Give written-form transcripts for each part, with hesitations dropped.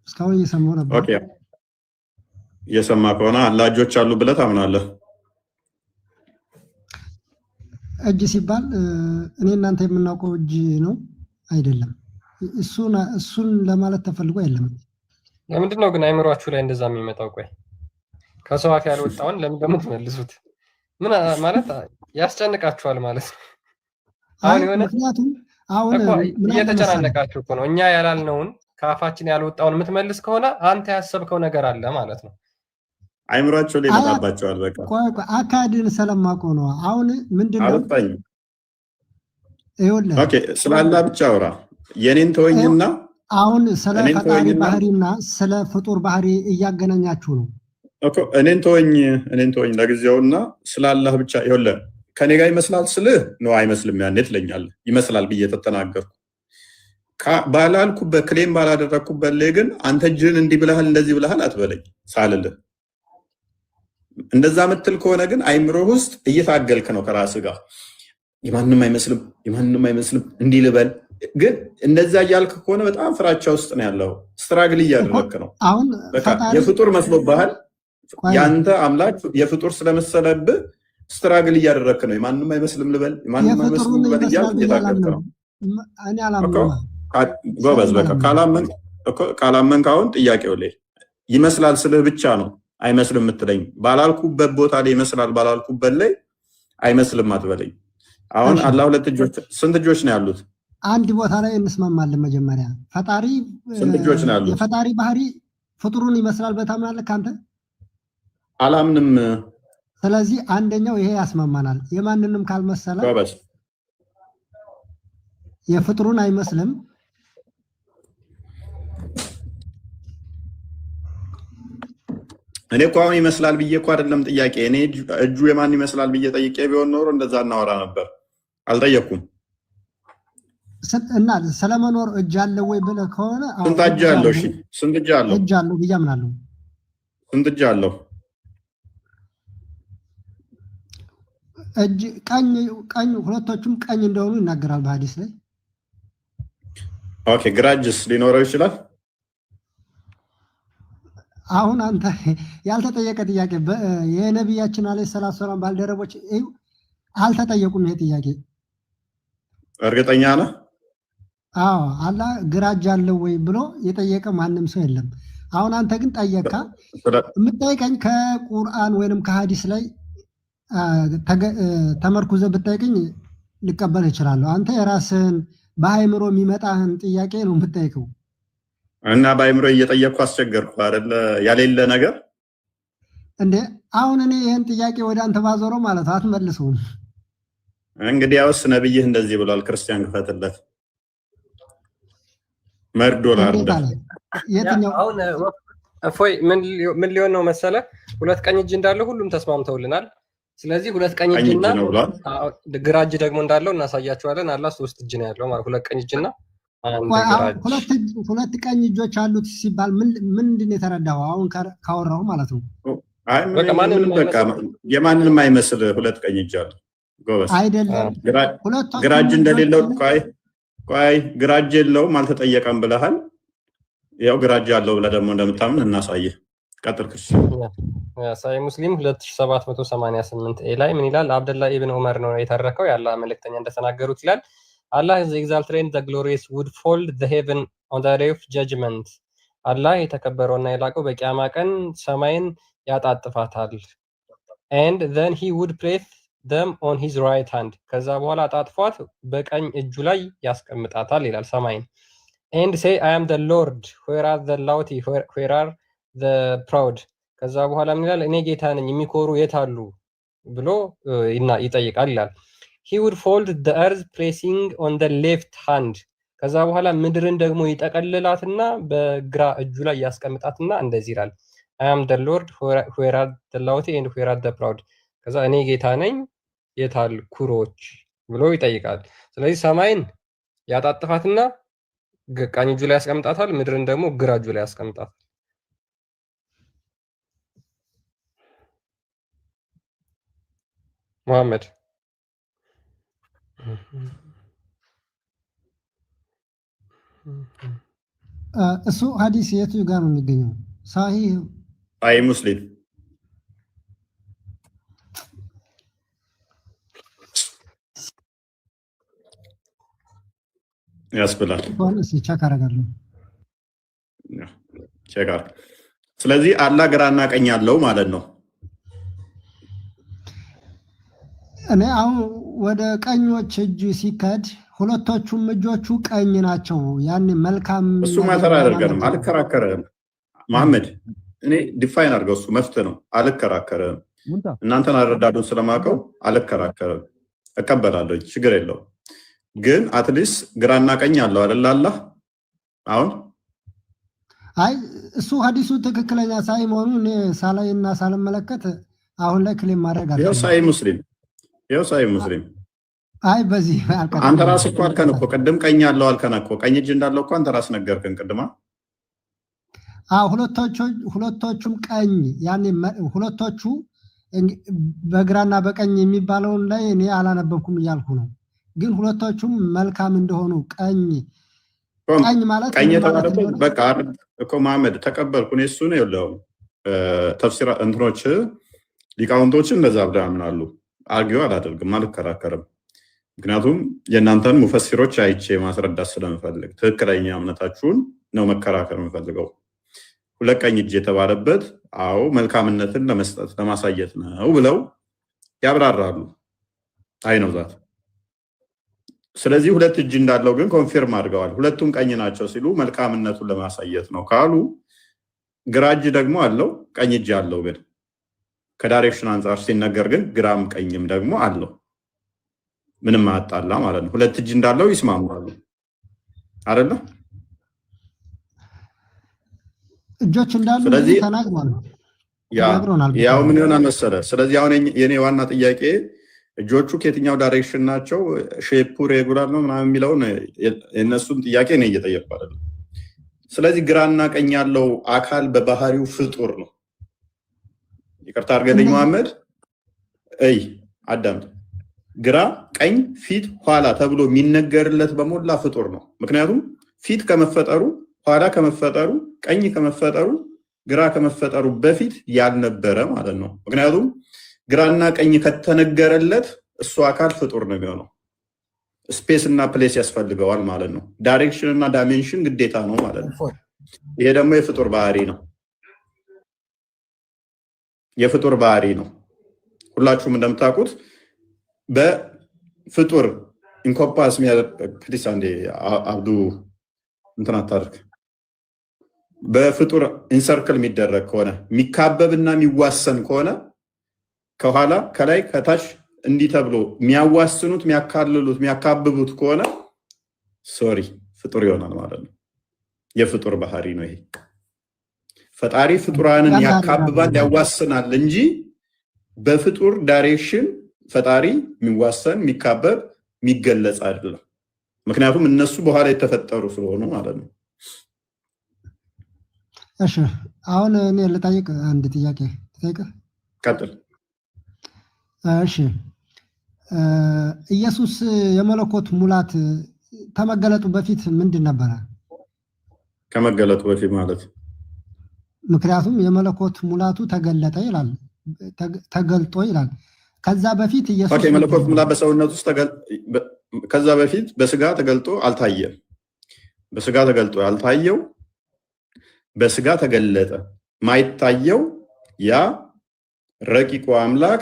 እስካሁን እየሰማሁ ነበር። ኦኬ እየሰማ ከሆነ አላህ እጆች አሉ ብለህ ታምናለህ? እጅ ሲባል እኔ እናንተ የምናውቀው እጅ ነው አይደለም። እሱን ለማለት ተፈልጎ አይደለም። ለምንድን ነው ግን አይምሯችሁ ላይ እንደዛ የሚመጣው? ቆይ ከሰው አፍ ያልወጣውን ለምን እንደምትመልሱት ምን ማለት ያስጨንቃችኋል ማለት ነው። አሁን የሆነ ምክንያቱም አሁን እየተጨናነቃችሁ እኮ ነው። እኛ ያላልነውን ከአፋችን ያልወጣውን የምትመልስ ከሆነ አንተ ያሰብከው ነገር አለ ማለት ነው። አይምሯቸው ላይ ይመጣባቸዋል። በቃ አካሄድን ስለማውቀው ነው። አሁን ምንድነው ኦኬ ስላላ ብቻ አውራ የኔን ተወኝና አሁን ስለ ፈጣሪ ባህሪና ስለ ፍጡር ባህሪ እያገናኛችሁ ነው እኮ። እኔን ተወኝ ለጊዜውና ስላላህ ብቻ ይኸውልህ ከኔ ጋር ይመስላል ስልህ ነው አይመስልም ያኔ ትለኛለህ። ይመስላል ብዬ ተተናገርኩ ባላልኩበት ክሌም ባላደረግኩበት ላይ ግን አንተ እጅህን እንዲህ ብለሃል እንደዚህ ብለሃል አትበለኝ ሳልልህ። እንደዛ ምትል ከሆነ ግን አይምሮ ውስጥ እየታገልክ ነው ከራስህ ጋር። የማንም አይመስልም እንዲህ ልበል። ግን እንደዛ እያልክ ከሆነ በጣም ፍራቻ ውስጥ ነው ያለው። ስትራግል እያደረግክ ነው። በቃ የፍጡር መስሎብሃል። ያንተ አምላክ የፍጡር ስለመሰለብህ ስትራግል እያደረግክ ነው። የማንም አይመስልም ልበል እያልክ እየታገልክ ነው። ጎበዝ በቃ ካላመንክ አሁን ጥያቄው ላይ ይመስላል ስልህ ብቻ ነው አይመስልም የምትለኝ። ባላልኩበት ቦታ ላይ ይመስላል ባላልኩበት ላይ አይመስልም አትበለኝ። አሁን አላህ ሁለት እጆች ስንት እጆች ነው ያሉት? አንድ ቦታ ላይ እንስማማለን። መጀመሪያ ፈጣሪ ስንት እጆች ነው ያሉት? የፈጣሪ ባህሪ ፍጡሩን ይመስላል በታምናለህ ካንተ? አላምንም። ስለዚህ አንደኛው ይሄ ያስማማናል። የማንንም ካልመሰለ የፍጡሩን አይመስልም። እኔ እኮ አሁን ይመስላል ብዬ እኮ አይደለም ጥያቄ። እኔ እጁ የማን ይመስላል ብዬ ጠይቄ ቢሆን ኖሮ እንደዛ እናወራ ነበር። አልጠየኩም። እና ስለመኖር እጅ አለው ወይ ብለህ ከሆነ ስንት እጅ አለው? እሺ ስንት እጅ አለው? እጅ አለው ብዬ አምናለሁ። ስንት እጅ አለው? እጅ ቀኝ ሁለቶቹም ቀኝ እንደሆኑ ይናገራል በሐዲስ ላይ። ኦኬ ግራ እጅስ ሊኖረው ይችላል? አሁን አንተ ያልተጠየቀ ጥያቄ የነቢያችን አለይሂ ሰላቱ ሰላም ባልደረቦች አልተጠየቁም ይሄ ጥያቄ። እርግጠኛ ነህ? አዎ አላህ ግራ እጅ አለው ወይ ብሎ የጠየቀ ማንም ሰው የለም። አሁን አንተ ግን ጠየቃ። የምትጠይቀኝ ከቁርአን ወይንም ከሐዲስ ላይ ተመርኩዘ ብትጠይቀኝ ልቀበል እችላለሁ። አንተ የራስህን በአይምሮ የሚመጣህን ጥያቄ ነው የምትጠይቀው። እና በአይምሮ እየጠየቅኩ አስቸገርኩ አይደለ? ያሌለ ነገር እንዴ! አሁን እኔ ይህን ጥያቄ ወደ አንተ ባዞረው ማለት አትመልሰውም። እንግዲህ ያውስ ነብይህ እንደዚህ ብሏል፣ ክርስቲያን ክፈትለት መርዶ ላርዳ። አሁን እፎይ ምን ሊሆን ነው መሰለ? ሁለት ቀኝ እጅ እንዳለው ሁሉም ተስማምተውልናል። ስለዚህ ሁለት ቀኝ እጅና ግራ እጅ ደግሞ እንዳለው እናሳያቸዋለን። አላህ ሶስት እጅ ነው ያለው ማለት ሁለት ቀኝ እጅና ሁለት ቀኝ እጆች አሉት ሲባል ምንድን የተረዳው? አሁን ካወራው ማለት ነው። የማንንም አይመስል ሁለት ቀኝ እጅ አለ። ጎበዝ አይደለም። ግራ እጅ እንደሌለው ቆይ ግራ እጅ የለውም አልተጠየቀም ብለሃል። ያው ግራ እጅ አለው ብለህ ደግሞ እንደምታምን እናሳየህ። ቀጥል ሳሂህ ሙስሊም 2788 ላይ ምን ይላል? አብደላ ኢብን ዑመር ነው የተረከው። የአላህ መልእክተኛ እንደተናገሩት ይላል Allah is exalted and the glorious would fold the heaven on the day of judgment. Allah የተከበረውና የላቀው በቂያማ ቀን ሰማይን ያጣጥፋታል። And then he would place them on his right hand. ከዛ በኋላ አጣጥፏት በቀኝ እጁ ላይ ያስቀምጣታል ይላል ሰማይን። And say I am the Lord, where are the haughty, where are the proud. ከዛ በኋላ ምን ይላል? እኔ ጌታ ነኝ የሚኮሩ የት አሉ ብሎ ይጠይቃል ይላል። He would fold the earth placing on the left hand. ከዛ በኋላ ምድርን ደግሞ ይጠቀልላትና በግራ እጁ ላይ ያስቀምጣትና እንደዚህ ይላል I am the Lord, where are the haughty and where are the proud. ከዛ እኔ ጌታ ነኝ የታል ኩሮች ብሎ ይጠይቃል። ስለዚህ ሰማይን ያጣጥፋትና ቀኝ እጁ ላይ ያስቀምጣታል፣ ምድርን ደግሞ ግራ እጁ ላይ ያስቀምጣታል። መሐመድ እሱ ሐዲስ የቱ ጋር ነው የሚገኘው? ሳሂህ ሙስሊም ያስብላል። ቼክ አደርጋለሁ። ስለዚህ አላህ ግራና ቀኝ አለው ማለት ነው። እኔ አሁን ወደ ቀኞች እጅ ሲከድ ሁለቶቹም እጆቹ ቀኝ ናቸው። ያን መልካም እሱ ማተር አያደርገንም። አልከራከረም መሐመድ። እኔ ዲፋይን አድርገው እሱ መፍትሄ ነው። አልከራከረም። እናንተን አረዳዱን ስለማውቀው አልከራከረም። እቀበላለሁ፣ ችግር የለውም። ግን አትሊስት ግራና ቀኝ አለው አይደል አላህ። አሁን አይ እሱ ሐዲሱ ትክክለኛ ሳይ መሆኑን እኔ ሳላይና ሳልመለከት አሁን ላይ ክሌም ማድረግ አለ። ይኸው ሳይ ሙስሊም አይ በዚህ አንተ ራስህ እኮ አልከን እኮ ቅድም ቀኝ አለው አልከን እኮ ቀኝ እጅ እንዳለው እኮ አንተ ራስህ ነገርከን ቅድማ። ሁለቶቹም ቀኝ ያኔ ሁለቶቹ በግራና በቀኝ የሚባለውን ላይ እኔ አላነበብኩም እያልኩ ነው። ግን ሁለቶቹም መልካም እንደሆኑ ቀኝ ማለት ቀኝ የተባለበት በቃ እኮ መሐመድ ተቀበልኩ። እኔ እሱ ነው የለው ተፍሲራ እንትኖች ሊቃውንቶችን እንደዛ ብለው ያምናሉ። አርጊው አላደርግም፣ አልከራከርም። ምክንያቱም የእናንተን ሙፈሲሮች አይቼ ማስረዳት ስለምፈልግ ትክክለኛ እምነታችሁን ነው መከራከር የምፈልገው። ሁለት ቀኝ እጅ የተባለበት አዎ መልካምነትን ለመስጠት ለማሳየት ነው ብለው ያብራራሉ። አይ ነው ዛት። ስለዚህ ሁለት እጅ እንዳለው ግን ኮንፊርም አድርገዋል። ሁለቱም ቀኝ ናቸው ሲሉ መልካምነቱን ለማሳየት ነው ካሉ፣ ግራ እጅ ደግሞ አለው ቀኝ እጅ አለው። ግን ከዳይሬክሽን አንጻር ሲነገር ግን ግራም ቀኝም ደግሞ አለው። ምንም አጣላ ማለት ነው። ሁለት እጅ እንዳለው ይስማማሉ አይደለ? እጆች እንዳሉ ተናግሯል። ያው ምን ይሆናል መሰለህ? ስለዚህ አሁን የኔ ዋና ጥያቄ እጆቹ ከየትኛው ዳይሬክሽን ናቸው፣ ሼፑ ሬጉላር ነው ምናምን የሚለውን የእነሱን ጥያቄ ነው እየጠየቁ አይደለም። ስለዚህ ግራና ቀኝ ያለው አካል በባህሪው ፍጡር ነው። ይቅርታ አድርገልኝ መሐመድ፣ አዳምጥ። ግራ፣ ቀኝ፣ ፊት፣ ኋላ ተብሎ የሚነገርለት በሞላ ፍጡር ነው። ምክንያቱም ፊት ከመፈጠሩ፣ ኋላ ከመፈጠሩ፣ ቀኝ ከመፈጠሩ፣ ግራ ከመፈጠሩ በፊት ያልነበረ ማለት ነው። ምክንያቱም ግራና ቀኝ ከተነገረለት እሱ አካል ፍጡር ነው የሚሆነው። ስፔስ እና ፕሌስ ያስፈልገዋል ማለት ነው። ዳይሬክሽን እና ዳይሜንሽን ግዴታ ነው ማለት ነው። ይሄ ደግሞ የፍጡር ባህሪ ነው። የፍጡር ባህሪ ነው። ሁላችሁም እንደምታውቁት በፍጡር ኢንኮምፓስ ፕሊስ አንዴ አብዱ እንትን አታድርግ። በፍጡር ኢንሰርክል የሚደረግ ከሆነ የሚካበብና የሚዋሰን ከሆነ ከኋላ ከላይ ከታች እንዲህ ተብሎ የሚያዋስኑት የሚያካልሉት የሚያካብቡት ከሆነ ሶሪ ፍጡር ይሆናል ማለት ነው። የፍጡር ባህሪ ነው ይሄ። ፈጣሪ ፍጡራንን ያካብባል ያዋስናል እንጂ በፍጡር ዳይሬክሽን ፈጣሪ የሚዋሰን የሚካበብ የሚገለጽ አይደለም። ምክንያቱም እነሱ በኋላ የተፈጠሩ ስለሆኑ ማለት ነው። እሺ አሁን እኔ ልጠይቅ አንድ ጥያቄ ልጠይቅ። ቀጥል። እሺ ኢየሱስ የመለኮት ሙላት ከመገለጡ በፊት ምንድን ነበረ? ከመገለጡ በፊት ማለት ምክንያቱም የመለኮት ሙላቱ ተገለጠ ይላል፣ ተገልጦ ይላል። ከዛ በፊት ኢየሱስ የመለኮት ሙላት በሰውነት ውስጥ ከዛ በፊት በስጋ ተገልጦ አልታየም። በስጋ ተገልጦ ያልታየው በስጋ ተገለጠ። ማይታየው ያ ረቂቁ አምላክ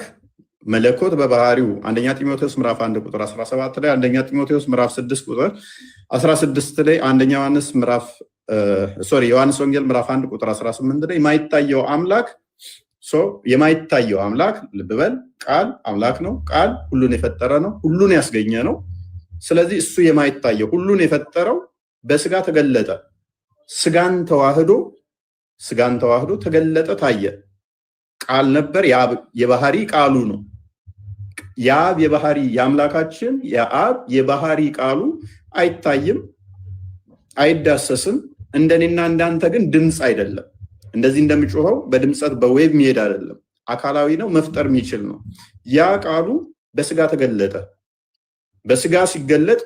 መለኮት በባህሪው አንደኛ ጢሞቴዎስ ምዕራፍ 1 ቁጥር 17 ላይ፣ አንደኛ ጢሞቴዎስ ምዕራፍ 6 ቁጥር 16 ላይ፣ አንደኛ ዮሐንስ ዮሐንስ ወንጌል ምዕራፍ 1 ቁጥር 18 ላይ የማይታየው አምላክ የማይታየው አምላክ ልብ በል ቃል አምላክ ነው። ቃል ሁሉን የፈጠረ ነው፣ ሁሉን ያስገኘ ነው። ስለዚህ እሱ የማይታየው ሁሉን የፈጠረው በስጋ ተገለጠ። ስጋን ተዋህዶ ተገለጠ፣ ታየ። ቃል ነበር፣ የባህሪ ቃሉ ነው። የአብ የባህሪ የአምላካችን የአብ የባህሪ ቃሉ አይታይም፣ አይዳሰስም። እንደኔና እንዳንተ ግን ድምፅ አይደለም። እንደዚህ እንደሚጮኸው በድምፀት በዌብ የሚሄድ አይደለም። አካላዊ ነው፣ መፍጠር የሚችል ነው። ያ ቃሉ በስጋ ተገለጠ። በስጋ ሲገለጥ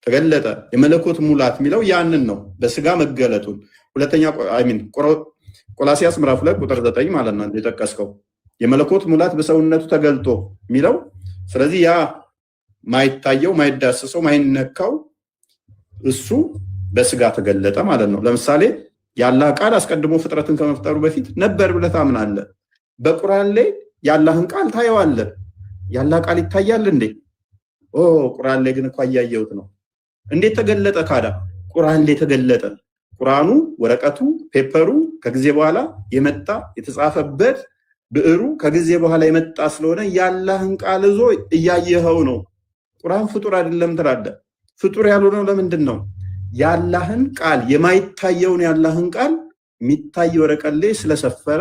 ተገለጠ። የመለኮት ሙላት የሚለው ያንን ነው፣ በስጋ መገለጡን። ሁለተኛ ቆላሲያስ ምዕራፍ 2 ቁጥር 9 ማለት ነው የጠቀስከው የመለኮት ሙላት በሰውነቱ ተገልጦ የሚለው። ስለዚህ ያ ማይታየው ማይዳሰሰው ማይነካው እሱ በስጋ ተገለጠ ማለት ነው። ለምሳሌ የአላህ ቃል አስቀድሞ ፍጥረትን ከመፍጠሩ በፊት ነበር ብለህ ታምናለህ። በቁርአን ላይ የአላህን ቃል ታየዋለህ። የአላህ ቃል ይታያል እንዴ? ቁርአን ላይ ግን እኮ እያየሁት ነው። እንዴት ተገለጠ ካዳ? ቁርአን ላይ ተገለጠ። ቁርአኑ ወረቀቱ ፔፐሩ ከጊዜ በኋላ የመጣ የተጻፈበት ብዕሩ ከጊዜ በኋላ የመጣ ስለሆነ የአላህን ቃል ይዞ እያየኸው ነው። ቁርአን ፍጡር አይደለም ትላለህ። ፍጡር ያልሆነው ለምንድን ነው? የአላህን ቃል የማይታየውን የአላህን ቃል የሚታይ ወረቀት ላይ ስለሰፈረ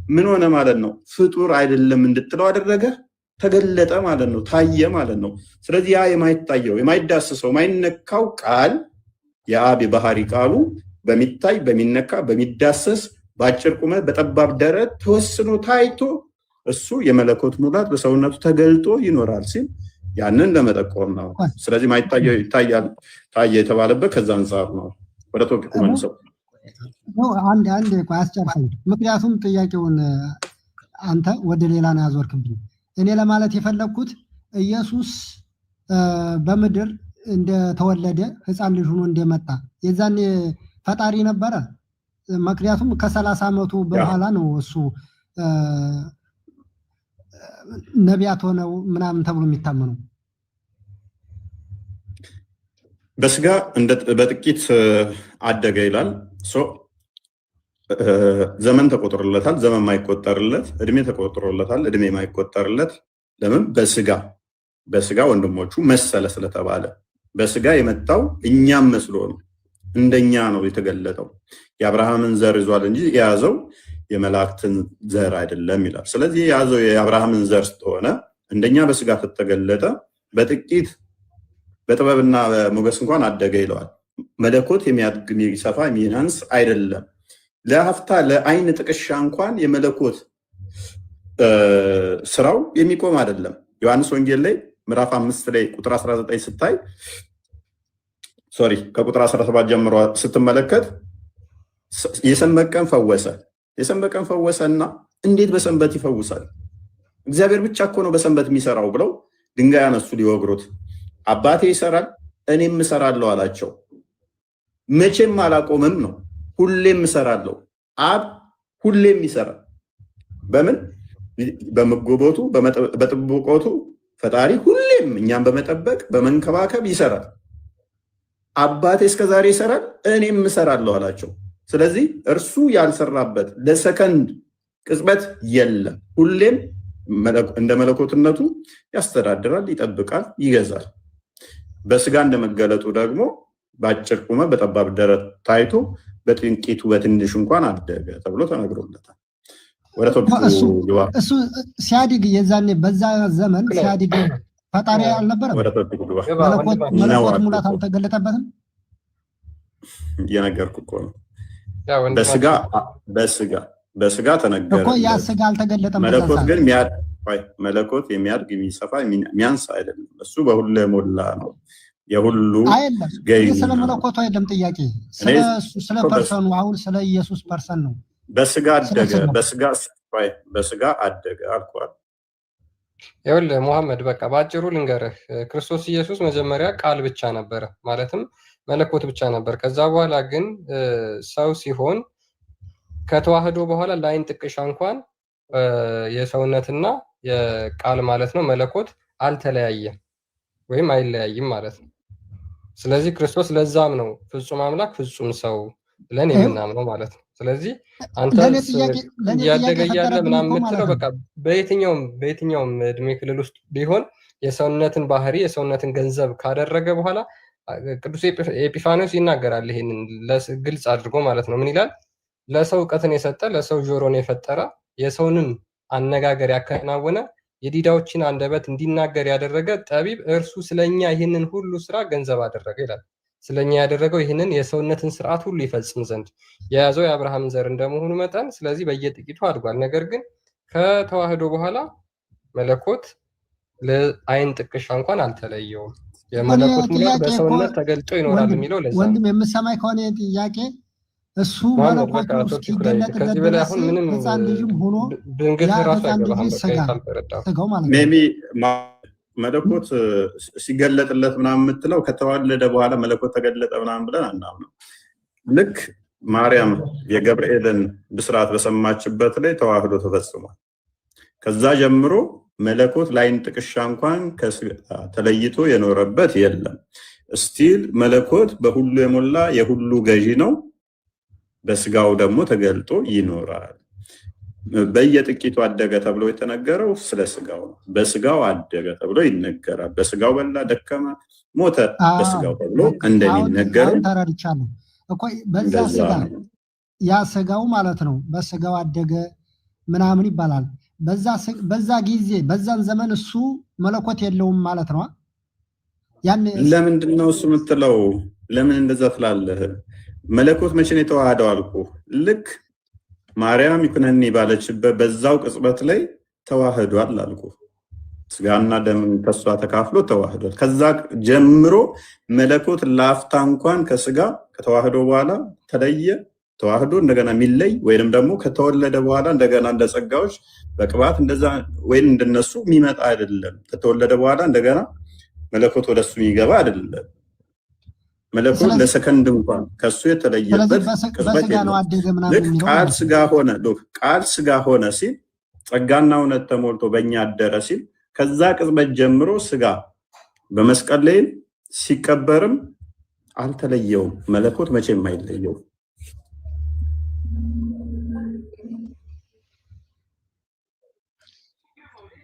ምን ሆነ ማለት ነው? ፍጡር አይደለም እንድትለው አደረገ። ተገለጠ ማለት ነው፣ ታየ ማለት ነው። ስለዚህ ያ የማይታየው የማይዳሰሰው የማይነካው ቃል የአብ የባህሪ ቃሉ በሚታይ በሚነካ በሚዳሰስ በአጭር ቁመት በጠባብ ደረት ተወስኖ ታይቶ እሱ የመለኮት ሙላት በሰውነቱ ተገልጦ ይኖራል ሲል ያንን ለመጠቆም ነው። ስለዚህ ማይታየው ይታያል ታየ የተባለበት ከዛ አንጻር ነው። ወደ ቶፒኩ መልሰው አንድ አስጨርሰኝ። ምክንያቱም ጥያቄውን አንተ ወደ ሌላ ነው ያዞርክብኝ። እኔ ለማለት የፈለግኩት ኢየሱስ በምድር እንደተወለደ ሕፃን ልጅ ሆኖ እንደመጣ የዛኔ ፈጣሪ ነበረ። ምክንያቱም ከ30 ዓመቱ በኋላ ነው እሱ ነቢያት ሆነው ምናምን ተብሎ የሚታመኑ። በስጋ በጥቂት አደገ ይላል። ዘመን ተቆጥሮለታል፣ ዘመን ማይቆጠርለት፣ እድሜ ተቆጥሮለታል፣ እድሜ ማይቆጠርለት። ለምን? በስጋ ወንድሞቹ መሰለ ስለተባለ። በስጋ የመጣው እኛም መስሎ ነው፣ እንደኛ ነው የተገለጠው። የአብርሃምን ዘር ይዟል እንጂ የያዘው የመላእክትን ዘር አይደለም ይላል። ስለዚህ የያዘው የአብርሃምን ዘር ስለሆነ እንደኛ በስጋ ተተገለጠ። በጥቂት በጥበብና በሞገስ እንኳን አደገ ይለዋል። መለኮት የሚያድግ የሚሰፋ የሚናንስ አይደለም። ለሀፍታ ለአይን ጥቅሻ እንኳን የመለኮት ስራው የሚቆም አይደለም። ዮሐንስ ወንጌል ላይ ምዕራፍ 5 ላይ ቁጥር 19 ስታይ ከቁጥር 17 ጀምሮ ስትመለከት የሰንበት ቀን ፈወሰ። የሰንበት ቀን ፈወሰና እንዴት በሰንበት ይፈውሳል? እግዚአብሔር ብቻ እኮ ነው በሰንበት የሚሰራው ብለው ድንጋይ አነሱ ሊወግሩት። አባቴ ይሰራል እኔም እሰራለሁ አላቸው። መቼም አላቆምም ነው፣ ሁሌም እሰራለሁ። አብ ሁሌም ይሰራል። በምን? በመጎቦቱ በጥብቆቱ ፈጣሪ ሁሌም እኛም በመጠበቅ በመንከባከብ ይሰራል። አባቴ እስከዛሬ ይሰራል እኔም እሰራለሁ አላቸው። ስለዚህ እርሱ ያልሰራበት ለሰከንድ ቅጽበት የለም። ሁሌም እንደ መለኮትነቱ ያስተዳድራል፣ ይጠብቃል፣ ይገዛል። በስጋ እንደመገለጡ ደግሞ በአጭር ቁመት በጠባብ ደረት ታይቶ በጥንቂቱ በትንሹ እንኳን አደገ ተብሎ ተነግሮለታል። ወደ እሱ ሲያድግ የዛኔ በዛ ዘመን ሲያድግ ፈጣሪ አልነበረም። መለኮት ሙላት አልተገለጠበትም። እየነገርኩ እኮ ነው። በስጋ ተነገረ እኮ ያ ስጋ አልተገለጠም። መለኮት የሚያድግ የሚሰፋ የሚያንስ አይደለም። እሱ በሁሉ የሞላ ነው። የሁሉ ስለ መለኮቱ አይደለም ጥያቄ፣ ስለ ፐርሰኑ። አሁን ስለ ኢየሱስ ፐርሰን ነው። በስጋ አደገ፣ በስጋ አደገ አልኳል። ይኸውልህ ሙሐመድ፣ በቃ በአጭሩ ልንገርህ፣ ክርስቶስ ኢየሱስ መጀመሪያ ቃል ብቻ ነበረ፣ ማለትም መለኮት ብቻ ነበር። ከዛ በኋላ ግን ሰው ሲሆን ከተዋህዶ በኋላ ለአይን ጥቅሻ እንኳን የሰውነትና የቃል ማለት ነው መለኮት አልተለያየም ወይም አይለያይም ማለት ነው። ስለዚህ ክርስቶስ ለዛም ነው ፍጹም አምላክ ፍጹም ሰው ብለን የምናምነው ማለት ነው። ስለዚህ አንተ እያደገ እያለ ምናምን የምትለው በቃ በየትኛውም እድሜ ክልል ውስጥ ቢሆን የሰውነትን ባህሪ የሰውነትን ገንዘብ ካደረገ በኋላ ቅዱስ ኤጲፋኒዎስ ይናገራል። ይሄንን ግልጽ አድርጎ ማለት ነው። ምን ይላል? ለሰው እውቀትን የሰጠ ለሰው ጆሮን የፈጠረ የሰውንም አነጋገር ያከናወነ የዲዳዎችን አንደበት እንዲናገር ያደረገ ጠቢብ እርሱ ስለኛ ይህንን ሁሉ ስራ ገንዘብ አደረገ ይላል። ስለኛ ያደረገው ይህንን የሰውነትን ስርዓት ሁሉ ይፈጽም ዘንድ የያዘው የአብርሃም ዘር እንደመሆኑ መጠን ስለዚህ በየጥቂቱ አድጓል። ነገር ግን ከተዋህዶ በኋላ መለኮት ለአይን ጥቅሻ እንኳን አልተለየውም። የመለኮት ሙላት በሰውነት ተገልጦ ይኖራል የሚለው ለዛ ወንድም የምሰማይ ከሆነ ጥያቄ እሱ መለኮቱ እስኪገለጥለት ድረስ ሕፃን ልጅም ሆኖ ያ ሕፃን ልጅ ስጋው ማለት ነው። ሜቢ መለኮት ሲገለጥለት ምናምን የምትለው ከተወለደ በኋላ መለኮት ተገለጠ ምናምን ብለን አናምነው። ልክ ማርያም የገብርኤልን ብስራት በሰማችበት ላይ ተዋህዶ ተፈጽሟል። ከዛ ጀምሮ መለኮት ላይን ጥቅሻ እንኳን ተለይቶ የኖረበት የለም። ስቲል መለኮት በሁሉ የሞላ የሁሉ ገዢ ነው። በስጋው ደግሞ ተገልጦ ይኖራል። በየጥቂቱ አደገ ተብሎ የተነገረው ስለ ስጋው ነው። በስጋው አደገ ተብሎ ይነገራል። በስጋው በላ፣ ደከመ፣ ሞተ በስጋው ተብሎ እንደሚነገረው ተረድቻለሁ እኮ። በዛ ስጋ ያ ስጋው ማለት ነው። በስጋው አደገ ምናምን ይባላል። በዛ ጊዜ በዛን ዘመን እሱ መለኮት የለውም ማለት ነው። ያን ለምንድን ነው እሱ የምትለው? ለምን እንደዛ ትላለህ? መለኮት መቼ ነው የተዋሃደው አልኩ። ልክ ማርያም ይኩነኒ ባለችበት በዛው ቅጽበት ላይ ተዋህዷል አልኩ። ስጋና ደም ከሷ ተካፍሎ ተዋህዷል። ከዛ ጀምሮ መለኮት ላፍታ እንኳን ከስጋ ከተዋህዶ በኋላ ተለየ። ተዋህዶ እንደገና የሚለይ ወይንም ደግሞ ከተወለደ በኋላ እንደገና እንደ ጸጋዎች በቅባት እንደዛ ወይም እንደነሱ የሚመጣ አይደለም። ከተወለደ በኋላ እንደገና መለኮት ወደሱ የሚገባ አይደለም። መለኮት ለሰከንድ እንኳን ከሱ የተለየበት ቃል ስጋ ሆነ። ቃል ስጋ ሆነ ሲል ጸጋና እውነት ተሞልቶ በእኛ አደረ ሲል ከዛ ቅጽበት ጀምሮ ስጋ በመስቀል ላይ ሲቀበርም አልተለየውም። መለኮት መቼም አይለየውም።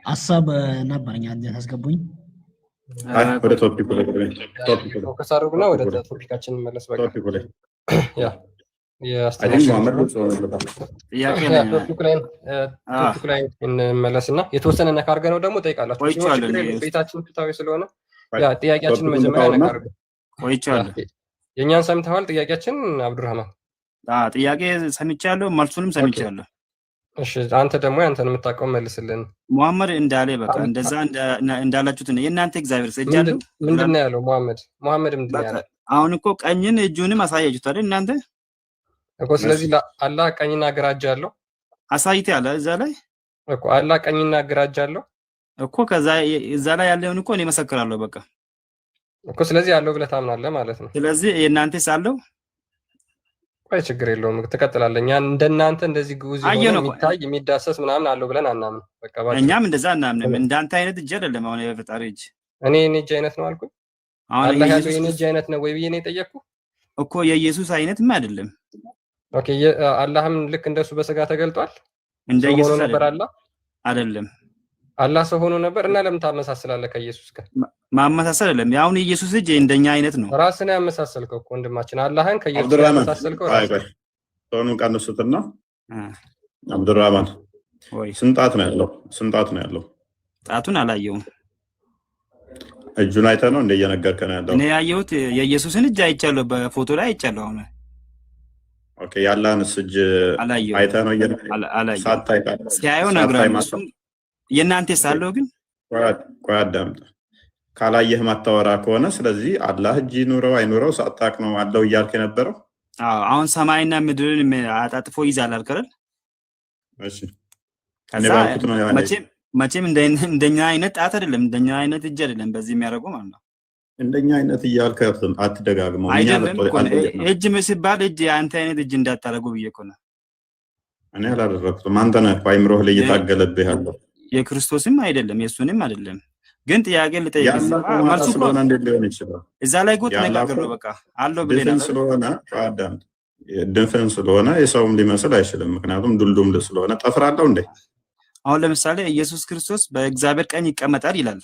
ሀሳብ ነበረኝ ታስገቡኝ። ወደ ቶፒኩ ላይ ከሳሩና ወደ ቶፒካችን መለስ። በቃ ያ ቶፒኩ ላይ እንመለስና የተወሰነ ነካ አድርገነው ደግሞ ጠይቃላችሁ። ቤታችን ፍትሃዊ ስለሆነ ያ ጥያቄያችን መጀመሪያ ነካ አድርገን የእኛን ሰምተዋል። ጥያቄያችን አብዱራህማን ጥያቄ ሰምቻለሁ፣ መልሱንም ሰምቻለሁ። እሺ አንተ ደግሞ ያንተን የምታውቀው መልስልን። ሙሐመድ እንዳለ በቃ እንደዛ እንዳላችሁት ነው የእናንተ እግዚአብሔር ሰጃለሁ። ምንድነው ያለው ሙሐመድ ምንድነው ያለው? አሁን እኮ ቀኝን እጁንም አሳያችሁት አይደል እናንተ እኮ። ስለዚህ አላህ ቀኝና ግራ እጅ አለው አሳይተ ያለ እዛ ላይ እኮ አላህ ቀኝና ግራ እጅ አለው እኮ። ከዛ እዛ ላይ ያለውን እኮ እኔ መሰክራለሁ በቃ እኮ። ስለዚህ ያለው ብለህ ታምናለህ ማለት ነው። ስለዚህ የእናንተስ አለው? ቆይ ችግር የለውም ትቀጥላለህ። እኛ እንደናንተ እንደዚህ ግዑዝ የሆነ የሚታይ የሚዳሰስ ምናምን አለው ብለን አናምን። በቃ እኛም እንደዛ አናምንም። እንዳንተ አይነት እጅ አይደለም። አሁን የፈጣሪ እጅ እኔ እጅ አይነት ነው አልኩኝ። አላህ ያለው የኔ እጅ አይነት ነው ወይ ብዬ ነው የጠየቅኩህ እኮ። የኢየሱስ አይነትም አይደለም። ኦኬ አላህም ልክ እንደሱ በስጋ ተገልጧል። እንደ ኢየሱስ ነበር አላህ አይደለም። አላህ ሰው ሆኖ ነበር እና ለምን ታመሳስላለህ ከኢየሱስ ጋር? ማመሳሰል አይደለም። ያው የኢየሱስ እጅ እንደኛ አይነት ነው። ራስን ያመሳሰልከው እኮ ወንድማችን አላህን ከኢየሱስ ጋር ያመሳሰልከው ራስህ። ቶኑ ቀንሱትና አብዱራህማን ስንጣት ነው ያለው? ስንጣት ነው ያለው? ጣቱን አላየውም። እጁን አይተህ ነው እንደ እየነገርከን ያለው? እኔ ያየሁት የኢየሱስን እጅ አይቻለሁ፣ በፎቶ ላይ አይቻለሁ። አሁን ኦኬ ያላህንስ እጅ አይተህ ነው አላየው? ሳታይ ሲያየው ነግረህ የእናንተ ሳለው ግን ቆይ አዳምጥ። ካላየህ ማታወራ ከሆነ ስለዚህ አላህ እጅ ይኑረው አይኑረው ሳታውቅ ነው አለው እያልክ የነበረው? አሁን ሰማይና ምድርን አጣጥፎ ይዛል አልከረል? እሺ እኔ ባልኩት ነው ያኔ። መቼም እንደኛ አይነት ጣት አይደለም፣ እንደኛ አይነት እጅ አይደለም በዚህ የሚያደርገው ማለት ነው። እንደኛ አይነት እያልክ አትደጋግመው። እጅ ሲባል እጅ አንተ አይነት እጅ እንዳታደርጉ ብዬ እኮ ነው። እኔ አላደረኩትም። አንተ ነህ አይምሮህ ላይ እየታገለብህ ያለው። የክርስቶስም አይደለም የሱንም አይደለም። ግን ጥያቄ ልጠይቅ መልሱ ስለሆነ እንዴት ሊሆን ይችላል? እዛ ላይ ጎጥ ነገር ነው በቃ አለው ብለና ስለሆነ አዳምጥ። ድንፍን ስለሆነ የሰውም ሊመስል አይችልም። ምክንያቱም ዱልዱም ስለሆነ ጠፍር አለው እንዴ። አሁን ለምሳሌ ኢየሱስ ክርስቶስ በእግዚአብሔር ቀኝ ይቀመጣል ይላል።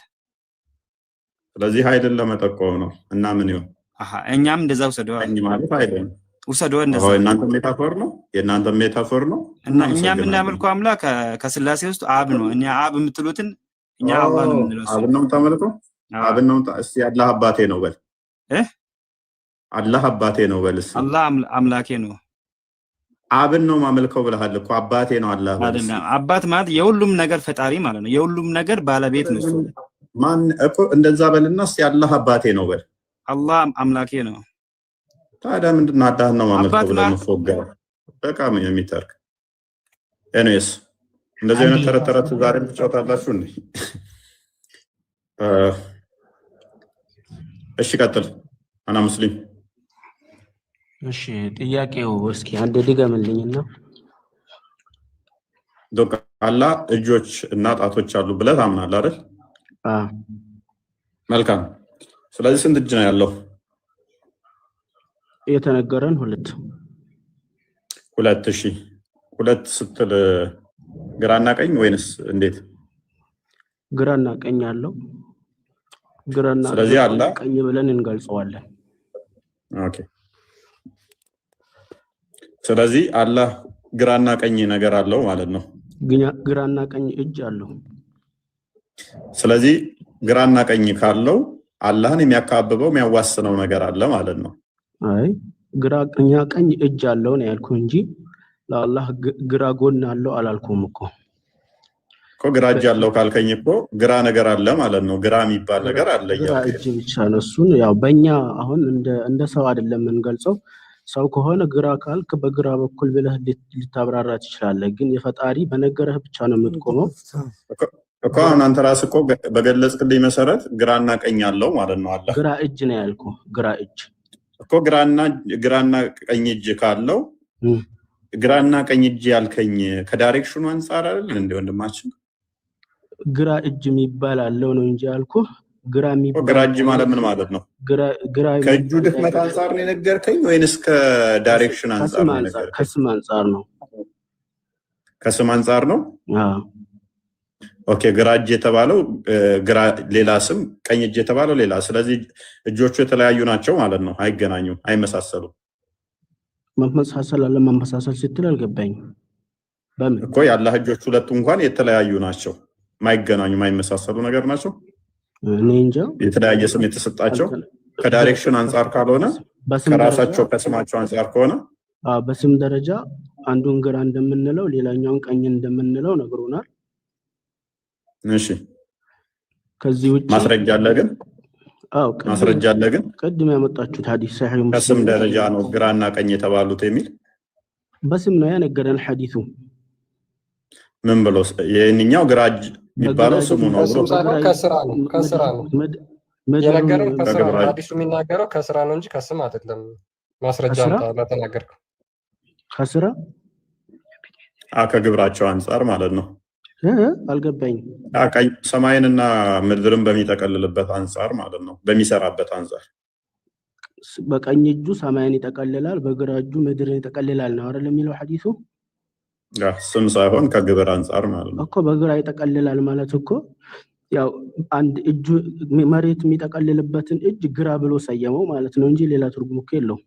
ስለዚህ ኃይልን ለመጠቆም ነው እና ምን ይሁን? እኛም እንደዛ ውሰደው ማለት አይደለም ውሰደው እንደዛ የእናንተ ሜታፎር ነው፣ የእናንተ ሜታፎር ነው። እና እኛ የምናመልከው አምላክ ከስላሴ ውስጥ አብ ነው። እኛ አብ የምትሉትን እኛ አላህ ነው የምንለው። አብ ነው የምታመልከው? አብ ነው። እስቲ አላህ አባቴ ነው በል። አላህ አባቴ ነው በል። እስቲ አላህ አምላኬ ነው። አብን ነው ማመልከው ብለሃል እኮ። አባቴ ነው አላህ አይደለም። አባት ማለት የሁሉም ነገር ፈጣሪ ማለት ነው። የሁሉም ነገር ባለቤት ነው እሱ። ማን እኮ እንደዛ በልና እስቲ አላህ አባቴ ነው በል። አላህ አምላኬ ነው። ታዲያ ምንድነው አላህን ነው ማመልከው ብለህ መፎገር? በቃ ምን የሚተርክ ኤኒዌይስ እንደዚህ አይነት ተረት ዛሬም ትጫወታላችሁ እንዴ? እሺ ቀጥል። አና ሙስሊም። እሺ ጥያቄው እስኪ አንድ ድገምልኝና ዶክ አላህ እጆች እና ጣቶች አሉ ብለህ ታምናለህ አይደል? መልካም። ስለዚህ ስንት እጅ ነው ያለው? የተነገረን ሁለት። እሺ ሁለት ስትል ግራና ቀኝ ወይንስ እንዴት? ግራና ቀኝ አለው። ግራና ስለዚህ አላህ ቀኝ ብለን እንገልጸዋለን። ኦኬ። ስለዚህ አላህ ግራና ቀኝ ነገር አለው ማለት ነው። ግራና ቀኝ እጅ አለው። ስለዚህ ግራና ቀኝ ካለው አላህን የሚያካብበው የሚያዋስነው ነገር አለ ማለት ነው። አይ ግራና ቀኝ እጅ አለው ነው ያልኩህ እንጂ ለአላህ ግራ ጎን አለው አላልኩም እኮ ግራ እጅ አለው ካልከኝ እኮ ግራ ነገር አለ ማለት ነው። ግራ የሚባል ነገር አለ። ግራ እጅ ብቻ ነው። እሱን ያው በእኛ አሁን እንደ ሰው አይደለም የምንገልጸው። ሰው ከሆነ ግራ ካልክ በግራ በኩል ብለህ ልታብራራ ትችላለህ። ግን የፈጣሪ በነገረህ ብቻ ነው የምትቆመው እኮ። አሁን አንተ ራስህ እኮ በገለጽክልኝ መሰረት ግራና ቀኝ አለው ማለት ነው። አላህ ግራ እጅ ነው ያልኩህ። ግራ እጅ እኮ ግራና ቀኝ እጅ ካለው ግራና ቀኝ እጅ ያልከኝ ከዳይሬክሽኑ አንፃር አይደል እንዴ ወንድማችን? ግራ እጅ የሚባል አለው ነው እንጂ ያልኩህ ግራ የሚባል ግራ እጅ ማለት ምን ማለት ነው? ከእጁ ድክመት አንፃር ነው የነገርከኝ ወይንስ ከዳይሬክሽን አንፃር ነው የነገርከኝ? ከስም አንፃር ነው። ከስም አንፃር ነው። አዎ ኦኬ። ግራ እጅ የተባለው ግራ ሌላ ስም፣ ቀኝ እጅ የተባለው ሌላ። ስለዚህ እጆቹ የተለያዩ ናቸው ማለት ነው። አይገናኙም፣ አይመሳሰሉም። መመሳሰል አለ። መመሳሰል ስትል አልገባኝም። በምን እኮ የአላህ እጆች ሁለቱ እንኳን የተለያዩ ናቸው፣ ማይገናኙ ማይመሳሰሉ ነገር ናቸው። እኔ እንጃ። የተለያየ ስም የተሰጣቸው ከዳይሬክሽን አንፃር ካልሆነ ከራሳቸው ከስማቸው አንፃር ከሆነ በስም ደረጃ አንዱን ግራ እንደምንለው ሌላኛውን ቀኝ እንደምንለው ነግሮናል። እሺ ከዚህ ውጪ ማስረጃ አለ ግን? አዎ ማስረጃ አለ ግን? ቅድም ያመጣችሁት ሐዲስ ሰሒህ ሙስሊም ከስም ደረጃ ነው ግራና ቀኝ የተባሉት የሚል በስም ነው ያነገረን ሐዲሱ። ምን ብሎ የኛው ግራ እጅ የሚባለው ስሙ ነው ብሎ ከስራ ነው የነገረን። ከስራ ነው ሐዲሱ የሚናገረው ከስራ ነው እንጂ ከስም አይደለም። ማስረጃ ለተናገርከው ከስራ ከግብራቸው አንፃር ማለት ነው። አልገባኝም። ሰማይንና ምድርን በሚጠቀልልበት አንፃር ማለት ነው፣ በሚሰራበት አንፃር። በቀኝ እጁ ሰማይን ይጠቀልላል፣ በግራ እጁ ምድርን ይጠቀልላል ነው አይደል የሚለው ሐዲሱ? ስም ሳይሆን ከግብር አንፃር ማለት ነው እኮ። በግራ ይጠቀልላል ማለት እኮ ያው አንድ እጁ መሬት የሚጠቀልልበትን እጅ ግራ ብሎ ሰየመው ማለት ነው እንጂ ሌላ ትርጉም እኮ የለውም።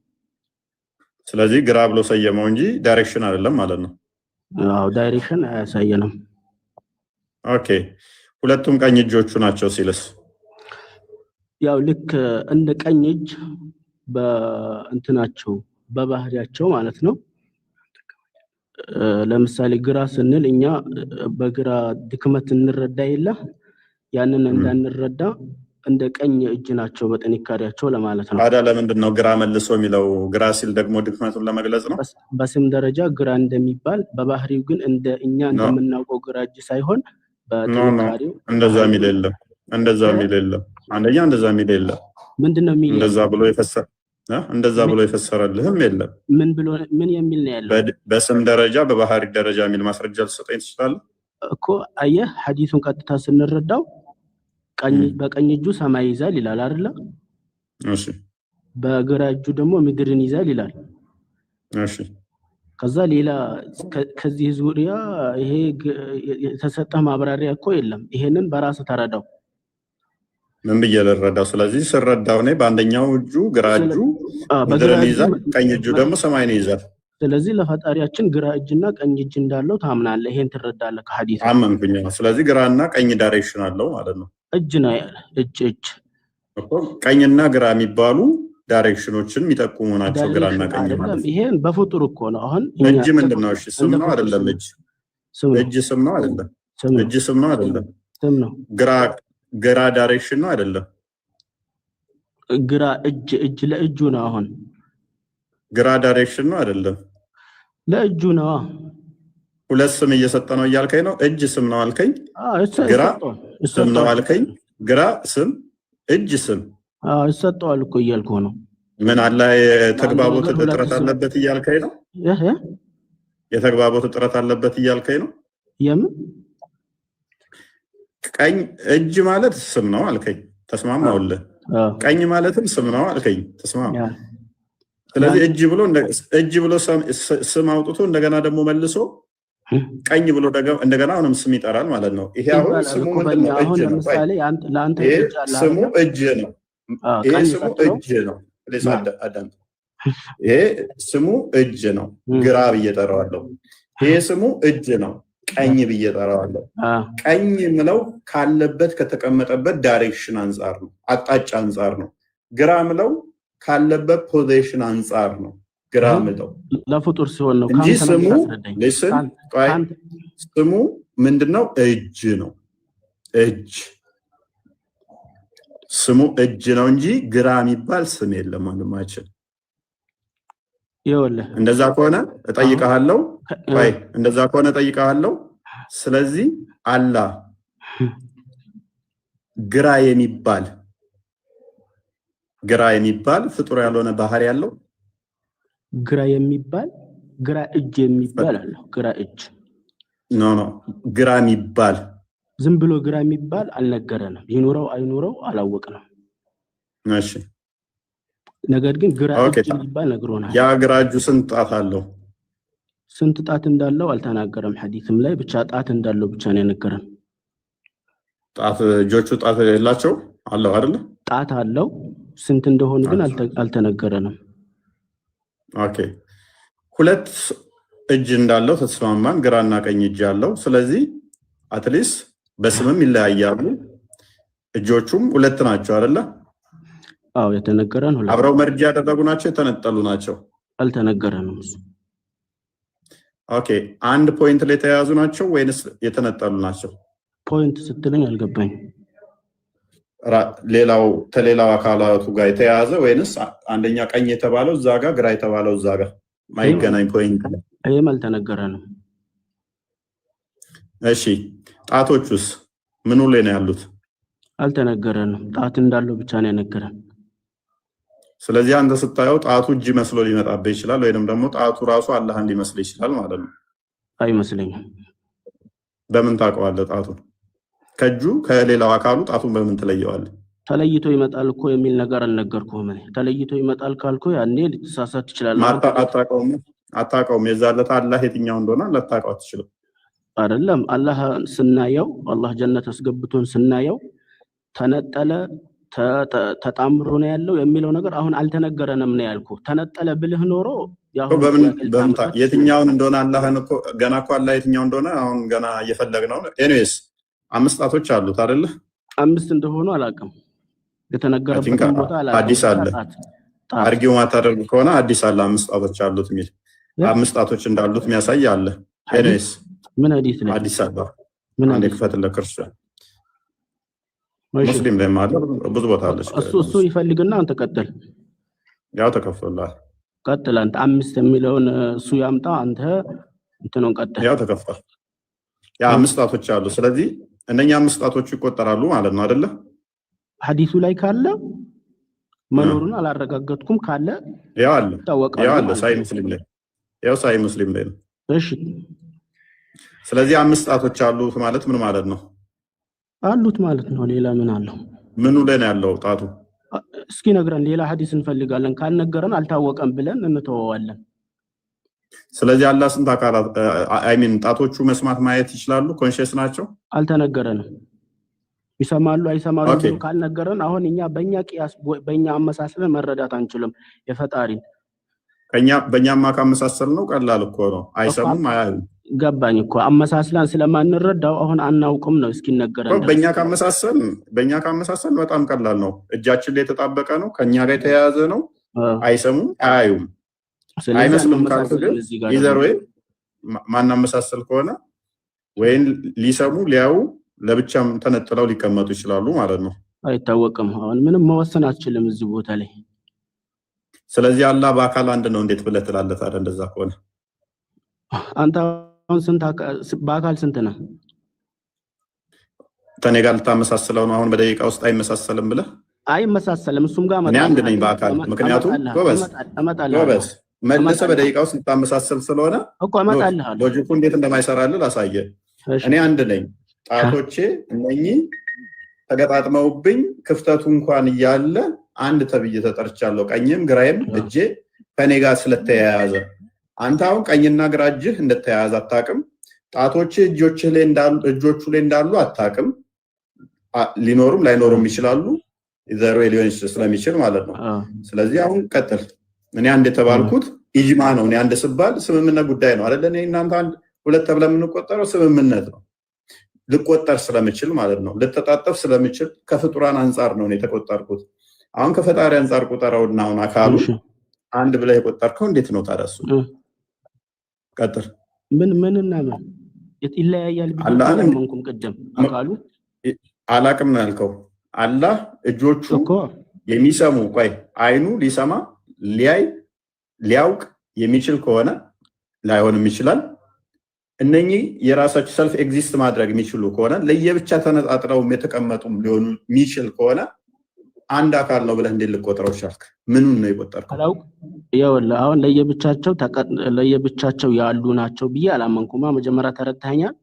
ስለዚህ ግራ ብሎ ሰየመው እንጂ ዳይሬክሽን አይደለም ማለት ነው። አዎ ዳይሬክሽን አያሳየንም። ኦኬ። ሁለቱም ቀኝ እጆቹ ናቸው ሲልስ ያው ልክ እንደ ቀኝ እጅ በእንትናቸው በባህሪያቸው ማለት ነው። ለምሳሌ ግራ ስንል እኛ በግራ ድክመት እንረዳ የለ ያንን እንዳንረዳ እንደ ቀኝ እጅ ናቸው በጥንካሬያቸው ለማለት ነው። ታዲያ ለምንድን ነው ግራ መልሶ የሚለው? ግራ ሲል ደግሞ ድክመቱን ለመግለጽ ነው። በስም ደረጃ ግራ እንደሚባል በባህሪው ግን እንደ እኛ እንደምናውቀው ግራ እጅ ሳይሆን በጥንካሬው እንደዛ የሚል የለም። እንደዛ የሚል የለም። አንደኛ እንደዛ የሚል የለም። ምንድነው የሚል? እንደዛ ብሎ የፈሰረልህም የለም። ምን የሚል ነው ያለው? በስም ደረጃ በባህሪ ደረጃ የሚል ማስረጃ ልትሰጠኝ ትችላለህ እኮ? አየህ ሐዲሱን ቀጥታ ስንረዳው በቀኝ እጁ ሰማይ ይዛል ይላል አይደል? እሺ። በግራ እጁ ደግሞ ምድርን ይዛል ይላል። እሺ። ከዛ ሌላ ከዚህ ዙሪያ ይሄ የተሰጠ ማብራሪያ እኮ የለም። ይሄንን በራስ ተረዳው። ምን ብዬ ልረዳው? ስለዚህ ስረዳው እኔ በአንደኛው እጁ ግራ እጁ ምድርን ይዛል፣ ቀኝ እጁ ደግሞ ሰማይን ይዛል። ስለዚህ ለፈጣሪያችን ግራ እጅና ቀኝ እጅ እንዳለው ታምናለህ። ይሄን ትረዳለህ ከሐዲስ? አመንኩኝ። ስለዚህ ግራና ቀኝ ዳይሬክሽን አለው ማለት ነው። እጅ ነው ያለ እጅ እኮ ቀኝና ግራ የሚባሉ ዳይሬክሽኖችን የሚጠቁሙ ናቸው። ግራና ቀኝ ማለት ይሄን በፍጡር እኮ ነው። አሁን እጅ ምንድነው? እሺ ስም ነው አይደለም? እጅ ስም ነው አይደለም? እጅ ስም ነው አይደለም? ስም ነው። ግራ ዳይሬክሽን ነው አይደለም? ግራ እጅ ለእጁ ነው። አሁን ግራ ዳይሬክሽን ነው አይደለም? ለእጁ ነው። ሁለት ስም እየሰጠ ነው እያልከኝ ነው? እጅ ስም ነው አልከኝ፣ ግራ ስም ነው አልከኝ። ግራ ስም፣ እጅ ስም ይሰጠዋል እኮ እያልኩ ነው። ምን አለ የተግባቦት እጥረት አለበት እያልከኝ ነው? የተግባቦት እጥረት አለበት እያልከኝ ነው? የምን ቀኝ እጅ ማለት ስም ነው አልከኝ፣ ተስማማውልህ። ቀኝ ማለትም ስም ነው አልከኝ፣ ተስማማ። ስለዚህ እጅ ብሎ ስም አውጥቶ እንደገና ደግሞ መልሶ ቀኝ ብሎ እንደገና አሁንም ስም ይጠራል ማለት ነው። ይሄ አሁን ስሙ ምንድነው? እጅ ነው። ስሙ እጅ ነው። ይሄ ስሙ እጅ ነው። አዳም ይሄ ስሙ እጅ ነው። ግራ ብዬ ጠራዋለሁ። ይሄ ስሙ እጅ ነው። ቀኝ ብዬ ጠራዋለሁ። ቀኝ ምለው ካለበት ከተቀመጠበት ዳይሬክሽን አንጻር ነው፣ አቅጣጫ አንጻር ነው። ግራ ምለው ካለበት ፖዚሽን አንጻር ነው። ግራ ምለው ለፍጡር ሲሆን ነው እንጂ ስሙ ምንድነው? እጅ ነው። እጅ ስሙ እጅ ነው እንጂ ግራ የሚባል ስም የለም ወንድማችን። ይኸውልህ እንደዛ ከሆነ እጠይቅሃለሁ። እንደዛ ከሆነ እጠይቅሃለሁ። ስለዚህ አላህ ግራ የሚባል ፍጡር ያልሆነ ባህሪ ያለው ግራ እጅ የሚባል አለው። ግራ እጅ ኖ ግራ የሚባል ዝም ብሎ ግራ የሚባል አልነገረንም። ይኑረው አይኑረው አላወቅንም። እሺ ነገር ግን ግራ እጅ የሚባል ነግሮናል። ያ ግራ እጁ ስንት ጣት አለው? ስንት ጣት እንዳለው አልተናገረም። ሐዲስም ላይ ብቻ ጣት እንዳለው ብቻ ነው የነገረን። ጣት እጆቹ ጣት የላቸው አለው አይደል? ጣት አለው። ስንት እንደሆነ ግን አልተነገረንም። ኦኬ ሁለት እጅ እንዳለው ተስማማን። ግራና ቀኝ እጅ አለው። ስለዚህ አትሊስት በስምም ይለያያሉ። እጆቹም ሁለት ናቸው አይደለ? አዎ የተነገረን ሁለት። አብረው መርጃ ያደረጉ ናቸው? የተነጠሉ ናቸው? አልተነገረንም እሱ። ኦኬ አንድ ፖይንት ላይ የተያያዙ ናቸው ወይንስ የተነጠሉ ናቸው? ፖይንት ስትለኝ አልገባኝ። ሌላው አካላቱ ጋር የተያያዘ ወይንስ አንደኛ ቀኝ የተባለው እዛ ጋር ግራ የተባለው እዛ ጋር ማይገናኝ ፖይንት? ይሄም አልተነገረንም። እሺ ጣቶቹስ ምኑ ላይ ነው ያሉት? አልተነገረንም። ጣት እንዳለው ብቻ ነው የነገረን። ስለዚህ አንተ ስታየው ጣቱ እጅ መስሎ ሊመጣብህ ይችላል፣ ወይንም ደግሞ ጣቱ ራሱ አላህ ሊመስል ይችላል ማለት ነው። አይመስለኝም። በምን ታውቀዋለህ? ጣቱ ከእጁ ከሌላው አካሉ ጣቱን በምን ትለየዋለህ? ተለይቶ ይመጣል እኮ የሚል ነገር አልነገርኩህም። ተለይቶ ይመጣል ካልኩ ያኔ ልትሳሳት ትችላለህ። አታውቀውም። የዛለት አላህ የትኛው እንደሆነ ልታውቀው አትችልም። አይደለም አላህ ስናየው አላህ ጀነት አስገብቶን ስናየው ተነጠለ ተጣምሮ ነው ያለው የሚለው ነገር አሁን አልተነገረንም ነው ያልኩ። ተነጠለ ብልህ ኖሮ የትኛውን እንደሆነ አላህን እኮ ገና እኮ አላህ የትኛው እንደሆነ አሁን ገና እየፈለግነው ነው። ኤኒዌይስ 5 ጣቶች አሉት አይደለ? 5 እንደሆኑ አላውቅም። የተነገረበት ቦታ አላውቅም። አዲስ አለ አርጊው ማታደርግ ከሆነ አዲስ አለ 5 ጣቶች አሉት የሚል 5 ጣቶች እንዳሉት የሚያሳይ አለ። ኤኒዌይስ ምን ሐዲስ ነው? አዲስ አለ ምን አንዴ ክፈትልህ ክርስቲያን ሙስሊም ላይ ማለት ብዙ ቦታ አለ። እሱ ይፈልግና አንተ ቀጥል። ያው ተከፈላል። ቀጥል አንተ 5 የሚለውን እሱ ያምጣ፣ አንተ እንትኑን ቀጥል። ያው ተከፈል። ያ 5 ጣቶች አሉ። ስለዚህ እነኛ 5 ጣቶች ይቆጠራሉ ማለት ነው አይደለ? ሐዲሱ ላይ ካለ መኖሩን አላረጋገጥኩም። ካለ ያው አለ ሳይ ሙስሊም ላይ ሳይ ሙስሊም ላይ ነው። እሺ ስለዚህ 5 ጣቶች አሉት ማለት ምን ማለት ነው? አሉት ማለት ነው። ሌላ ምን አለው? ምኑ ላይ ነው ያለው ጣቱ? እስኪ ነግረን። ሌላ ሐዲስ እንፈልጋለን። ካልነገረን አልታወቀም ብለን እንተወዋለን። ስለዚህ አላህ ስንት አካላት ጣቶቹ መስማት ማየት ይችላሉ? ኮንሺየስ ናቸው? አልተነገረንም። ይሰማሉ አይሰማሉ ብሎ ካልነገረን አሁን እኛ በእኛ ቅያስ በእኛ አመሳሰል መረዳት አንችልም የፈጣሪን። በእኛማ ካመሳሰል ነው ቀላል እኮ ነው። አይሰሙም አያዩም። ገባኝ እኮ አመሳስላን ስለማንረዳው አሁን አናውቅም ነው። እስኪ ነገረን። በእኛ ካመሳሰል በጣም ቀላል ነው። እጃችን ላይ የተጣበቀ ነው፣ ከኛ ጋር የተያያዘ ነው። አይሰሙም አያዩም። አይመስልም ካልኩ ግን ኢዘር ወይ ማናመሳሰል ከሆነ ወይም ሊሰሙ ሊያዩ ለብቻም ተነጥለው ሊቀመጡ ይችላሉ ማለት ነው። አይታወቅም። አሁን ምንም መወሰን አትችልም እዚህ ቦታ ላይ። ስለዚህ አላህ በአካል አንድ ነው እንዴት ብለህ ትላለህ ታዲያ? እንደዛ ከሆነ አንተ አሁን በአካል ስንት ነህ? ከኔ ጋር ልታመሳስለው ነው አሁን በደቂቃ ውስጥ አይመሳሰልም ብለህ? አይመሳሰልም። እሱም ጋር እኔ አንድ ነኝ በአካል። ምክንያቱም ጎበዝ መልሰህ በደቂቃ ውስጥ ልታመሳሰል ስለሆነ እኮ እመጣልሃለሁ። ሎጂኩ እንዴት እንደማይሰራልህ ላሳየህ። እኔ አንድ ነኝ። ጣቶቼ እነኚህ ተገጣጥመውብኝ ክፍተቱ እንኳን እያለ አንድ ተብዬ ተጠርቻለሁ። ቀኝም ግራይም እጄ ከኔ ጋር ስለተያያዘ አንተ አሁን ቀኝና ግራ እጅህ እንደተያያዘ አታውቅም። ጣቶች እጆቹ ላይ እንዳሉ አታውቅም። ሊኖሩም ላይኖሩም ይችላሉ። ዘሮ ሊሆን ስለሚችል ማለት ነው። ስለዚህ አሁን ቀጥል። እኔ አንድ የተባልኩት ኢጅማ ነው። እኔ አንድ ስባል ስምምነት ጉዳይ ነው አይደለ? እኔ እናንተ አንድ ሁለት ተብለን የምንቆጠረው ስምምነት ነው። ልቆጠር ስለምችል ማለት ነው። ልተጣጠፍ ስለምችል ከፍጡራን አንጻር ነው የተቆጠርኩት። አሁን ከፈጣሪ አንጻር ቁጠረውና አሁን አካሉ አንድ ብለህ የቆጠርከው እንዴት ነው ታዲያ? እሱ ቀጥል። ምንና ምን ይለያያል? ቢሆንም ቅድም አካሉ አላቅም ነው ያልከው። አላህ እጆቹ የሚሰሙ አይኑ ሊሰማ ሊያይ ሊያውቅ የሚችል ከሆነ ላይሆንም ይችላል። እነኚህ የራሳቸው ሰልፍ ኤግዚስት ማድረግ የሚችሉ ከሆነ ለየብቻ ተነጣጥረውም የተቀመጡም ሊሆኑ የሚችል ከሆነ አንድ አካል ነው ብለህ እንዴት ልቆጥረው ቻልክ? ምኑን ነው የቆጠርከው? ይኸውልህ አሁን ለየብቻቸው ያሉ ናቸው ብዬ አላመንኩማ። መጀመሪያ ተረድተኸኛል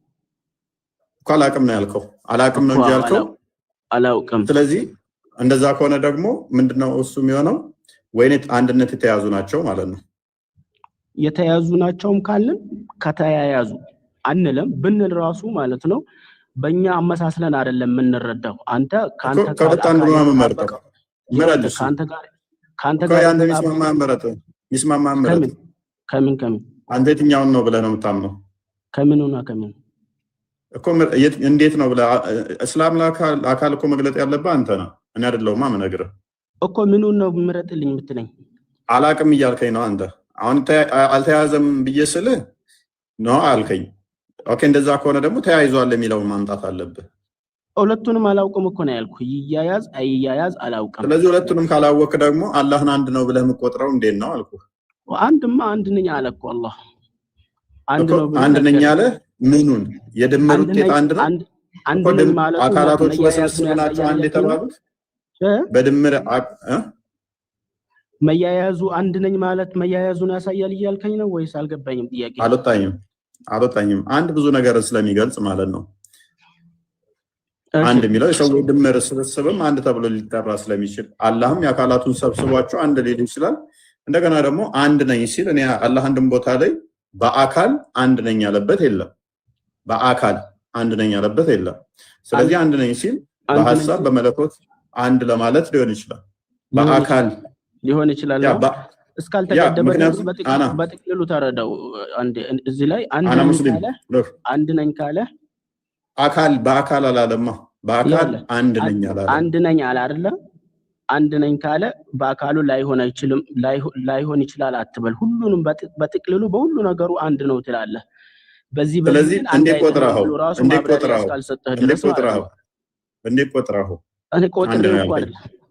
እኮ። አላቅም ነው ያልከው። አላቅም ነው እንጂ ያልከው አላውቅም። ስለዚህ እንደዛ ከሆነ ደግሞ ምንድነው እሱ የሚሆነው? ወይኔት አንድነት የተያዙ ናቸው ማለት ነው። የተያዙ ናቸውም ካልን ከተያያዙ አንለም ብንል ራሱ ማለት ነው በእኛ አመሳስለን አይደለም የምንረዳው። አንተ ካንተ ከሁለት አንዱ ነው የምመርጠው። ካንተ ጋር አንተ ሚስማማ ምረጥ። ከምን አንተ የትኛውን ነው ብለህ ነው የምታምነው? ከምኑና ከምን እኮ እንዴት ነው ብለህ እስላም አካል እኮ መግለጥ ያለብህ አንተ ነው፣ እኔ አይደለሁማ የምነግርህ እኮ። ምኑን ነው ምረጥልኝ የምትለኝ? አላቅም እያልከኝ ነው አንተ። አሁን አልተያዘም ብዬ ስልህ ነው አልከኝ። ኦኬ፣ እንደዛ ከሆነ ደግሞ ተያይዟል የሚለውን ማምጣት አለብህ። ሁለቱንም አላውቅም እኮ ነው ያልኩህ። ይያያዝ አይያያዝ አላውቅም። ስለዚህ ሁለቱንም ካላወቅ ደግሞ አላህን አንድ ነው ብለህ የምትቆጥረው እንዴት ነው አልኩህ። አንድማ አንድ ነኝ አለ እኮ አላህ። አንድ ነኝ አለ። ምኑን? የድምር ውጤት አንድ ነው። አንድ ነኝ ማለት አካላቶቹ በስብስብ ናቸው አንድ የተባሉት በድምር መያያዙ አንድ ነኝ ማለት መያያዙን ያሳያል እያልከኝ ነው ወይስ? አልገባኝም ጥያቄ። አልወጣኝም። አንድ ብዙ ነገር ስለሚገልጽ ማለት ነው። አንድ የሚለው የሰው ድምር ስብስብም አንድ ተብሎ ሊጠራ ስለሚችል አላህም የአካላቱን ሰብስቧቸው አንድ ሊል ይችላል። እንደገና ደግሞ አንድ ነኝ ሲል እኔ አላህ አንድም ቦታ ላይ በአካል አንድ ነኝ ያለበት የለም። በአካል አንድ ነኝ ያለበት የለም። ስለዚህ አንድ ነኝ ሲል በሐሳብ በመለኮት አንድ ለማለት ሊሆን ይችላል። በአካል ሊሆን ይችላል። እስካልተቀደመ ድረስ በጥቅልሉ ተረዳው። እዚህ ላይ አንድ ነኝ ካለ አካል በአካል አላለማ። በአካል አንድ ነኝ አላለ። አንድ ነኝ አለ አይደለ? አንድ ነኝ ካለ በአካሉ ላይሆን ይችላል አትበል። ሁሉንም በጥቅልሉ በሁሉ ነገሩ አንድ ነው ትላለህ። ስለዚህ እንዴት ቆጥረኸው?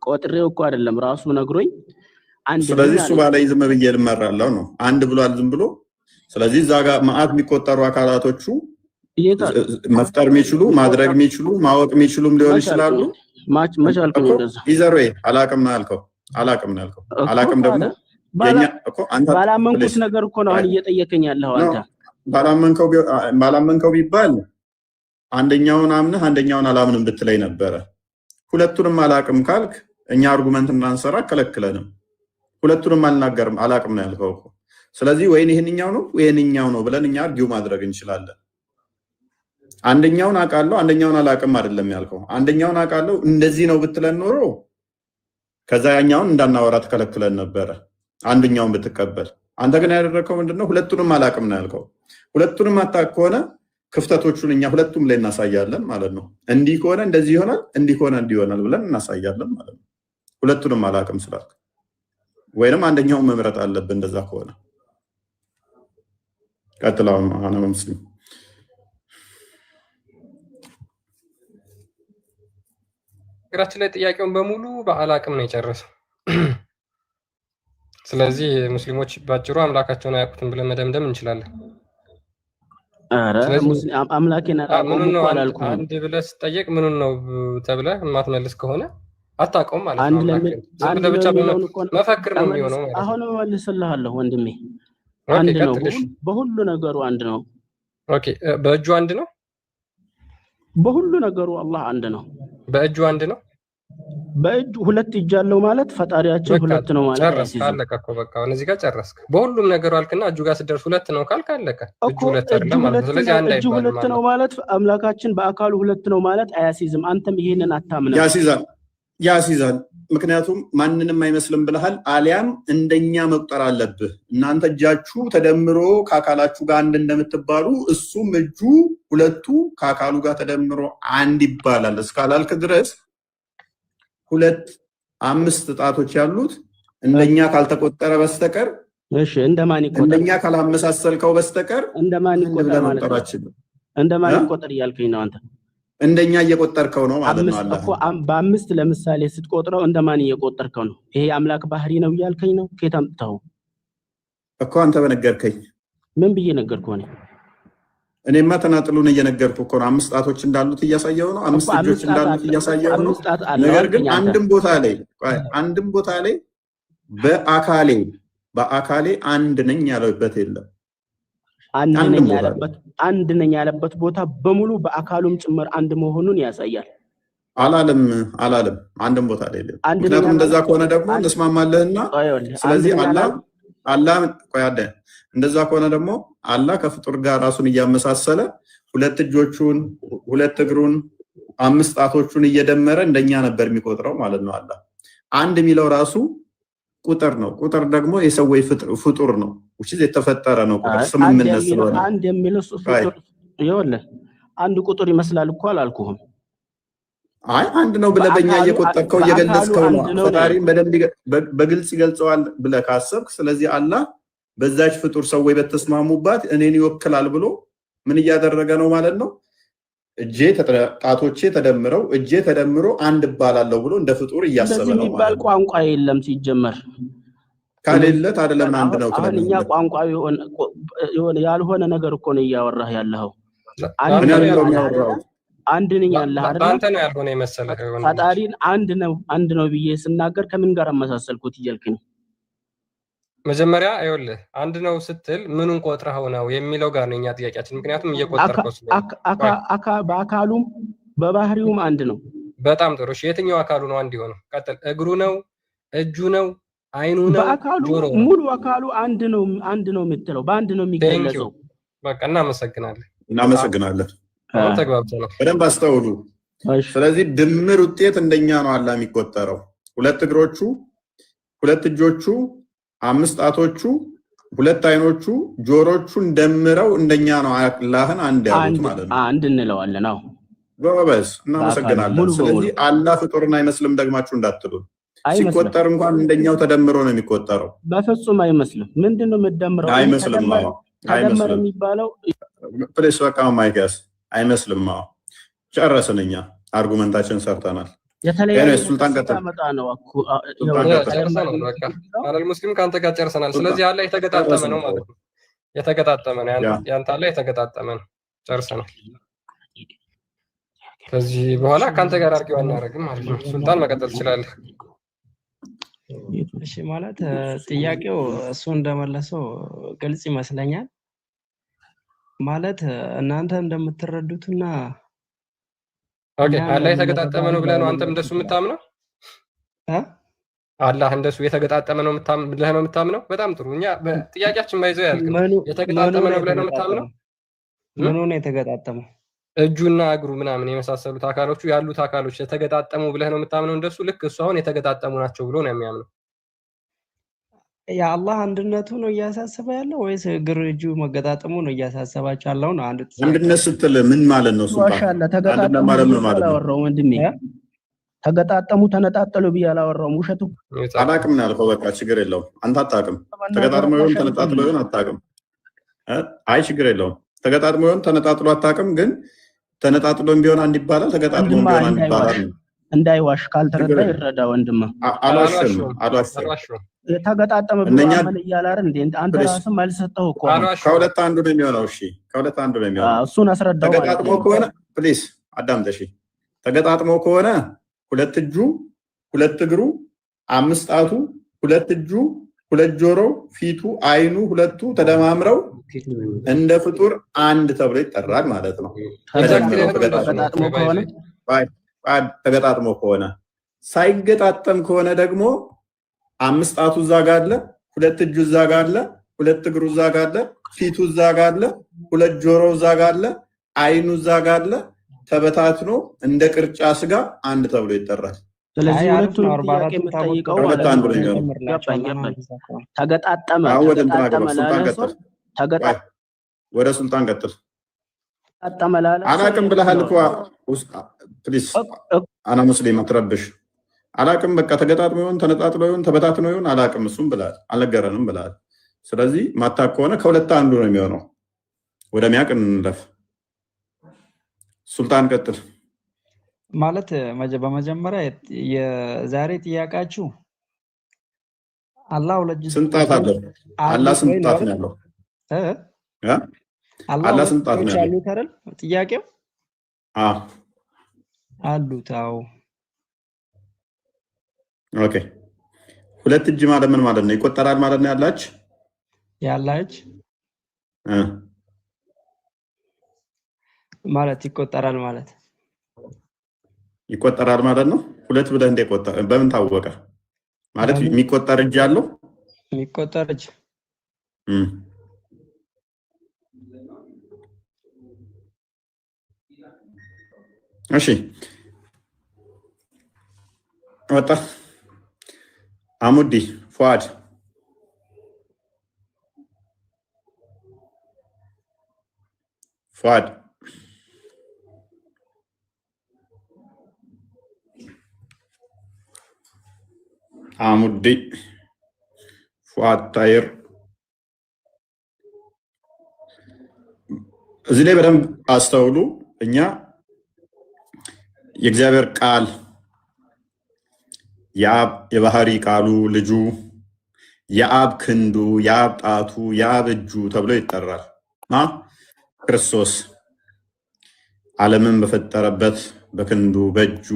ቆጥሬው እኮ አይደለም ራሱ ነግሮኝ አንድ። ስለዚህ እሱ ባለኝ ዝም ብዬ ልመራለሁ ነው። አንድ ብሏል ዝም ብሎ። ስለዚህ እዛ ጋር መዓት የሚቆጠሩ አካላቶቹ መፍጠር የሚችሉ ማድረግ የሚችሉ ማወቅ የሚችሉም ሊሆን ይችላሉ። መቻልኩኝ እንደዛ ይዘሮ አላቅም ነው ያልከው። አላቅም ደግሞ ባላመንኩት ነገር እኮ ነው አሁን እየጠየቀኝ ያለው አንተ። ባላመንከው ቢባል አንደኛውን አምነህ አንደኛውን አላምንም ብትለኝ ነበረ። ሁለቱንም አላቅም ካልክ እኛ አርጉመንት እናንሰራ ከለክለንም። ሁለቱንም አልናገርም አላቅም ነው ያልከው እኮ። ስለዚህ ወይን ይሄንኛው ነው ወይንኛው ነው ብለን እኛ አርጊው ማድረግ እንችላለን። አንደኛውን አውቃለሁ አንደኛውን አላቅም አይደለም ያልከው። አንደኛውን አውቃለሁ እንደዚህ ነው ብትለን ኖሮ ከዛ ያኛውን እንዳናወራ ተከለክለን ነበረ፣ አንደኛውን ብትቀበል። አንተ ግን ያደረከው ምንድነው? ሁለቱንም አላቅም ነው ያልከው። ሁለቱንም አታውቅ ከሆነ ክፍተቶቹን እኛ ሁለቱም ላይ እናሳያለን ማለት ነው። እንዲህ ከሆነ እንደዚህ ይሆናል፣ እንዲህ ከሆነ እንዲህ ይሆናል ብለን እናሳያለን ማለት ነው። ሁለቱንም አላቅም ስላልክ ወይንም አንደኛውን መምረጥ አለብን። እንደዛ ከሆነ ቀጥላው አነ ሙስሊም ነገራችን ላይ ጥያቄውን በሙሉ በአላቅም ነው የጨረሰው። ስለዚህ ሙስሊሞች ባጭሩ አምላካቸውን አያውቁትም ብለን መደምደም እንችላለን። ኧረ አምላኬን አላውቀውም እኮ አላልኩም። አንድ ብለህ ስትጠየቅ ምኑን ነው ተብለህ የማትመልስ ከሆነ አታውቀውም ማለት ነው። አንድ ብቻ መፈክር ነው የሚሆነው ማለት ነው። አሁን እመልስልሃለሁ ወንድሜ፣ አንድ ነው፣ በሁሉ ነገሩ አንድ ነው። ኦኬ፣ በእጁ አንድ ነው። በሁሉ ነገሩ አላህ አንድ ነው። በእጁ አንድ ነው። በእጁ ሁለት እጅ አለው ማለት ፈጣሪያችን ሁለት ነው ማለት ጨረስክ። አለቀ እኮ በቃ አሁን እዚህ ጋር ጨረስክ። በሁሉም ነገሩ አልክና እጁ ጋር ስትደርስ ሁለት ነው ካልክ አለቀ። እጁ ሁለት አይደለም ማለት ነው። ስለዚህ አንድ አይባልም። ሁለት ነው ማለት አምላካችን በአካሉ ሁለት ነው ማለት አያሲዝም። አንተም ይሄንን አታምንም። ያሲዛል። ምክንያቱም ማንንም አይመስልም ብለሃል። አሊያም እንደኛ መቁጠር አለብህ። እናንተ እጃችሁ ተደምሮ ከአካላችሁ ጋር አንድ እንደምትባሉ እሱም እጁ ሁለቱ ከአካሉ ጋር ተደምሮ አንድ ይባላል እስካላልክ ድረስ ሁለት አምስት ጣቶች ያሉት እንደኛ ካልተቆጠረ በስተቀር እሺ፣ እንደማን ይቆጠር? እንደኛ ካላመሳሰልከው በስተቀር እንደማን ይቆጠር ማለት ነው? እንደማን ይቆጠር እያልከኝ ነው አንተ? እንደኛ እየቆጠርከው ነው ማለት ነው። አላህ እኮ በአምስት ለምሳሌ ስትቆጥረው እንደማን እየቆጠርከው ነው? ይሄ አምላክ ባህሪ ነው እያልከኝ ነው? ከየት አምጥተኸው እኮ አንተ በነገርከኝ። ምን ብዬ ነገርኩህ እኔ? እኔማ ተናጥሉን እየነገርኩ እኮ ነው። አምስት ጣቶች እንዳሉት እያሳየው ነው። አምስት እጆች እንዳሉት እያሳየው ነው። ነገር ግን አንድም ቦታ ላይ በአካሌ አንድ ነኝ ያለበት የለም። አንድ ነኝ ያለበት ቦታ በሙሉ በአካሉም ጭምር አንድ መሆኑን ያሳያል። አላለም አንድም ቦታ ላይ የለም። ምክንያቱም እንደዛ ከሆነ ደግሞ እንስማማለህና ስለዚህ አላህ እንደዛ ከሆነ ደግሞ አላህ ከፍጡር ጋር ራሱን እያመሳሰለ ሁለት እጆቹን ሁለት እግሩን አምስት ጣቶቹን እየደመረ እንደኛ ነበር የሚቆጥረው ማለት ነው። አላህ አንድ የሚለው ራሱ ቁጥር ነው። ቁጥር ደግሞ የሰው ፍጡር ነው፣ የተፈጠረ ነው። ቁጥር ስምምነት ስለሆነ አንድ የሚለው ይኸውልህ አንድ ቁጥር ይመስላል እኮ አላልኩህም? አይ አንድ ነው ብለህ በእኛ እየቆጠርከው እየገለጽከው ነው። ፈጣሪን በደንብ በግልጽ ይገልጸዋል ብለህ ካሰብክ ስለዚህ አላህ በዛች ፍጡር ሰዎች በተስማሙባት እኔን ይወክላል ብሎ ምን እያደረገ ነው ማለት ነው? ጣቶቼ ተደምረው እጄ ተደምሮ አንድ እባላለሁ ብሎ እንደ ፍጡር እያሰበ ነው ማለት ነው። ቋንቋ የለም ሲጀመር ካለለት አይደለም አንድ ነው ትላለህ። እኛ ቋንቋ ያልሆነ ነገር እኮ ነው እያወራህ ያለኸው። አንድ ነኝ ያለህ አይደል? አንተ ነው ያልሆነ የመሰለህ። ፈጣሪን አንድ ነው ብዬ ስናገር ከምን ጋር አመሳሰልኩት እያልከኝ? መጀመሪያ አይወልህ አንድ ነው ስትል ምኑን ቆጥረኸው ነው የሚለው ጋር ነው እኛ ጥያቄያችን። ምክንያቱም እየቆጠርከው በአካሉም በባህሪውም አንድ ነው። በጣም ጥሩ። እሺ የትኛው አካሉ ነው አንድ የሆነው? ቀጥል። እግሩ ነው? እጁ ነው? አይኑ ነው? በአካሉ ሙሉ አካሉ አንድ ነው የምትለው በአንድ ነው የሚገለጸው። በቃ እናመሰግናለን። አሁን ተግባብተናል። በደንብ አስተውሉ። ስለዚህ ድምር ውጤት እንደኛ ነው አላህ የሚቆጠረው። ሁለት እግሮቹ፣ ሁለት እጆቹ፣ አምስት ጣቶቹ፣ ሁለት አይኖቹ፣ ጆሮቹን ደምረው እንደኛ ነው አላህን አንድ ያሉት ማለት ነው። አንድ እንለዋለን። አዎ ጎበዝ፣ እናመሰግናለን። ስለዚህ አላህ ፍጡርን አይመስልም ደግማችሁ እንዳትሉ። ሲቆጠር እንኳን እንደኛው ተደምሮ ነው የሚቆጠረው። በፍጹም አይመስልም። ምንድነው የምትደምረው? አይመስልም። ተደመረ የሚባለው ፕሌስ በቃ ማይካስ አይመስልም። ጨረስን። እኛ አርጉመንታችን ሰርተናል። የተለያየ ሱልጣን ቀጥል። አለል ሙስሊም ከአንተ ጋር ጨርሰናል። ስለዚህ አላህ የተገጣጠመ ነው ማለት ነው። የተገጣጠመ ነው ያንተ አላህ የተገጣጠመ ነው። ጨርሰናል። ከዚህ በኋላ ከአንተ ጋር አድርጌው አናደርግም ማለት ነው። ሱልጣን መቀጠል ትችላለህ። እሺ ማለት ጥያቄው እሱ እንደመለሰው ግልጽ ይመስለኛል። ማለት እናንተ እንደምትረዱትና ኦኬ አላህ የተገጣጠመ ነው ብለህ ነው አንተም እንደሱ የምታምነው? አላህ እንደሱ የተገጣጠመ ነው ብለህ ነው የምታምነው? በጣም ጥሩ። እኛ በጥያቄያችን ማይዘው ያልክ የተገጣጠመ ነው ብለህ ነው የምታምነው? ምኑ ነው የተገጣጠመው? እጁና እግሩ ምናምን የመሳሰሉት አካሎቹ ያሉት አካሎች የተገጣጠሙ ብለህ ነው የምታምነው? እንደሱ ልክ እሱ አሁን የተገጣጠሙ ናቸው ብሎ ነው የሚያምነው። የአላህ አንድነቱ ነው እያሳሰበ ያለው ወይስ እግር እጁ መገጣጠሙ ነው እያሳሰባቸው ያለው? ነው አንድ አንድነት ስትል ምን ማለት ነው? ሱልጣን ተገጣጠሙ አላወራው ወንድሜ። ተገጣጠሙ ተነጣጠሉ ብዬ አላወራውም። ውሸቱ አላቅም ነው ያልከው። በቃ ችግር የለውም። አንተ አታውቅም። ተገጣጥሞ ይሆን ተነጣጥሎ ይሆን አታውቅም። አይ ችግር የለውም። ተገጣጥሞ ይሆን ተነጣጥሎ አታውቅም። ግን ተነጣጥሎም ቢሆን አንድ ይባላል፣ ተገጣጥሎም ቢሆን አንድ ይባላል። እንዳይዋሽ ካልተረዳ ይረዳ ወንድም። አልዋሽም። ተገጣጠመ ብሎ አመን እያለ አይደል እንዴ? አንተ ራስህ አልሰጠው እኮ ከሁለት አንዱ ነው የሚሆነው። እሺ ከሁለት አንዱ ነው የሚሆነው። እሱን አስረዳው። ተገጣጥሞ ከሆነ ፕሊዝ አዳምጠሽ። ተገጣጥሞ ከሆነ ሁለት እጁ፣ ሁለት እግሩ፣ አምስት ጣቱ፣ ሁለት እጁ፣ ሁለት ጆሮ፣ ፊቱ፣ አይኑ ሁለቱ ተደማምረው እንደ ፍጡር አንድ ተብሎ ይጠራል ማለት ነው። ተገጣጥሞ ከሆነ ሳይገጣጠም ከሆነ ደግሞ አምስት ጣቱ እዛ ጋር አለ፣ ሁለት እጁ እዛ ጋር አለ፣ ሁለት እግሩ እዛ ጋር አለ፣ ፊቱ እዛ ጋር አለ፣ ሁለት ጆሮ እዛ ጋር አለ፣ አይኑ እዛ ጋር አለ። ተበታትኖ እንደ ቅርጫ ስጋ አንድ ተብሎ ይጠራል። ስለዚህ ሁለቱን ጥያቄ የምጠይቀው ሁለት አንዱ ነው። ተገጣጠመ ወደ ሱልጣን ቀጥል። አላቅም ብለሃል እኮ ፕሊዝ። አና ሙስሊም አትረብሽ። አላቅም በቃ ተገጣጥሞ ይሆን ተነጣጥሎ ይሆን ተበታትኖ ይሆን አላቅም። እሱም ብለሃል አልነገረንም ብለሃል። ስለዚህ ማታክ ከሆነ ከሁለት አንዱ ነው የሚሆነው። ወደ ሚያቅ እንለፍ። ሱልጣን ቀጥል። ማለት በመጀመሪያ የዛሬ ጥያቄያችሁ አላህ ሁለት ስንት ጣት አለው? አላህ ስንት ጣት ነው ያለው? አላህ ስንት ጣት ነው ያለው አይደል? ጥያቄው አሉት። አዎ ኦኬ። ሁለት እጅ ማለት ምን ማለት ነው? ይቆጠራል ማለት ነው? ያላች ማለት ይቆጠራል ማለት ይቆጠራል ማለት ነው። ሁለት ብለህ እንደቆጠረ በምን ታወቀ? ማለት የሚቆጠር እጅ አለው። የሚቆጠር እጅ እሺ ወጣ። አሙዲ ፉአድ አሙዲ ፉአድ ታይር እዚህ ላይ በደንብ አስተውሉ። እኛ የእግዚአብሔር ቃል የአብ የባህሪ ቃሉ ልጁ የአብ ክንዱ የአብ ጣቱ የአብ እጁ ተብሎ ይጠራል። ክርስቶስ ዓለምን በፈጠረበት በክንዱ በእጁ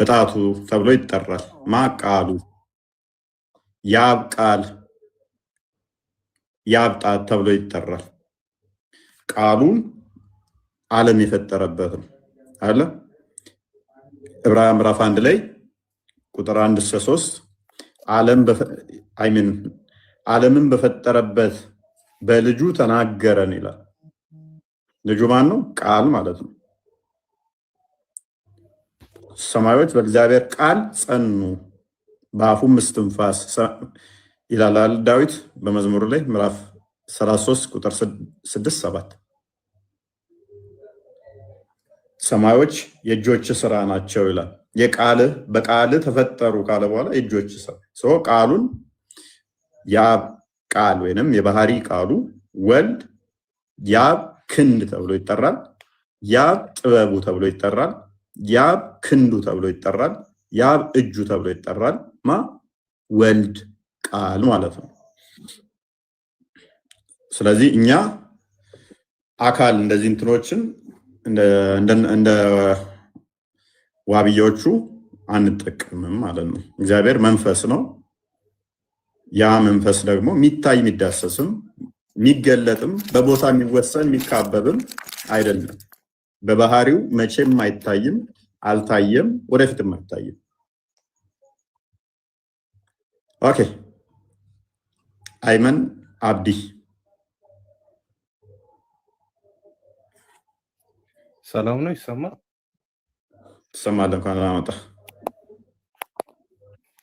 በጣቱ ተብሎ ይጠራል። ቃሉ የአብ ቃል የአብ ጣት ተብሎ ይጠራል። ቃሉን ዓለም የፈጠረበት ነው አለ ዕብራውያን ምዕራፍ 1 ላይ ቁጥር 1-3 ዓለምን በፈጠረበት በልጁ ተናገረን ይላል። ልጁ ማን ነው? ቃል ማለት ነው። ሰማዮች በእግዚአብሔር ቃል ጸኑ በአፉም እስትንፋስ ይላል ዳዊት በመዝሙር ላይ ምዕራፍ 33 ቁጥር 6-7 ሰማዮች የእጆች ስራ ናቸው ይላል። በቃል ተፈጠሩ ካለ በኋላ የእጆች ስራ ቃሉን የአብ ቃል ወይንም የባህሪ ቃሉ ወልድ የአብ ክንድ ተብሎ ይጠራል። የአብ ጥበቡ ተብሎ ይጠራል። የአብ ክንዱ ተብሎ ይጠራል። የአብ እጁ ተብሎ ይጠራል። ወልድ ቃል ማለት ነው። ስለዚህ እኛ አካል እንደዚህ እንትኖችን እንደ ዋብዮቹ አንጠቀምም ማለት ነው። እግዚአብሔር መንፈስ ነው። ያ መንፈስ ደግሞ የሚታይ የሚዳሰስም የሚገለጥም በቦታ የሚወሰን የሚካበብም አይደለም። በባህሪው መቼም አይታይም፣ አልታየም፣ ወደፊትም አይታይም። ኦኬ አይመን አብዲ ሰላም ነው? ይሰማል? ትሰማለህ? እንኳን አመጣ።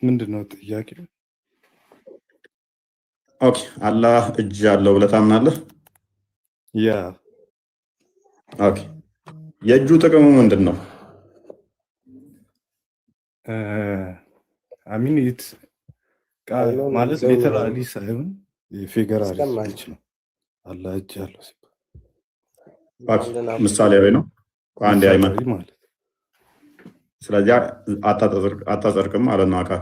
ምንድነው ጥያቄው? ኦኬ አላህ እጅ አለው ብለህ ታምናለህ? ያ ኦኬ የእጁ ጥቅሙ ምንድን ነው? አሚን ማለት ሊተራሊ ሳይሆን ፊገራሊ ነው። አላህ እጅ አለው ሲባል ምሳሌያዊ ነው። አንድ አይመን ስለዚህ አታጸድቅም ማለት ነው አካል።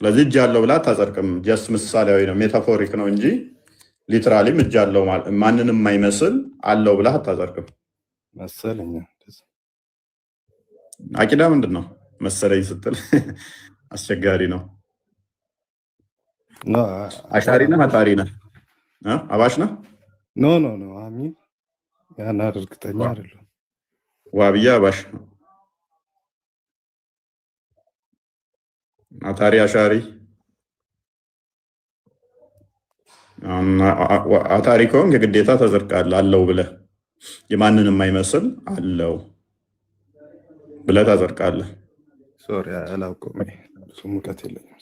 ስለዚህ እጅ ያለው ብላ አታጸድቅም። ጀስት ምሳሌያዊ ነው፣ ሜታፎሪክ ነው እንጂ ሊትራሊም እጅ ያለው ማንንም የማይመስል አለው ብላ አታጸድቅም መሰለኝ። አቂዳ ምንድን ነው መሰለኝ ስትል አስቸጋሪ ነው። አሻሪ ነህ? አጣሪ ነህ? አባሽ ነህ? ኖ አሚን ያን እርግጠኛ አይደለሁም። ዋብያ አባሽ፣ አታሪ፣ አሻሪ። አታሪ ከሆንክ ግዴታ ተዘርቃለህ አለው ብለህ የማንንም የማይመስል አለው ብለህ ታዘርቃለህ። ሶሪ አላውቅም፣ እሱም እውቀት የለኝም።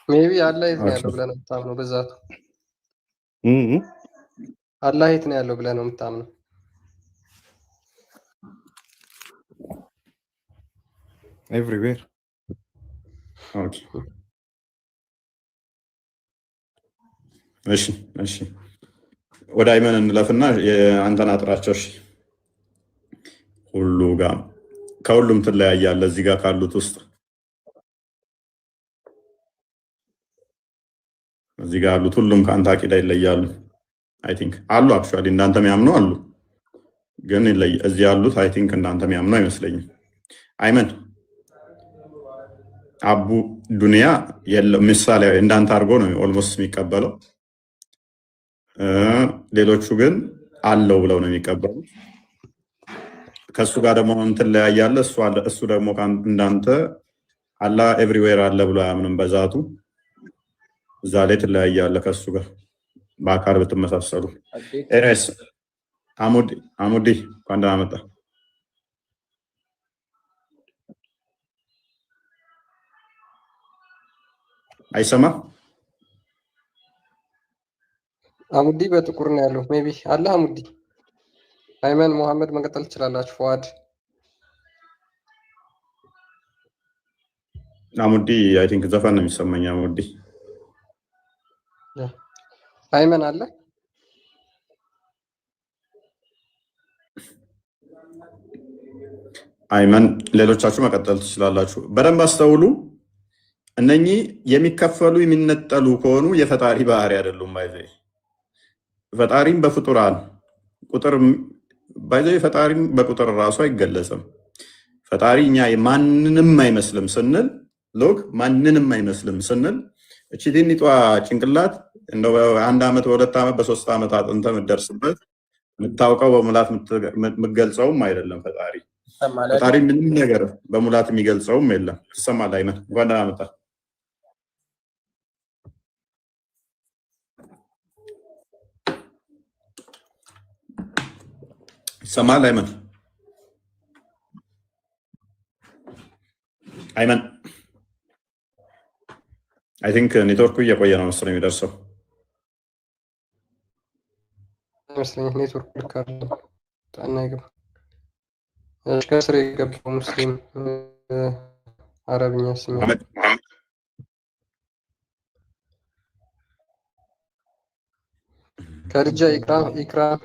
ሜቢ አላህ የት ነው ያለው ብለህ ነው የምታምነው? በዛቱ አላህ የት ነው ያለው ብለህ ነው የምታምነው? ኤቭሪዌር። ኦኬ እሺ ወደ አይመን እንለፍና አንተን አጥራቸው። እሺ ሁሉ ጋር ከሁሉም ትለያያለህ። እዚህ ጋር ካሉት ውስጥ እዚህ ጋር ያሉት ሁሉም ከአንተ አቂዳ ይለያሉ። አይ ቲንክ አሉ አክቹዋሊ እንዳንተ የሚያምኑ አሉ፣ ግን እዚህ ያሉት አይ ቲንክ እንዳንተ የሚያምኑ አይመስለኝም። አይመን አቡ ዱንያ የለው ምሳሌ እንዳንተ አድርጎ ነው ኦልሞስት የሚቀበለው። ሌሎቹ ግን አለው ብለው ነው የሚቀበሉት። ከሱ ጋር ደግሞ ትለያያለህ። እሱ ደግሞ እንዳንተ አላህ ኤቭሪዌር አለ ብሎ አያምንም በዛቱ። እዛ ላይ ትለያያለህ ከሱ ጋር በአካል ብትመሳሰሉ። ኤኒዌይስ አሙዲ እንኳን ደህና መጣ። አይሰማ አሙዲ በጥቁር ነው ያለው። ሜቢ አለ አሙዲ። አይመን መሐመድ መቀጠል ትችላላችሁ። ፉአድ አሙዲ አይ ቲንክ ዘፈን ነው የሚሰማኝ። አሙዲ አይመን አለ። አይመን ሌሎቻችሁ መቀጠል ትችላላችሁ። በደንብ አስተውሉ። እነኚህ የሚከፈሉ የሚነጠሉ ከሆኑ የፈጣሪ ባህሪ አይደሉም። ባይዘይ ፈጣሪም በፍጡራን ቁጥር ባይዘይ ፈጣሪም በቁጥር ራሱ አይገለጽም። ፈጣሪ እኛ ማንንም አይመስልም ስንል ሎክ ማንንም አይመስልም ስንል እቺ ትንሿ ጭንቅላት እንደው በአንድ ዓመት በሁለት ዓመት በሶስት ዓመት አጥንተ የምትደርስበት የምታውቀው በሙላት የምትገልጸውም አይደለም። ፈጣሪ ምንም ነገር በሙላት የሚገልጸውም የለም። ትሰማለህ አይመን? እንኳን ደህና መጣህ። ይሰማል አይመን? አይመን አይ ቲንክ ኔትወርኩ እየቆየ ነው መሰለኝ የሚደርሰው መስለኝ። ኔትወርክ ልክ አይደለም። ጣና ይገባ ከስር የገባው ሙስሊም አረብኛ ስም ከልጃ ኢክራም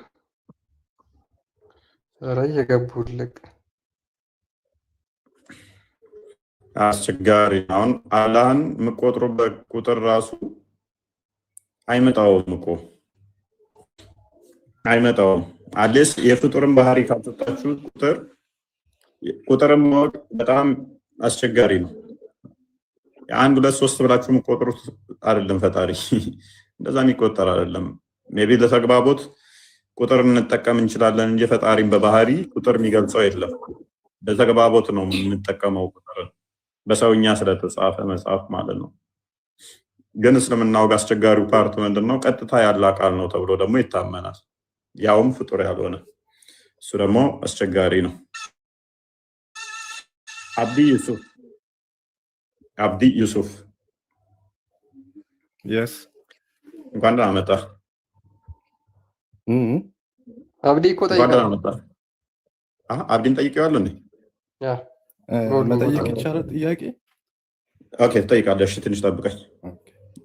ራይ የገቡልክ አስቸጋሪ። አሁን አላህን የምቆጥሩበት ቁጥር ራሱ አይመጣውም እኮ አይመጣውም። አዲስ የፍጡርን ባህሪ ካልሰጣችሁ ቁጥርን ማወቅ በጣም አስቸጋሪ ነው። የአንድ ሁለት ሶስት ብላችሁ የምቆጥሩት አይደለም። ፈጣሪ እንደዛ የሚቆጠር አይደለም። ሜቢ ለተግባቦት ቁጥር እንጠቀም እንችላለን እንጂ ፈጣሪን በባህሪ ቁጥር የሚገልጸው የለም። በተግባቦት ነው የምንጠቀመው ቁጥርን በሰውኛ ስለተጻፈ መጽሐፍ ማለት ነው። ግን እስልምናው ጋር አስቸጋሪው ፓርት ምንድነው? ቀጥታ ያለ አካል ነው ተብሎ ደግሞ ይታመናል፣ ያውም ፍጡር ያልሆነ። እሱ ደግሞ አስቸጋሪ ነው። አብዲ ዩሱፍ የስ እንኳን ደህና መጣህ። አብዲ እኮ ጠይቀዋል። አብዲን ጠይቄዋለሁ እንዴ? መጠየቅ ይቻላል ጥያቄ? ኦኬ ትጠይቃለህ። እሺ ትንሽ ጠብቀኝ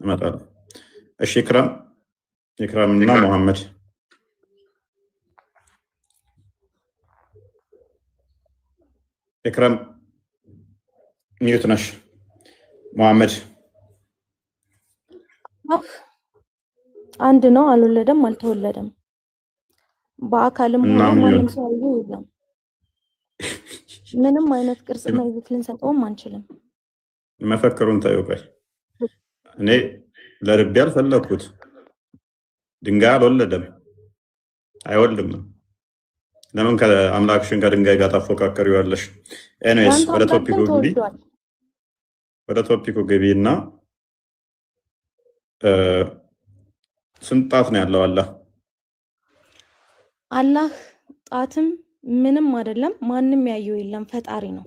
እመጣለሁ። እሺ ኢክራም እና መሐመድ ኢክራም ሚዩት ነሽ። መሐመድ አንድ ነው፣ አልወለደም አልተወለደም። በአካልም ሆነ ማንም ሰው የለም። ምንም አይነት ቅርጽና ይዘት ልንሰጠውም አንችልም። መፈክሩን ታዩቀይ እኔ ለርቤ አልፈለኩት። ድንጋይ አልወለደም አይወልድም። ለምን ከአምላክሽን ከድንጋይ ጋር ታፎካከሪዋለሽ? ኤኒዌይስ ወደ ቶፒኩ ግቢና ስንት ጣት ነው ያለው አላህ? አላህ ጣትም ምንም አይደለም። ማንም ያየው የለም። ፈጣሪ ነው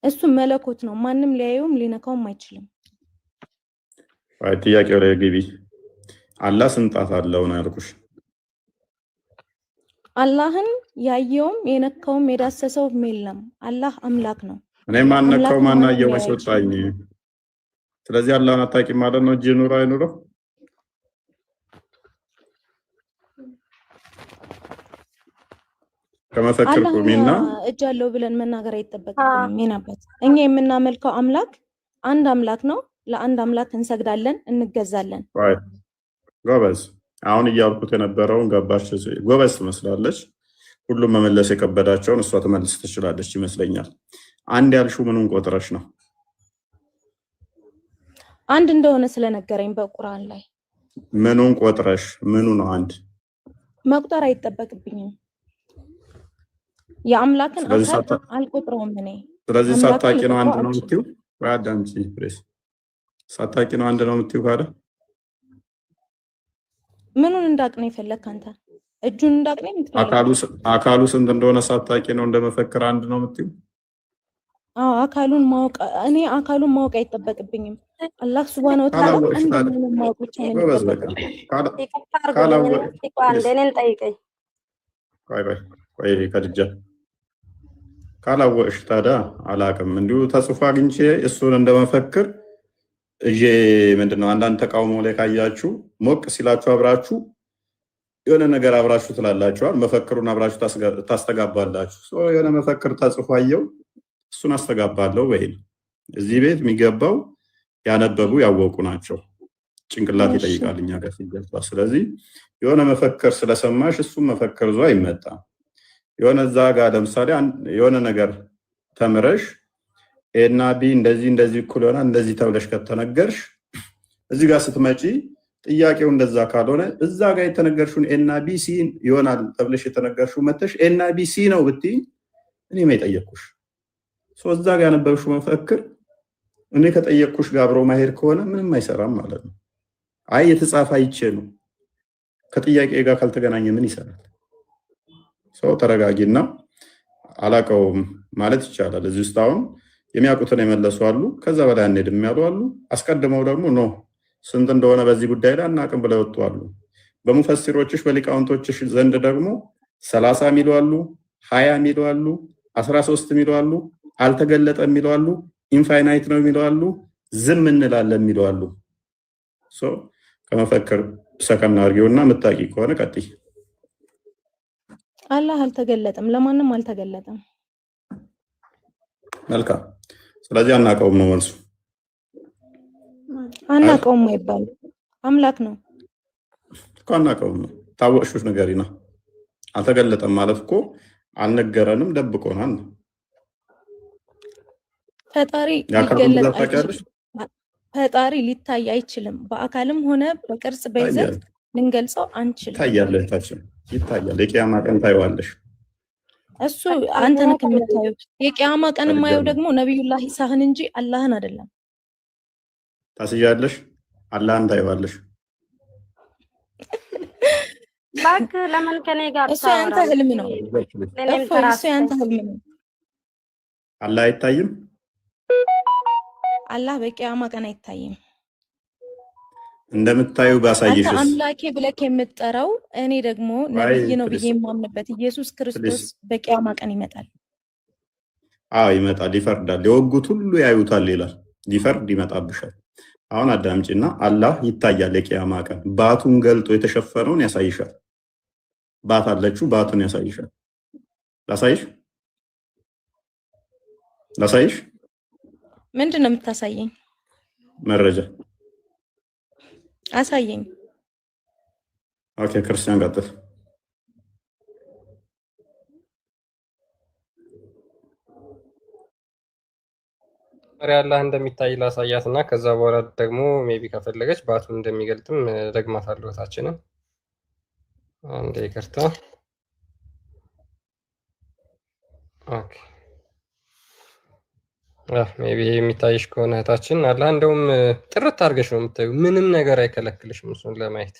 እሱ፣ መለኮት ነው። ማንም ሊያየውም ሊነካውም አይችልም። አይ ጥያቄው ላይ ግቢ። አላህ ስንት ጣት አለው ነው ያልኩሽ። አላህን ያየውም የነካውም የዳሰሰውም የለም። አላህ አምላክ ነው። እኔ ማነካው ማናየው መስወጣኝ። ስለዚህ አላህን አታውቂም ማለት ነው። እጅ ኑሮ አይኑረው ከመፈክር ቁሚና እጅ አለው ብለን መናገር አይጠበቅብንም። ምናበት እኛ የምናመልከው አምላክ አንድ አምላክ ነው። ለአንድ አምላክ እንሰግዳለን፣ እንገዛለን። ጎበዝ። አሁን እያልኩት የነበረውን ገባሽ? ጎበዝ ትመስላለች። ሁሉም መመለስ የከበዳቸውን እሷ ትመልስ ትችላለች ይመስለኛል። አንድ ያልሽው ምኑን ቆጥረሽ ነው? አንድ እንደሆነ ስለነገረኝ በቁርአን ላይ። ምኑን ቆጥረሽ? ምኑ ነው አንድ? መቁጠር አይጠበቅብኝም። የአምላክን አካል አልቆጥረውም እኔ። ስለዚህ ሳታቂ ነው አንድ ነው የምትይው? ወይ አዳምጪ ፕሬስ። ሳታቂ ነው አንድ ነው የምትይው ካለ ምኑን እንዳቅ ነው የፈለክ አንተ? እጁን እንዳቅ ነው የምትፈልገው? አካሉ ስንት እንደሆነ ሳታቂ ነው እንደመፈክር አንድ ነው የምትይው? አዎ አካሉን ማወቅ፣ እኔ አካሉን ማወቅ አይጠበቅብኝም። አላህ ሱብሃነሁ ወተዓላ አንድ ማወቅ ብቻ ነው የሚጠበቅብኝ። ቆይ ከድጃ ካላወቅሽ ታዲያ አላቅም። እንዲሁ ተጽፎ አግኝቼ እሱን እንደመፈክር እጄ ምንድነው አንዳንድ ተቃውሞ ላይ ካያችሁ ሞቅ ሲላችሁ አብራችሁ የሆነ ነገር አብራችሁ ትላላችኋል። መፈክሩን አብራችሁ ታስተጋባላችሁ። የሆነ መፈክር ተጽፎ አየው እሱን አስተጋባለሁ ወይ? እዚህ ቤት የሚገባው ያነበቡ ያወቁ ናቸው። ጭንቅላት ይጠይቃል እኛ ጋር ሲገባ። ስለዚህ የሆነ መፈክር ስለሰማሽ እሱን መፈክር ዞ አይመጣም። የሆነ እዛ ጋር ለምሳሌ የሆነ ነገር ተምረሽ ኤና ቢ እንደዚህ እኩል ሆና እንደዚህ ተብለሽ ከተነገርሽ እዚህ ጋር ስትመጪ ጥያቄው እንደዛ ካልሆነ እዛ ጋር የተነገርሽውን ኤና ቢ ሲ ይሆናል ተብለሽ የተነገርሽው መተሽ ኤና ቢ ሲ ነው ብትይ እኔ የማይጠየቅኩሽ እዛ ጋር ያነበብሽው መፈክር እኔ ከጠየቅኩሽ ጋር አብሮ ማሄድ ከሆነ ምንም አይሰራም ማለት ነው። አይ የተጻፈ አይቼ ነው ከጥያቄ ጋር ካልተገናኘ ምን ይሰራል? ሰው ተረጋጊና አላቀውም ማለት ይቻላል። እዚህ ውስጥ አሁን የሚያውቁትን የመለሱ አሉ፣ ከዛ በላይ አንሄድም ያሉ አሉ። አስቀድመው ደግሞ ኖ ስንት እንደሆነ በዚህ ጉዳይ ላይ አናውቅም ብለው ወጡ አሉ። በሙፈሲሮችሽ በሊቃውንቶችሽ ዘንድ ደግሞ 30 ሚሉ አሉ፣ 20 ሚሉ አሉ፣ 13 ሚሉ አሉ፣ አልተገለጠም ሚሉ አሉ፣ ኢንፋይናይት ነው ሚሉ አሉ፣ ዝም እንላለን ሚሉ አሉ። ከመፈክር ሰከና አድርጊውና ምታቂ ከሆነ ቀጥይ። አላህ አልተገለጠም፣ ለማንም አልተገለጠም። መልካም። ስለዚህ አናውቀውም ነው መልሱ። አናውቀውም አይባልም፣ አምላክ ነው እኮ። አናውቀውም ነው ታወቅሹት ነገሪና አልተገለጠም ማለት እኮ አልነገረንም፣ ደብቆናል። ፈጣሪ ሊታይ አይችልም። በአካልም ሆነ በቅርጽ በይዘት ልንገልጸው አንችልም። ይታያል። የቂያማ ቀን ታይዋለሽ። እሱ አንተ ነህ የምታየው። የቂያማ ቀን የማየው ደግሞ ነብዩላህ ኢሳህን እንጂ አላህን አይደለም። ታስያለሽ፣ አላህን ታይዋለሽ። ባክ ለምን ከኔ ጋር እሱ ያንተ ህልም ነው። እሱ ያንተ ህልም ነው። አላህ አይታይም። አላህ በቂያማ ቀን አይታይም። እንደምታዩ ባሳይሽስ አንተ አምላኬ ብለክ የምትጠራው እኔ ደግሞ ነብይ ነው ብዬ የማምንበት ኢየሱስ ክርስቶስ በቂያማ ቀን ይመጣል። አዎ ይመጣል፣ ይፈርዳል። የወጉት ሁሉ ያዩታል ይላል። ሊፈርድ ይመጣብሻል። አሁን አዳምጪና አላህ ይታያል። የቂያማ ቀን ባቱን ገልጦ የተሸፈነውን ያሳይሻል። ባት አለችው፣ ባቱን ያሳይሻል። ላሳይሽ ላሳይሽ። ምንድን ነው የምታሳየኝ? መረጃ አሳየኝ። ኦኬ ክርስቲያን ቀጥል። አላህ እንደሚታይ ላሳያት እና ከዛ በኋላ ደግሞ ሜቢ ከፈለገች ባቱን እንደሚገልጥም ደግማታለሁ። ታችንን አንዴ ይቅርታ። ኦኬ ሜቢ የሚታይሽ ከሆነ እህታችን አላህ እንደውም ጥርት አድርገሽ ነው የምታዩ። ምንም ነገር አይከለክልሽም እሱን ለማየት።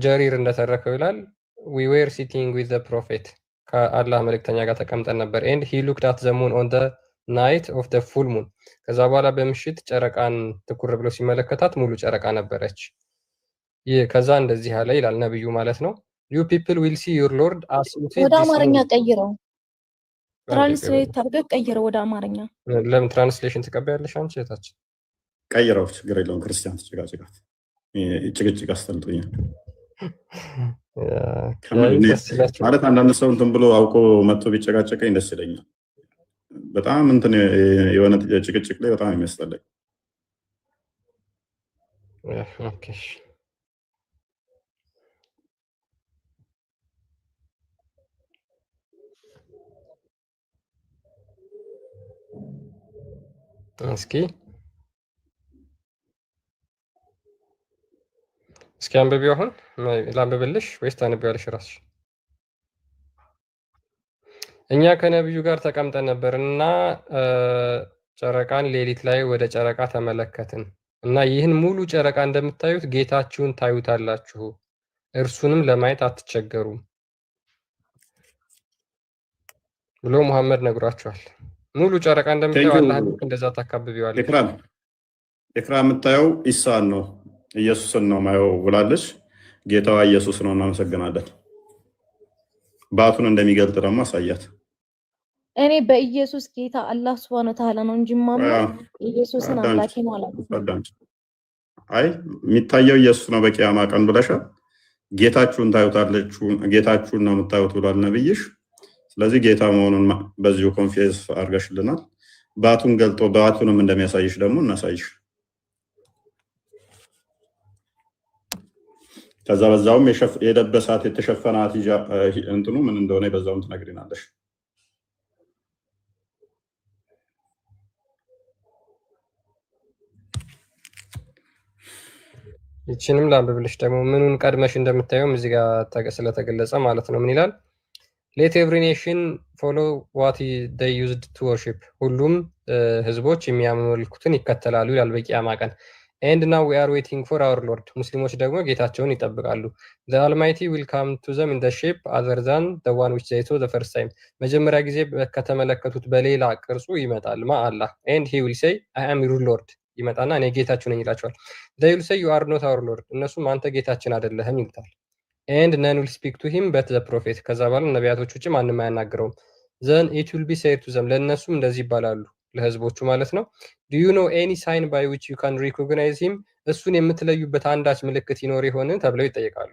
ጀሪር እንደተረከው ይላል we were sitting with the prophet ከአላህ መልእክተኛ ጋር ተቀምጠን ነበር and he looked at the moon on the night of the full moon ከዛ በኋላ በምሽት ጨረቃን ትኩር ብሎ ሲመለከታት ሙሉ ጨረቃ ነበረች። ከዛ እንደዚህ አለ ይላል ነብዩ ማለት ነው። you people will see your lord as ወደ አማርኛ ቀይረው፣ ትራንስሌት አድርገህ ቀይረው ወደ አማርኛ። ለምን ትራንስሌሽን ትቀበያለሽ አንቺ እህታችን? ቀይረው፣ ችግር የለውም። ክርስቲያን ትጭቃጭቃት ጭቅጭቅ አስጠልቶኛል ማለት አንዳንድ ሰው እንትን ብሎ አውቆ መጥቶ ቢጨቃጨቀኝ ደስ ይለኛል። በጣም እንትን የሆነ ጭቅጭቅ ላይ በጣም የሚያስጠላኝ። ኦኬ እስኪ አንብቢው። አሁን ላንብብልሽ ወይስ ታነቢዋለሽ ራስሽ? እኛ ከነብዩ ጋር ተቀምጠን ነበርና ጨረቃን ሌሊት ላይ ወደ ጨረቃ ተመለከትን እና ይህን ሙሉ ጨረቃ እንደምታዩት ጌታችሁን ታዩታላችሁ፣ እርሱንም ለማየት አትቸገሩም ብሎ መሐመድ ነግሯቸዋል። ሙሉ ጨረቃ እንደምታዩ አላህ እንደዛ ታካብቢዋለሽ። ኢክራ የምታየው ኢሳን ነው ኢየሱስን ነው ማየው ብላለች። ጌታዋ ኢየሱስ ነው። እናመሰግናለን። ባቱን እንደሚገልጥ ደግሞ አሳያት። እኔ በኢየሱስ ጌታ አላህ Subhanahu Wa Ta'ala ነው እንጂ ማምነው ኢየሱስን አምላኬ ነው አላልኩም። አይ የሚታየው ኢየሱስ ነው በቂያማ ቀን ብለሻል። ጌታችሁን ታዩታላችሁ፣ ጌታችሁን ነው የምታዩት ብሏል ነብይሽ። ስለዚህ ጌታ መሆኑን በዚሁ ኮንፊደንስ አድርገሽልናል። ባቱን ገልጦ ባቱንም እንደሚያሳይሽ ደግሞ እናሳይሽ። ከዛ በዛውም የለበሳት የተሸፈናት እንትኑ ምን እንደሆነ በዛውም ትነግሪናለሽ። ይችንም ላንብብልሽ ደግሞ ምኑን ቀድመሽ እንደምታየውም እዚህ ጋር ስለተገለጸ ማለት ነው። ምን ይላል? ሌት ኤቭሪ ኔሽን ፎሎ ዋት they used to worship ሁሉም ህዝቦች የሚያመልኩትን ይከተላሉ ይላል በቂያማ ቀን። and now we are waiting for our lord ሙስሊሞች ደግሞ ጌታቸውን ይጠብቃሉ። the almighty will come to them in the shape other than the one which they saw the first time መጀመሪያ ጊዜ ከተመለከቱት በሌላ ቅርጹ ይመጣል አላህ and he will say I am your lord ይመጣና እኔ ጌታችሁ ነኝ ይላቸዋል። they will say you are not our lord እነሱም አንተ ጌታችን አይደለህም ይሉታል። and none will speak to him but the prophet ከዛ በኋላ ነቢያቶች ውጪ ማንም አያናግረውም። then it will be said to them ለእነሱም እንደዚህ ይባላሉ ለህዝቦቹ ማለት ነው። do you know any sign by which you can recognize him እሱን የምትለዩበት አንዳች ምልክት ይኖር ይሆን ተብለው ይጠይቃሉ።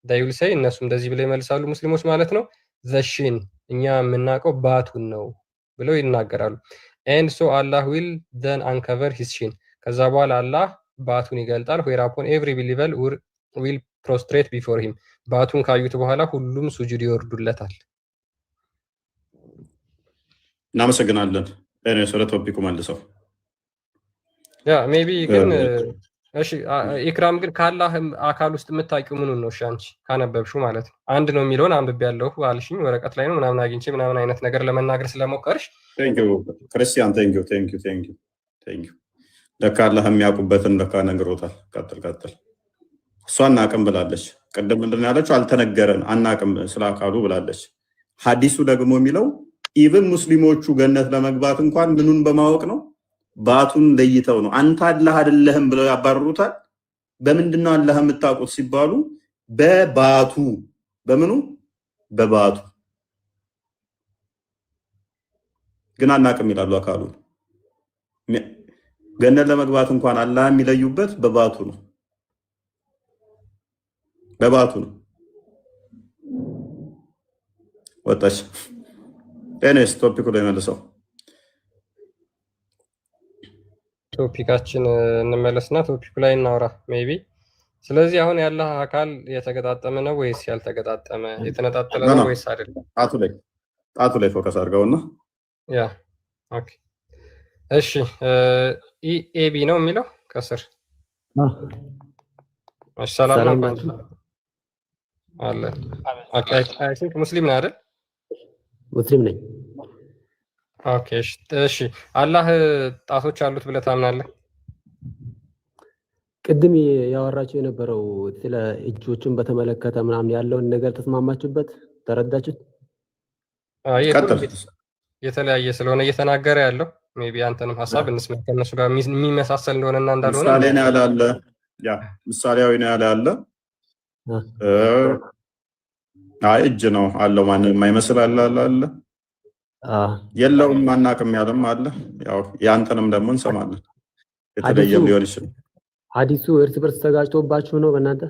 they will say እነሱም እንደዚህ ብለው ይመልሳሉ ሙስሊሞች ማለት ነው the shin እኛ የምናውቀው ባቱን ነው ብለው ይናገራሉ። and so Allah will then uncover his shin ከዛ በኋላ አላህ ባቱን ይገልጣል። whereupon every believer will prostrate before him ባቱን ካዩት በኋላ ሁሉም ሱጁድ ይወርዱለታል። እናመሰግናለን። እኔ ስለ ቶፒኩ መልሰው ያ ሜቢ ግን እሺ ኢክራም ግን ካላህ አካል ውስጥ የምታውቂው ምኑን ነው? እሺ አንቺ ካነበብሽው ማለት ነው። አንድ ነው የሚለውን አንብቤያለሁ አልሽኝ፣ ወረቀት ላይ ነው ምናምን አግኝቼ ምናምን አይነት ነገር ለመናገር ስለሞከርሽ ቴንኪው ክርስቲያን ቴንኪው። ለካ አላህ የሚያውቁበትን ለካ ነግሮታል። ቀጥል እሷ አናቅም ብላለች። ቅድም ምንድን ያለችው አልተነገረን አናቅም ስለ አካሉ ብላለች። ሐዲሱ ደግሞ የሚለው ኢቭን ሙስሊሞቹ ገነት ለመግባት እንኳን ምኑን በማወቅ ነው? ባቱን ለይተው ነው። አንተ አላህ አይደለህም ብለው ያባርሩታል። በምንድነው አላህ የምታውቁት ሲባሉ በባቱ በምኑ በባቱ ግን አናቅም ይላሉ። አካሉ ገነት ለመግባት እንኳን አላህ የሚለዩበት በባቱ ነው። በባቱ ነው። ወጣች። ኤኔስ ቶፒኩ ላይ መልሰው ቶፒካችን እንመለስና ቶፒኩ ላይ እናውራ ሜቢ። ስለዚህ አሁን ያለ አካል የተገጣጠመ ነው ወይስ ያልተገጣጠመ? የተነጣጠለ ነው ወይስ አይደለም? ጣቱ ላይ ፎከስ አድርገውና ያ ኦኬ። እሺ ኢኤቢ ነው የሚለው ከስር። እሺ ሰላም ነው አለ። አይ ቲንክ ሙስሊም ነው አይደል? ሙስሊም ነኝ። ኦኬ እሺ። አላህ ጣቶች አሉት ብለህ ታምናለህ? ቅድም ያወራችሁ የነበረው ስለ እጆችን በተመለከተ ምናምን ያለውን ነገር ተስማማችሁበት? ተረዳችሁት? የተለያየ ስለሆነ እየተናገረ ያለው ሜቢ አንተንም ሀሳብ እንስማ ከነሱ ጋር የሚመሳሰል እንደሆነና እንዳልሆነ ምሳሌ ነው ያለ ያ ምሳሌያዊ ነው ያለ አይ እጅ ነው አለው ማንም የማይመስል አለ የለውም ማናቅም ያለም አለ። ያው ያንተንም ደግሞ እንሰማለን። የተለየም ሊሆን ይችላል። ሐዲሱ እርስ በርስ ተጋጭቶባችሁ ነው በእናንተ?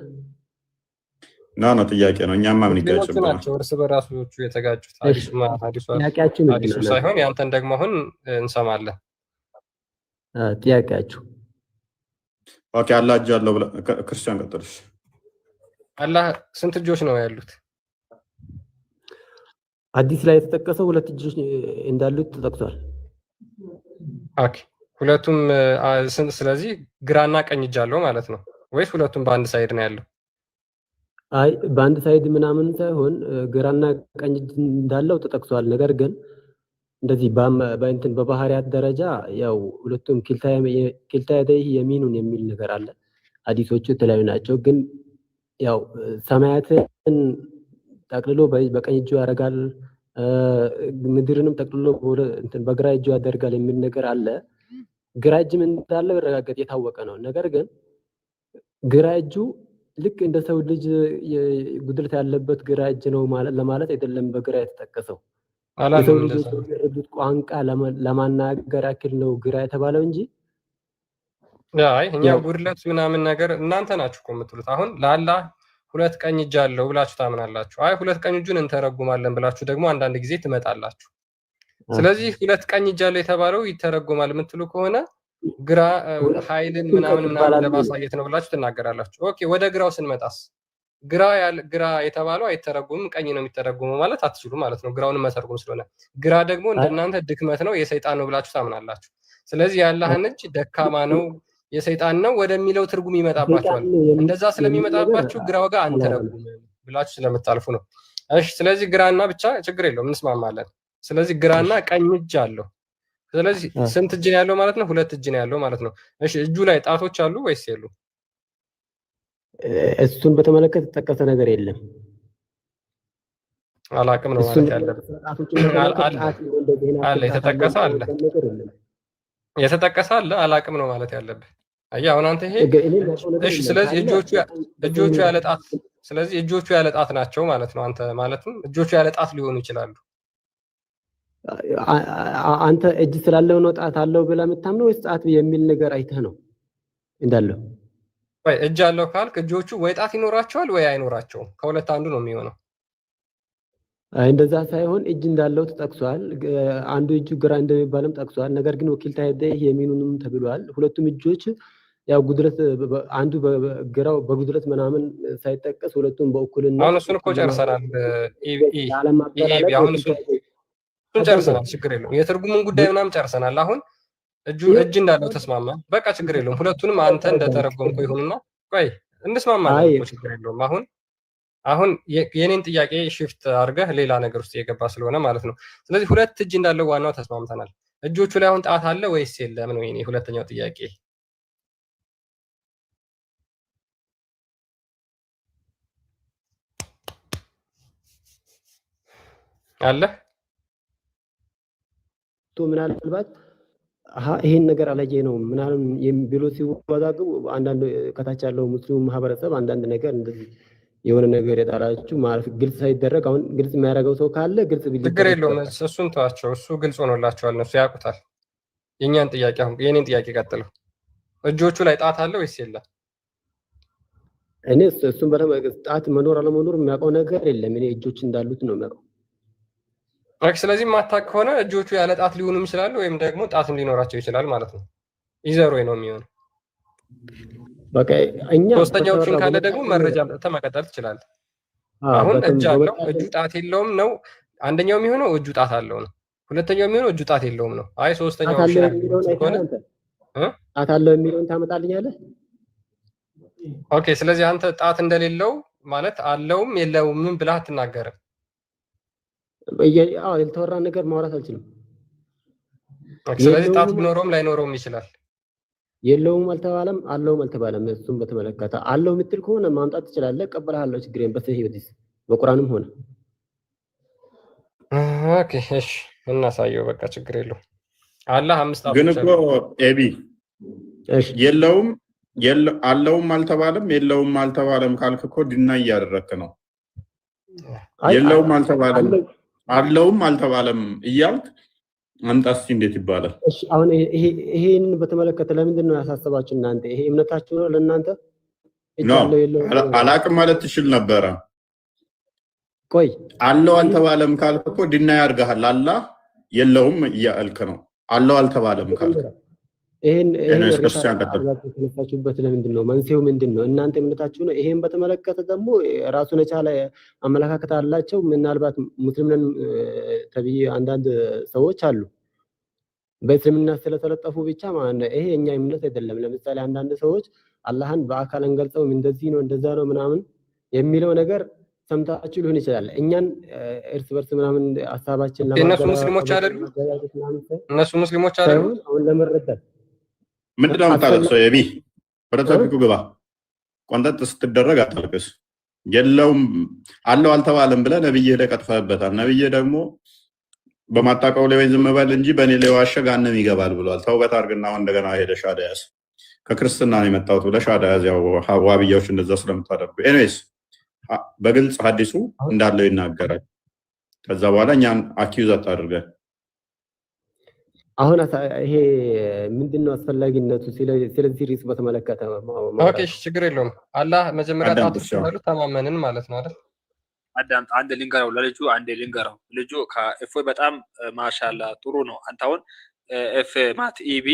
ነው ጥያቄ ነው። እኛማ ምን ይጋጭብናል? ናቸው እርስ በራሶቹ የተጋጩት። ሐዲሱ ሳይሆን ያንተን ደግሞ አሁን እንሰማለን። ጥያቄያችሁ ኦኬ። አላህ እጅ አለው ብለህ ክርስቲያን ቀጥልሽ። አላህ ስንት እጆች ነው ያሉት? ሐዲስ ላይ የተጠቀሰው 2 እጆች እንዳሉት ተጠቅሷል። ኦኬ ሁለቱም ስለዚህ ግራና ቀኝ እጅ አለው ማለት ነው ወይስ ሁለቱም በአንድ ሳይድ ነው ያለው? አይ በአንድ ሳይድ ምናምን ሳይሆን ግራና ቀኝ እጅ እንዳለው ተጠቅሷል። ነገር ግን እንደዚህ በእንትን በባህሪያት ደረጃ ያው ሁለቱም ኪልታ የደይህ የሚኑን የሚል ነገር አለ። ሐዲሶቹ የተለያዩ ናቸው። ግን ያው ሰማያትን ጠቅልሎ በቀኝ እጁ ያደርጋል፣ ምድርንም ጠቅልሎ በግራ እጁ ያደርጋል የሚል ነገር አለ። ግራ እጅ ምን እንዳለው ይረጋገጥ የታወቀ ነው። ነገር ግን ግራ እጁ ልክ እንደ ሰው ልጅ ጉድለት ያለበት ግራ እጅ ነው ለማለት አይደለም። በግራ የተጠቀሰው የሰው ልጅ የሚረዱት ቋንቋ ለማናገር ያክል ነው ግራ የተባለው እንጂ አይ እኛ ጉድለት ምናምን ነገር እናንተ ናችሁ እኮ የምትሉት። አሁን ለአላህ 2 ቀኝ እጅ አለው ብላችሁ ታምናላችሁ። አይ 2 ቀኝ እጁን እንተረጉማለን ብላችሁ ደግሞ አንዳንድ ጊዜ ትመጣላችሁ። ስለዚህ 2 ቀኝ እጅ አለው የተባለው ይተረጉማል የምትሉ ከሆነ ግራ ኃይልን ምናምን ለማሳየት ነው ብላችሁ ትናገራላችሁ። ኦኬ ወደ ግራው ስንመጣስ ግራ የተባለው አይተረጉምም ቀኝ ነው የሚተረጉመው ማለት አትችሉ ማለት ነው። ግራውን መተርጉም ስለሆነ ግራ ደግሞ እንደናንተ ድክመት ነው የሰይጣን ነው ብላችሁ ታምናላችሁ። ስለዚህ የአላህን እጅ ደካማ ነው የሰይጣን ነው ወደሚለው ትርጉም ይመጣባችኋል። እንደዛ ስለሚመጣባችሁ ግራው ጋር አንተረጉም ብላችሁ ስለምታልፉ ነው። እሺ ስለዚህ ግራና ብቻ ችግር የለውም እንስማማለን። ስለዚህ ግራና ቀኝ እጅ አለው። ስለዚህ ስንት እጅ ነው ያለው ማለት ነው? 2 እጅ ነው ያለው ማለት ነው። እሺ እጁ ላይ ጣቶች አሉ ወይስ የሉ? እሱን በተመለከተ የተጠቀሰ ነገር የለም። አላቅም ነው ማለት ያለበት። አለ የተጠቀሰ አለ የተጠቀሰ አለ አላቅም ነው ማለት ያለበት። አይ አሁን አንተ ይሄ እሺ ስለዚህ እጆቹ ያለ ጣት ስለዚህ እጆቹ ያለ ጣት ናቸው ማለት ነው። አንተ ማለትም እጆቹ ያለ ጣት ሊሆኑ ይችላሉ። አንተ እጅ ስላለው ነው ጣት አለው ብለህ የምታምነው ወይስ ጣት የሚል ነገር አይተህ ነው እንዳለው? ወይ እጅ አለው ካልክ እጆቹ ወይ ጣት ይኖራቸዋል ወይ አይኖራቸውም። ከሁለት አንዱ ነው የሚሆነው። እንደዛ ሳይሆን እጅ እንዳለው ተጠቅሷል። አንዱ እጁ ግራ እንደሚባልም ጠቅሷል። ነገር ግን ወኪል ታይደ የሚኑንም ተብሏል። ሁለቱም እጆች ያው ጉድለት አንዱ በግራው በጉድለት ምናምን ሳይጠቀስ ሁለቱም በእኩልና አሁን እሱን እኮ ጨርሰናል። አሁን እሱን ጨርሰናል። ችግር የለውም። የትርጉሙን ጉዳይ ምናምን ጨርሰናል። አሁን እጅ እንዳለው ተስማማ። በቃ ችግር የለውም። ሁለቱንም አንተ እንደተረጎምኩ ይሁንና ቆይ እንስማማለን እኮ ችግር የለውም። አሁን የኔን ጥያቄ ሽፍት አድርገህ ሌላ ነገር ውስጥ የገባ ስለሆነ ማለት ነው። ስለዚህ 2 እጅ እንዳለው ዋናው ተስማምተናል። እጆቹ ላይ አሁን ጣት አለ ወይስ የለም ነው የኔ ሁለተኛው ጥያቄ። አለ ምናልባት ይሄን ነገር አላየ ነው ምናምን ብሎ ሲወዛግቡ አንዳንድ ከታች ያለው ሙስሊሙ ማህበረሰብ አንዳንድ ነገር እንደዚህ የሆነ ነገር የጣላችሁ ማለት ግልጽ ሳይደረግ አሁን ግልጽ የሚያደርገው ሰው ካለ ግልጽ ቢል ችግር የለውም። እሱን ተዋቸው። እሱ ግልጽ ሆኖላቸዋል። እነሱ ያውቁታል። የኛን ጥያቄ አሁን የኔን ጥያቄ ቀጥለው እጆቹ ላይ ጣት አለ ወይስ የለም? እኔ እሱን ጣት መኖር አለመኖር የሚያውቀው ነገር የለም። እኔ እጆች እንዳሉት ነው የሚያውቀው። ስለዚህ ማታክ ከሆነ እጆቹ ያለ ጣት ሊሆኑ ይችላሉ ወይም ደግሞ ጣትም ሊኖራቸው ይችላል ማለት ነው። ኢዘር ወይ ነው የሚሆነው። በቃ እኛ ሶስተኛው ኦፕሽን ካለ ደግሞ መረጃ ተመቀጠል ትችላለህ። አሁን እጅ አለው እጁ ጣት የለውም ነው አንደኛው የሚሆነው እጁ ጣት አለው ነው። ሁለተኛው የሚሆነው እጁ ጣት የለውም ነው። አይ ሶስተኛው ኦፕሽን ከሆነ ጣት አለው የሚለውን ታመጣልኛለህ። ኦኬ ስለዚህ አንተ ጣት እንደሌለው ማለት አለውም የለውም ምን ብለህ አትናገርም። ያልተወራ ነገር ማውራት አልችልም። ስለዚህ ጣት ቢኖረውም ላይኖረውም ይችላል። የለውም አልተባለም አለውም አልተባለም። እሱን በተመለከተ አለው የምትል ከሆነ ማምጣት ትችላለህ፣ እቀበልሃለሁ። ችግሬን በሰሂህ ሐዲስ በቁርአንም ሆነ ኦኬ እሺ እናሳየው። በቃ ችግር የለውም። አላህ አምስት ግን እኮ ኤቢ የለውም አለውም አልተባለም የለውም አልተባለም ካልክ እኮ ዲና እያደረክ ነው። የለውም አልተባለም አለውም አልተባለም እያልክ አንጣስ እንዴት ይባላል? እሺ አሁን ይሄን በተመለከተ ለምንድን ነው ያሳሰባችሁ እናንተ? ይሄ እምነታችሁ ነው ለእናንተ? አላቅም ማለት ትችል ነበረ። ቆይ አለው አልተባለም ካልክ እኮ ዲና ያርጋል። አላህ የለውም እያልክ ነው። አለው አልተባለም ካልክ ይሄን ተነሳችሁበት ለምንድን ነው? መንስኤው ምንድን ነው? እናንተ እምነታችሁ ነው። ይሄን በተመለከተ ደግሞ ራሱን የቻለ አመለካከት አላቸው። ምናልባት ሙስሊም ነን ተብዬ አንዳንድ ሰዎች አሉ በእስልምና ስለተለጠፉ ብቻ ማለት ነው። ይሄ እኛ እምነት አይደለም። ለምሳሌ አንዳንድ ሰዎች አላህን በአካል እንገልጸው እንደዚህ ነው እንደዛ ነው ምናምን የሚለው ነገር ሰምታችሁ ሊሆን ይችላል። እኛን እርስ በርስ ምናምን ሐሳባችን እነሱ ሙስሊሞች አይደሉ? እነሱ ሙስሊሞች አይደሉ? አሁን ለመረዳት ምንድነው የምታለቅሰው? የቢ ወደ ቶፒኩ ግባ። ቆንጠጥ ስትደረግ አታልቅስ። የለውም አለው አልተባለም ብለህ ነብይህ ላይ ቀጥፈህበታል። ነብይህ ደግሞ በማጣቀው ላይ ዝም በል እንጂ በእኔ ላይ ዋሸ ገሃነም ይገባል ብሏል። ተውበት አድርግና አሁን እንደገና ሄደህ ሻዳ ያዝ። ከክርስትና ነው የመጣሁት ብለህ ሻዳ ያዝ። ያው ዋብያዎች እንደዛ ስለምታደርጉ ኤኒዌይስ በግልጽ ሐዲሱ እንዳለው ይናገራል። ከዛ በኋላ እኛን አኪዩዝ አታድርገን። አሁን ይሄ ምንድነው አስፈላጊነቱ? ስለዚህ ሪስ በተመለከተ ኦኬ ችግር የለውም። አላህ መጀመሪያ ጣቱ ሲባሉ ተማመንን ማለት ነው አይደል? አዳም አንድ ልንገረው ለልጁ አንዴ ልንገረው። ልጁ ከኤፍኦይ በጣም ማሻላ ጥሩ ነው። አንተ አሁን ኤፍ ማት ኢቢ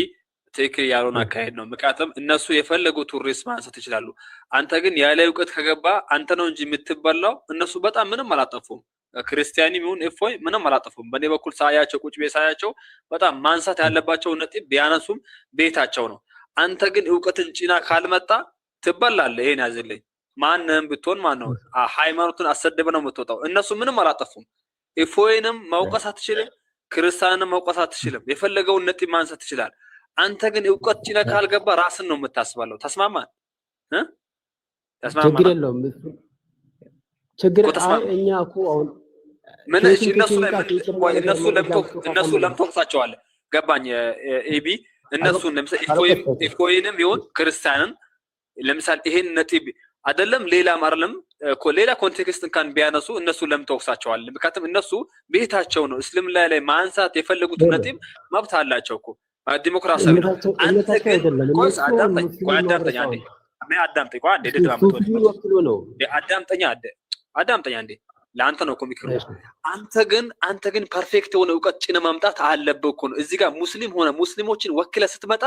ትክክል ያልሆነ አካሄድ ነው። ምክንያቱም እነሱ የፈለጉትን ሪስ ማንሳት ይችላሉ። አንተ ግን ያለ እውቀት ከገባ አንተ ነው እንጂ የምትበላው። እነሱ በጣም ምንም አላጠፉም። ክርስቲያንም ይሁን ኤፍኦይ ምንም አላጠፉም። በእኔ በኩል ሳያቸው ቁጭ ቤት ሳያቸው በጣም ማንሳት ያለባቸው ነጥብ ቢያነሱም ቤታቸው ነው። አንተ ግን እውቀትን ጭና ካልመጣ ትበላለህ። ይሄን ያዝልኝ። ማንንም ብትሆን ማን ነው ሃይማኖትን አሰደበ ነው የምትወጣው። እነሱ ምንም አላጠፉም። ኤፍኦይንም መውቀስ አትችልም፣ ክርስቲያንንም መውቀስ አትችልም። የፈለገውን ነጥብ ማንሳት ይችላል። አንተ ግን እውቀት ጭና ካልገባ ራስን ነው የምታስባለው። ተስማማን? ችግር የለውም። ችግር እኛ እኮ አሁን ምን እነሱ ለምትወቅሳቸዋለህ? ገባኝ ኤቢ። እነሱን ለምሳሌ ኤፍኦይንም ይሁን ክርስቲያንን ለምሳሌ ይሄን ነጥብ አይደለም ሌላም አይደለም እኮ ሌላ ኮንቴክስት እንኳን ቢያነሱ እነሱ ለምትወቅሳቸዋለህ? ምክንያቱም እነሱ ቤታቸው ነው። እስልምና ላይ ማንሳት የፈለጉት ነጥብ መብት አላቸው እኮ ዲሞክራሲያዊ ነው። አንተ ግን አዳምጠኛ እንዴ ለአንተ ነው እኮ የሚከሩ። አንተ ግን ፐርፌክት የሆነ እውቀት ጭነ ማምጣት አለብህ እኮ ነው። እዚህ ጋር ሙስሊም ሆነ ሙስሊሞችን ወክለ ስትመጣ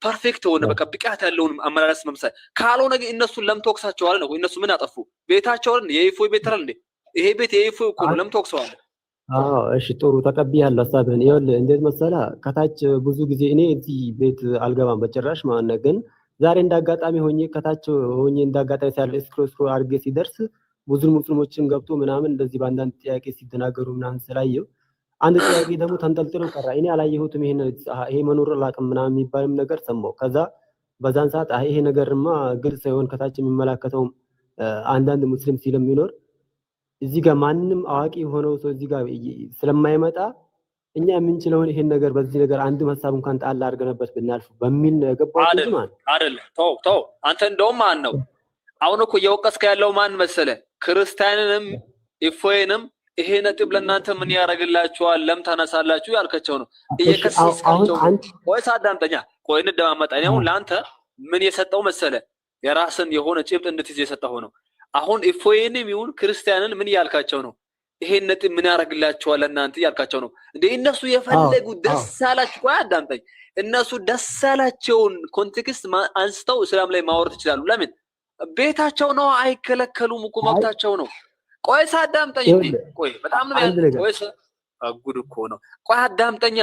ፐርፌክት የሆነ በቃ ብቃት ያለውን አመላለስ መምሰል ካልሆነ ግን እነሱን ለምን ተወቅሳቸዋለህ ነው? እነሱ ምን አጠፉ? ቤታቸውን የኤፍኦይ ቤት አይደል እንዴ? ይሄ ቤት የኤፍኦይ እኮ ነው። ለምን ተወቅሰዋለህ? እሺ ጥሩ ተቀብያለሁ ሀሳብህን። ይኸውልህ እንዴት መሰለህ ከታች ብዙ ጊዜ እኔ እዚህ ቤት አልገባም በጭራሽ ማለት ነው። ግን ዛሬ እንዳጋጣሚ ሆኜ ከታች ሆኜ እንዳጋጣሚ ሲያለ ስክሮል አድርጌ ሲደርስ ብዙ ሙስሊሞችን ገብቶ ምናምን እንደዚህ በአንዳንድ ጥያቄ ሲደናገሩ ምናምን ስላየው አንድ ጥያቄ ደግሞ ተንጠልጥሎ ቀረ። እኔ አላየሁትም ይሄ መኖር አላውቅም ምናምን የሚባልም ነገር ሰማሁ። ከዛ በዛን ሰዓት ይሄ ነገርማ ግልጽ ሳይሆን ከታች የሚመለከተው አንዳንድ ሙስሊም ስለሚኖር እዚህ ጋር ማንም አዋቂ ሆነው ሰው እዚህ ጋር ስለማይመጣ እኛ የምንችለውን ይሄን ነገር በዚህ ነገር አንድ ሐሳብ እንኳን ጣል አድርገንበት ብናልፍ በሚል ነው የገባው። አይደል ተው አንተ እንደውም ማን ነው አሁን እኮ እየወቀስከ ያለው ማን መሰለ? ክርስቲያንንም ኤፍኦይንም ይሄ ነጥብ ለእናንተ ምን ያደርግላችኋል ለምን ታነሳላችሁ ያልከቸው ነው እየከሰስካቸው። ወይስ አዳምጠኛ ቆይ እንደማመጣ እኔ አሁን ለአንተ ምን የሰጠው መሰለ? የራስን የሆነ ጭብጥ እንድትይዝ የሰጠው ነው። አሁን ኤፍኦይንም ይሁን ክርስቲያንን ምን ያልካቸው ነው? ይሄን ነጥብ ምን ያደርግላቸዋል እናንተ ያልካቸው ነው እንዴ? እነሱ የፈለጉ ደስ አላችሁ ቆይ አዳምጠኝ። እነሱ ደስ አላቸውን ኮንቴክስት አንስተው እስላም ላይ ማወርድ ይችላሉ። ለምን ቤታቸው ነው፣ አይከለከሉም እኮ መብታቸው ነው። ቆይ አዳምጠኝ እንዴ ቆይ በጣም ነው ቆይ ጉድ እኮ ነው። ቆይ አዳምጠኝ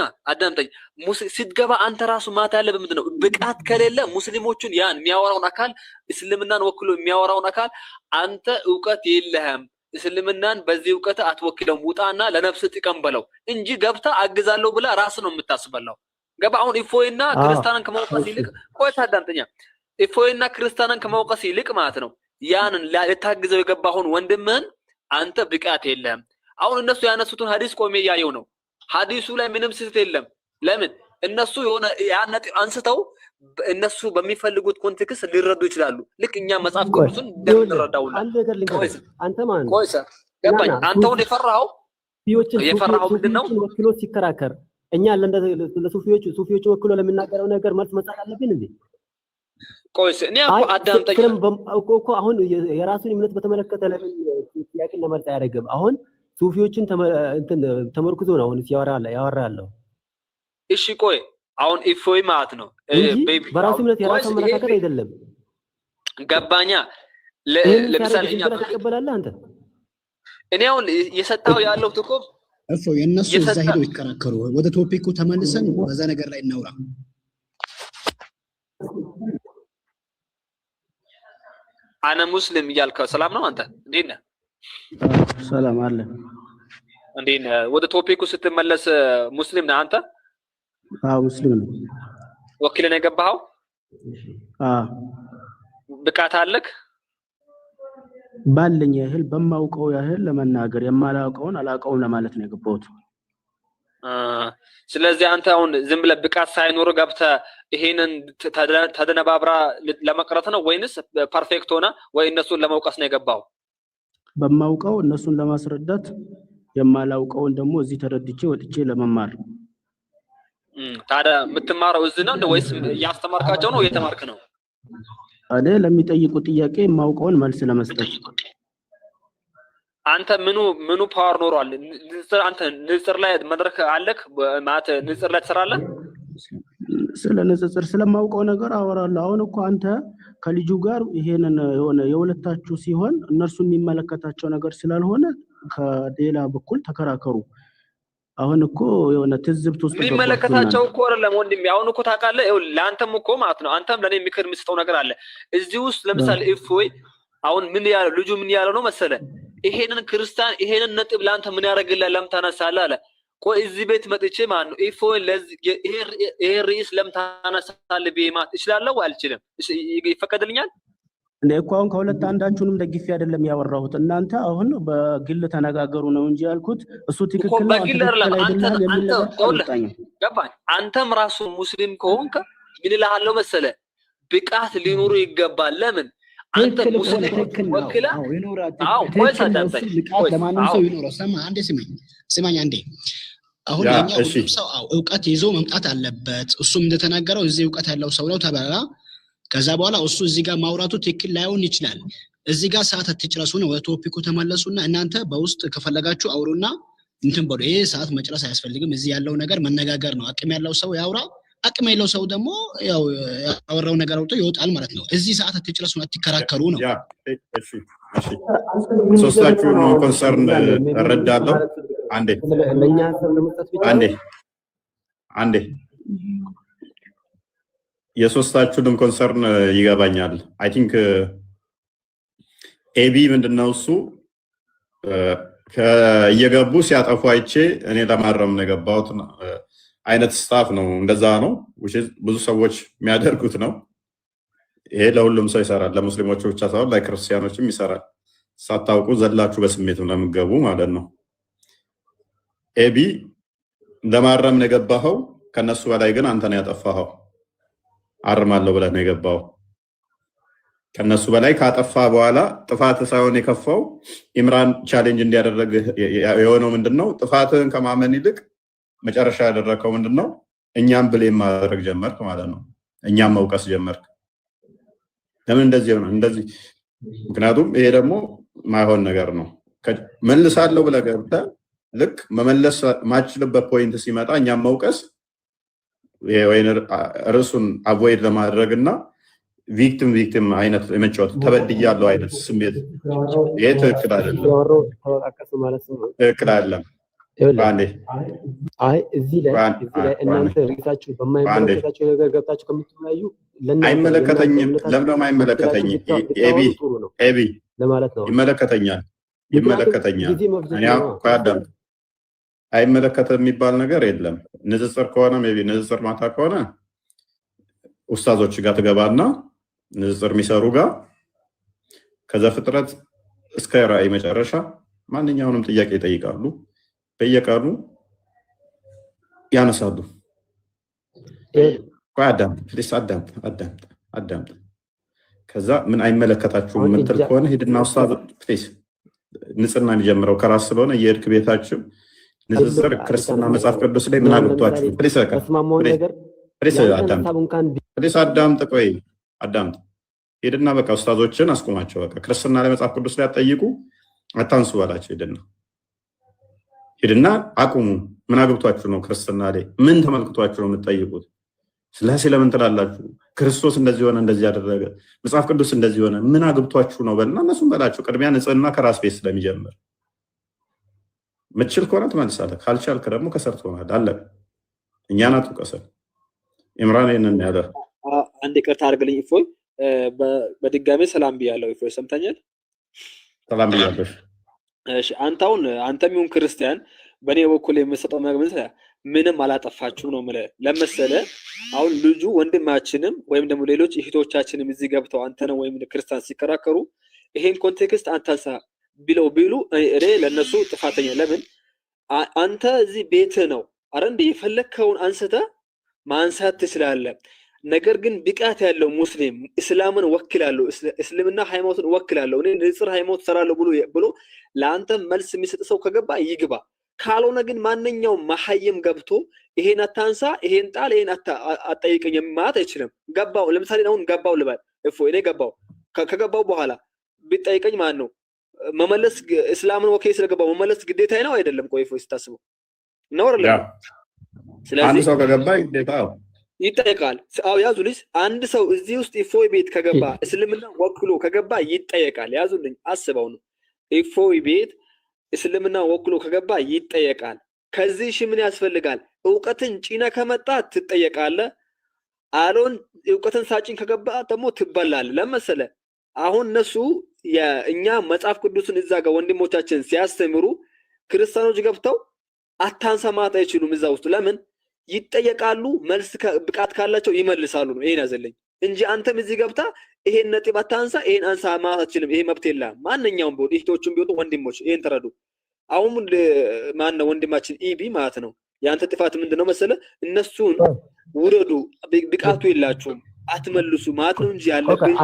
ስትገባ አንተ ራሱ ማታ ያለ በምንድነው ብቃት ከሌለ ሙስሊሞቹን ያን የሚያወራውን አካል እስልምናን ወክሎ የሚያወራውን አካል አንተ ዕውቀት የለህም እስልምናን በዚህ ዕውቀት አትወክለው ውጣና ለነፍስ ጥቅም በለው እንጂ ገብታ አግዛለሁ ብላ ራስ ነው የምታስበላው። ገባ? አሁን ኢፎይና ክርስቲያንን ከመውቀስ ይልቅ ቆይ አዳምጠኝ ኢፎይና ክርስቲያንን ከመውቀስ ይልቅ ማለት ነው ያንን ለታግዘው የገባውን ወንድምህን አንተ ብቃት የለህም። አሁን እነሱ ያነሱትን ሐዲስ ቆሜ ያየው ነው። ሐዲሱ ላይ ምንም ስህተት የለም። ለምን እነሱ የሆነ ያን አንስተው እነሱ በሚፈልጉት ኮንቴክስት ሊረዱ ይችላሉ። ልክ እኛ መጽሐፍ ቅዱስን እንደምንረዳው አንተ ማን ቆይሰ ገባኝ። አንተውን የፈራው ምንድነው? ወክሎ ሲከራከር እኛ ለሱፊዎች ወክሎ ለምናቀረው ነገር መልስ መስጠት አለብን እንዴ? ቆይሰ እኔ አቆ አዳምጠኝ እኮ አሁን የራሱን እምነት በተመለከተ ለምን ጥያቄ ለመርጣ ያደርግም? አሁን ሱፊዎችን ተመርኩዞ ነው አሁን ያወራለው። እሺ ቆይ አሁን ኢፎይ ማለት ነው በራሱ እምነት የራሱ አመለካከት አይደለም። ገባኛ? ለምሳሌ እኛ ተቀበላለህ አንተ። እኔ አሁን የሰጣው ያለው እኮ እፎይ የነሱ እዛ ሄደው ይከራከሩ። ወደ ቶፒኩ ተመልሰን በዛ ነገር ላይ እናውራ። አነ ሙስሊም እያልከው ሰላም ነው አንተ? እንዴት ነህ? ሰላም አለ። እንዴት ነህ? ወደ ቶፒኩ ስትመለስ ሙስሊም ነህ አንተ? አዎ ሙስሊም ነኝ። ወኪል ነው የገባኸው? አዎ። ብቃት አለክ? ባለኝ ያህል በማውቀው ያህል ለመናገር የማላውቀውን አላውቀውም ለማለት ነው የገባሁት። ስለዚህ አንተ አሁን ዝም ብለህ ብቃት ሳይኖር ገብተህ ይሄንን ተደነባብራ ለመቅረት ነው ወይንስ ፐርፌክት ሆነ ወይ እነሱን ለመውቀስ ነው የገባው? በማውቀው እነሱን ለማስረዳት የማላውቀውን ደግሞ እዚህ ተረድቼ ወጥቼ ለመማር። ታዲያ የምትማረው እዚህ ነው ወይስ ያስተማርካቸው ነው የተማርክ ነው? እኔ ለሚጠይቁ ጥያቄ የማውቀውን መልስ ለመስጠት። አንተ ምኑ ፓወር ኖሯል? አንተ ንጽር ላይ መድረክ አለክ ማለት ንጽር ላይ ትሰራለህ? ስለ ንጽጽር ስለማውቀው ነገር አወራለሁ። አሁን እኮ አንተ ከልጁ ጋር ይሄንን የሆነ የሁለታችሁ ሲሆን እነርሱ የሚመለከታቸው ነገር ስላልሆነ ከሌላ በኩል ተከራከሩ። አሁን እኮ የሆነ ትዝብት ውስጥ የሚመለከታቸው እኮ አይደለም ወንድሜ። አሁን እኮ ታውቃለህ ለአንተም እኮ ማለት ነው አንተም ለኔ ምክር የምትሰጠው ነገር አለ እዚህ ውስጥ። ለምሳሌ ኢፎይ አሁን ምን ያለው ልጁ ምን ያለው ነው መሰለ ይሄንን ክርስቲያን ይሄንን ነጥብ ለአንተ ምን ያደርግልህ ለምን ታነሳለህ አለ። ቆይ እዚህ ቤት መጥቼ ማለት ነው ኢፎይ ይሄ ርዕስ ለምን ታነሳለህ ቢማት እችላለሁ አልችልም? ይፈቀድልኛል እንዴ? እኮ አሁን ከሁለት አንዳችሁንም ደግፌ አይደለም ያወራሁት። እናንተ አሁን በግል ተነጋገሩ ነው እንጂ ያልኩት እሱ ትክክል ነው አንተ ገባኝ። አንተም ራሱ ሙስሊም ከሆንክ ምን እልሃለሁ መሰለ ብቃት ሊኖሩ ይገባል። ለምን አንተ ሙስሊም ወክላ ቆይ ሳዳምጠኝ ለማንም ሰው ይኖረው። ሰማ አንዴ ስማኝ አንዴ። አሁን ያኛው ሰው ዕውቀት ይዞ መምጣት አለበት። እሱም እንደተናገረው እዚህ ዕውቀት ያለው ሰው ነው ተባላ። ከዛ በኋላ እሱ እዚህ ጋር ማውራቱ ትክክል ላይሆን ይችላል። እዚህ ጋር ሰዓት አትጨረሱ ነው። ወደ ቶፒኩ ተመለሱና እናንተ በውስጥ ከፈለጋችሁ አውሩና እንትን በሉ። ይሄ ሰዓት መጨረስ አያስፈልግም። እዚህ ያለው ነገር መነጋገር ነው። አቅም ያለው ሰው ያውራ፣ አቅም የሌለው ሰው ደግሞ ያው ያወራው ነገር አውጥቶ ይወጣል ማለት ነው። እዚህ ሰዓት አትጨረሱ፣ አትከራከሩ ነው። ሶስታችሁ ነው ኮንሰርን እረዳለሁ። አንዴ የሶስታችሁንም ኮንሰርን ይገባኛል። አይ ቲንክ ኤቢ ምንድነው እሱ እየገቡ ሲያጠፉ አይቼ እኔ ለማረም ነው የገባሁት አይነት ስታፍ ነው። እንደዛ ነው ብዙ ሰዎች የሚያደርጉት ነው። ይሄ ለሁሉም ሰው ይሰራል፣ ለሙስሊሞች ብቻ ሳይሆን ለክርስቲያኖችም ይሰራል። ሳታውቁ ዘላችሁ በስሜት ለምገቡ ማለት ነው። ኤቢ ለማረም ነው የገባኸው፣ ከነሱ በላይ ግን አንተ ነው ያጠፋኸው። አርማለሁ ብለህ ነው የገባው። ከነሱ በላይ ካጠፋ በኋላ ጥፋት ሳይሆን የከፋው ኢምራን ቻሌንጅ እንዲያደርግ የሆነው ምንድነው? ጥፋትህን ከማመን ይልቅ መጨረሻ ያደረከው ምንድነው? እኛም ብሌም ማድረግ ጀመርክ ማለት ነው። እኛም መውቀስ ጀመርክ። ለምን እንደዚህ ሆነ? እንደዚህ ምክንያቱም ይሄ ደግሞ ማይሆን ነገር ነው። መልሳለሁ ብለህ ገብተህ ልክ መመለስ ማችልበት ፖይንት ሲመጣ እኛም መውቀስ ወይ ርዕሱን አቮይድ ለማድረግና ቪክቲም አይነት የመጫወት ተበድያለሁ አይነት ስሜት ይሄ ትክክል አይደለም። ትክክል አይደለም። አይ እዚህ ላይ እናንተ ርዕሳችሁ በማይመለከታችሁ ነገር ገብታችሁ ከምትወያዩ አይመለከተኝም። ለምን አይመለከተኝም? ኤቢ ለማለት ነው። ይመለከተኛል። እኔ አዳም አይመለከተም የሚባል ነገር የለም። ንጽጽር ከሆነ ሜቢ ንጽጽር ማታ ከሆነ ኡስታዞች ጋር ትገባና ንጽጽር የሚሰሩ ጋር ከዘፍጥረት እስከ ራእይ መጨረሻ ማንኛውንም ጥያቄ ይጠይቃሉ። በየቀኑ ያነሳሉ። አዳምጥ። ከዛ ምን አይመለከታችሁም የምትል ከሆነ ሂድና ኡስታዝ ፕሊዝ ንጽህና የሚጀምረው ከራስ ስለሆነ የእርክ ቤታችሁ ንጽጽር ክርስትና መጽሐፍ ቅዱስ ላይ ምን አግብቷችሁ ፕሊስ አዳምጥ። ቆይ አዳምጥ። ሄድና በቃ ኡስታዞችን አስቁማቸው። በቃ ክርስትና ላይ መጽሐፍ ቅዱስ ላይ አትጠይቁ፣ አታንሱ ባላቸው ሄድና አቁሙ። ምን አግብቷችሁ ነው ክርስትና ላይ ምን ተመልክቷችሁ ነው የምትጠይቁት? ስላሴ ለምን ትላላችሁ? ክርስቶስ እንደዚህ ሆነ እንደዚህ ያደረገ መጽሐፍ ቅዱስ እንደዚህ ሆነ ምን አግብቷችሁ ነው በልና እነሱም በላቸው። ቅድሚያ ንጽህና ከራስ ቤት ስለሚጀምር ምችል ከሆነ ትመልሳለህ፣ ካልቻልክ ደግሞ ከሰር ትሆናለህ። አለቀ። እኛን አትውቀሰን። ኢምራን ይሄንን ያለ አንድ ይቅርታ አድርግልኝ እፎይ፣ በድጋሜ ሰላም ብያለሁ። እፎይ ሰምተኛል? ሰላም ብያለሁ። እሺ አንተም ይሁን ክርስቲያን በእኔ በኩል የምሰጠው መግለጽ ምንም አላጠፋችሁ ነው የምልህ። ለመሰለ አሁን ልጁ ወንድማችንም ወይም ደግሞ ሌሎች እህቶቻችንም እዚህ ገብተው አንተ ነው ወይም ክርስቲያን ሲከራከሩ ይሄን ኮንቴክስት አንተንሳ ቢሉ እኔ ለነሱ ጥፋተኛ። ለምን አንተ እዚህ ቤት ነው አረ እንደ የፈለከውን አንስተ ማንሳት ትችላለህ። ነገር ግን ብቃት ያለው ሙስሊም እስላምን ወክላለሁ እስልምና ሃይማኖትን ወክላለሁ እኔ ንጽር ሃይማኖት ሰራለሁ ብሎ ለአንተ መልስ የሚሰጥ ሰው ከገባ ይግባ። ካልሆነ ግን ማንኛውም መሐይም ገብቶ ይሄን አታንሳ፣ ይሄን ጣል፣ ይሄን አጠይቀኝ ማለት አይችልም። ገባው ለምሳሌ አሁን ገባው ልበል እኔ ገባው ከገባው በኋላ ቢጠይቀኝ ማን ነው መመለስ? እስላምን ወከይ ስለገባው መመለስ ግዴታዬ ነው አይደለም? ቆይ እፎይ ስታስበው ነው አይደለም? ስለዚህ አንድ ሰው ከገባ ግዴታው ይጠየቃል። አው ያዙልኝ። አንድ ሰው እዚህ ውስጥ እፎይ ቤት ከገባ እስልምና ወክሎ ከገባ ይጠየቃል። ያዙልኝ። አስበው ነው እፎይ ቤት እስልምና ወክሎ ከገባ ይጠየቃል። ከዚህ ምን ያስፈልጋል? ዕውቀትን ጭነ ከመጣ ትጠየቃለህ። አሎን ዕውቀትን ሳጭን ከገባ ደግሞ ትበላለህ። ለመሰለ አሁን እነሱ የእኛ መጽሐፍ ቅዱስን እዛ ጋር ወንድሞቻችን ሲያስተምሩ ክርስቲያኖች ገብተው አታንሳ ማለት አይችሉም። እዛ ውስጥ ለምን ይጠየቃሉ? መልስ ብቃት ካላቸው ይመልሳሉ ነው። ይሄን ያዘልኝ እንጂ አንተም እዚህ ገብታ ይሄን ነጥብ አታንሳ ይሄን አንሳ ማለት አትችልም። ይሄ መብት የለም። ማንኛውም ቢሆን እህቶችም ቢሆኑ ወንድሞች ይሄን ተረዱ። አሁን ማን ነው ወንድማችን ኢቢ ማለት ነው። ያንተ ጥፋት ምንድነው መሰለ? እነሱን ውረዱ ብቃቱ የላችሁም አትመልሱ ማለት ነው እንጂ ያለብህ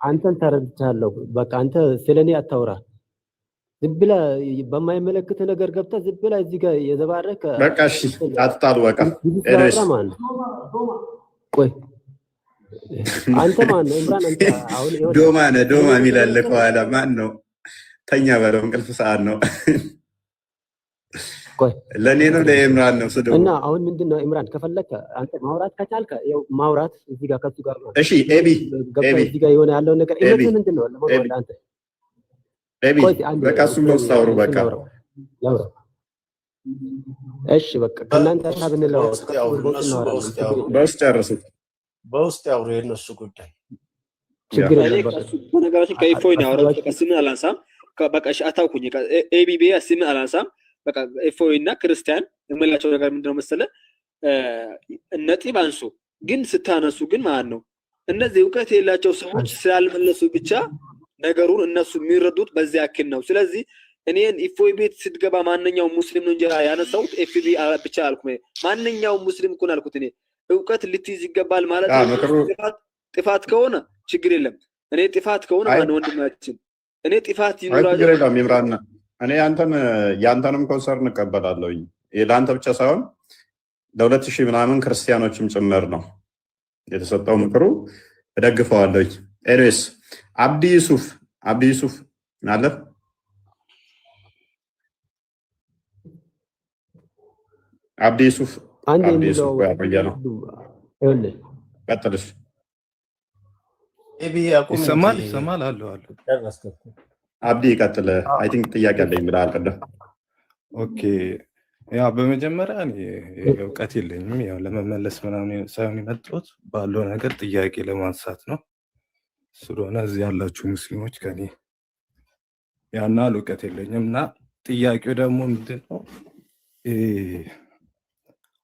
አንተን ተረድቻለሁ። በቃ አንተ ስለኔ አታውራ። ዝም ብለህ በማይመለከት ነገር ገብተህ ዝም ብለህ እዚህ ጋር የዘባረከ በቃ እሺ አትጣሉ። በቃ ቆይ አንተ ማን ነው? ኢምራን አንተ አሁን ዶማ የሚላል ከኋላ ማን ነው? ተኛ በለው እንቅልፍ ሰዓት ነው። ቆይ ለኔ ነው ለኢምራን ነው ስደው እና አሁን ምንድነው ኢምራን ከፈለከ አንተ ማውራት ከቻልከ ያው ማውራት እዚህ ጋር ከሱ ጋር ነው። እሺ ኤቢ እዚህ ጋር የሆነ ያለው ነገር እምነት ምንድነው? ለማውራት አንተ ኤቢ በቃ እሱም ነው ስታወሩ በቃ ያውራ። እሺ በቃ ከእናንተ ሀሳብ እንለዋወጥ። በውስጥ ጨርሱት። በውስጥ ያውሩ የነሱ ጉዳይ ችግር የለም። በነገራችን ከኢፎይ ነው ያወራው። በቃ ስምን አላንሳም። በቃ እሺ አታውኩኝ። ኤቢቢ ስምን አላንሳም። በቃ ኢፎይ እና ክርስቲያን የምላቸው ነገር ምንድነው መሰለ? ነጥብ አንሱ፣ ግን ስታነሱ ግን ማለት ነው እነዚህ ዕውቀት የሌላቸው ሰዎች ስላልመለሱ ብቻ ነገሩን እነሱ የሚረዱት በዚያ ያክል ነው። ስለዚህ እኔን ኢፎይ ቤት ስትገባ ማንኛውም ሙስሊም ነው እንጂ ያነሳሁት ኤፍቢ ብቻ አልኩኝ። ማንኛውም ሙስሊም እኮ ነው ያልኩት። እኔ ዕውቀት ልትይዝ ይገባል ማለት ነው። ጥፋት ከሆነ ችግር የለም። እኔ ጥፋት ከሆነ ማን ወንድማችን እኔ ጥፋት ይኖራል ችግር የለም። ኢምራን እኔ ያንተንም ኮንሰርን እቀበላለሁ። ለአንተ ብቻ ሳይሆን ለ2000 ምናምን ክርስቲያኖችም ጭምር ነው የተሰጠው ምክሩ እደግፈዋለሁ። ኤኒዌይስ አብዲ ዩሱፍ አለ አብዲ ዩሱፍ ያቆያ ነው። ቀጥልሽ ይሰማል አለ አብዲ ቀጥል። አይ ቲንክ ጥያቄ አለኝ ብለሃል ቀደም። ኦኬ ያ በመጀመሪያ እኔ እውቀት የለኝም፣ ያው ለመመለስ ምናምን ሳይሆን የመጣሁት ባለው ነገር ጥያቄ ለማንሳት ነው። ስለሆነ እዚህ ያላችሁ ሙስሊሞች ከኔ ያናል እውቀት የለኝም እና ጥያቄው ደግሞ ምንድነው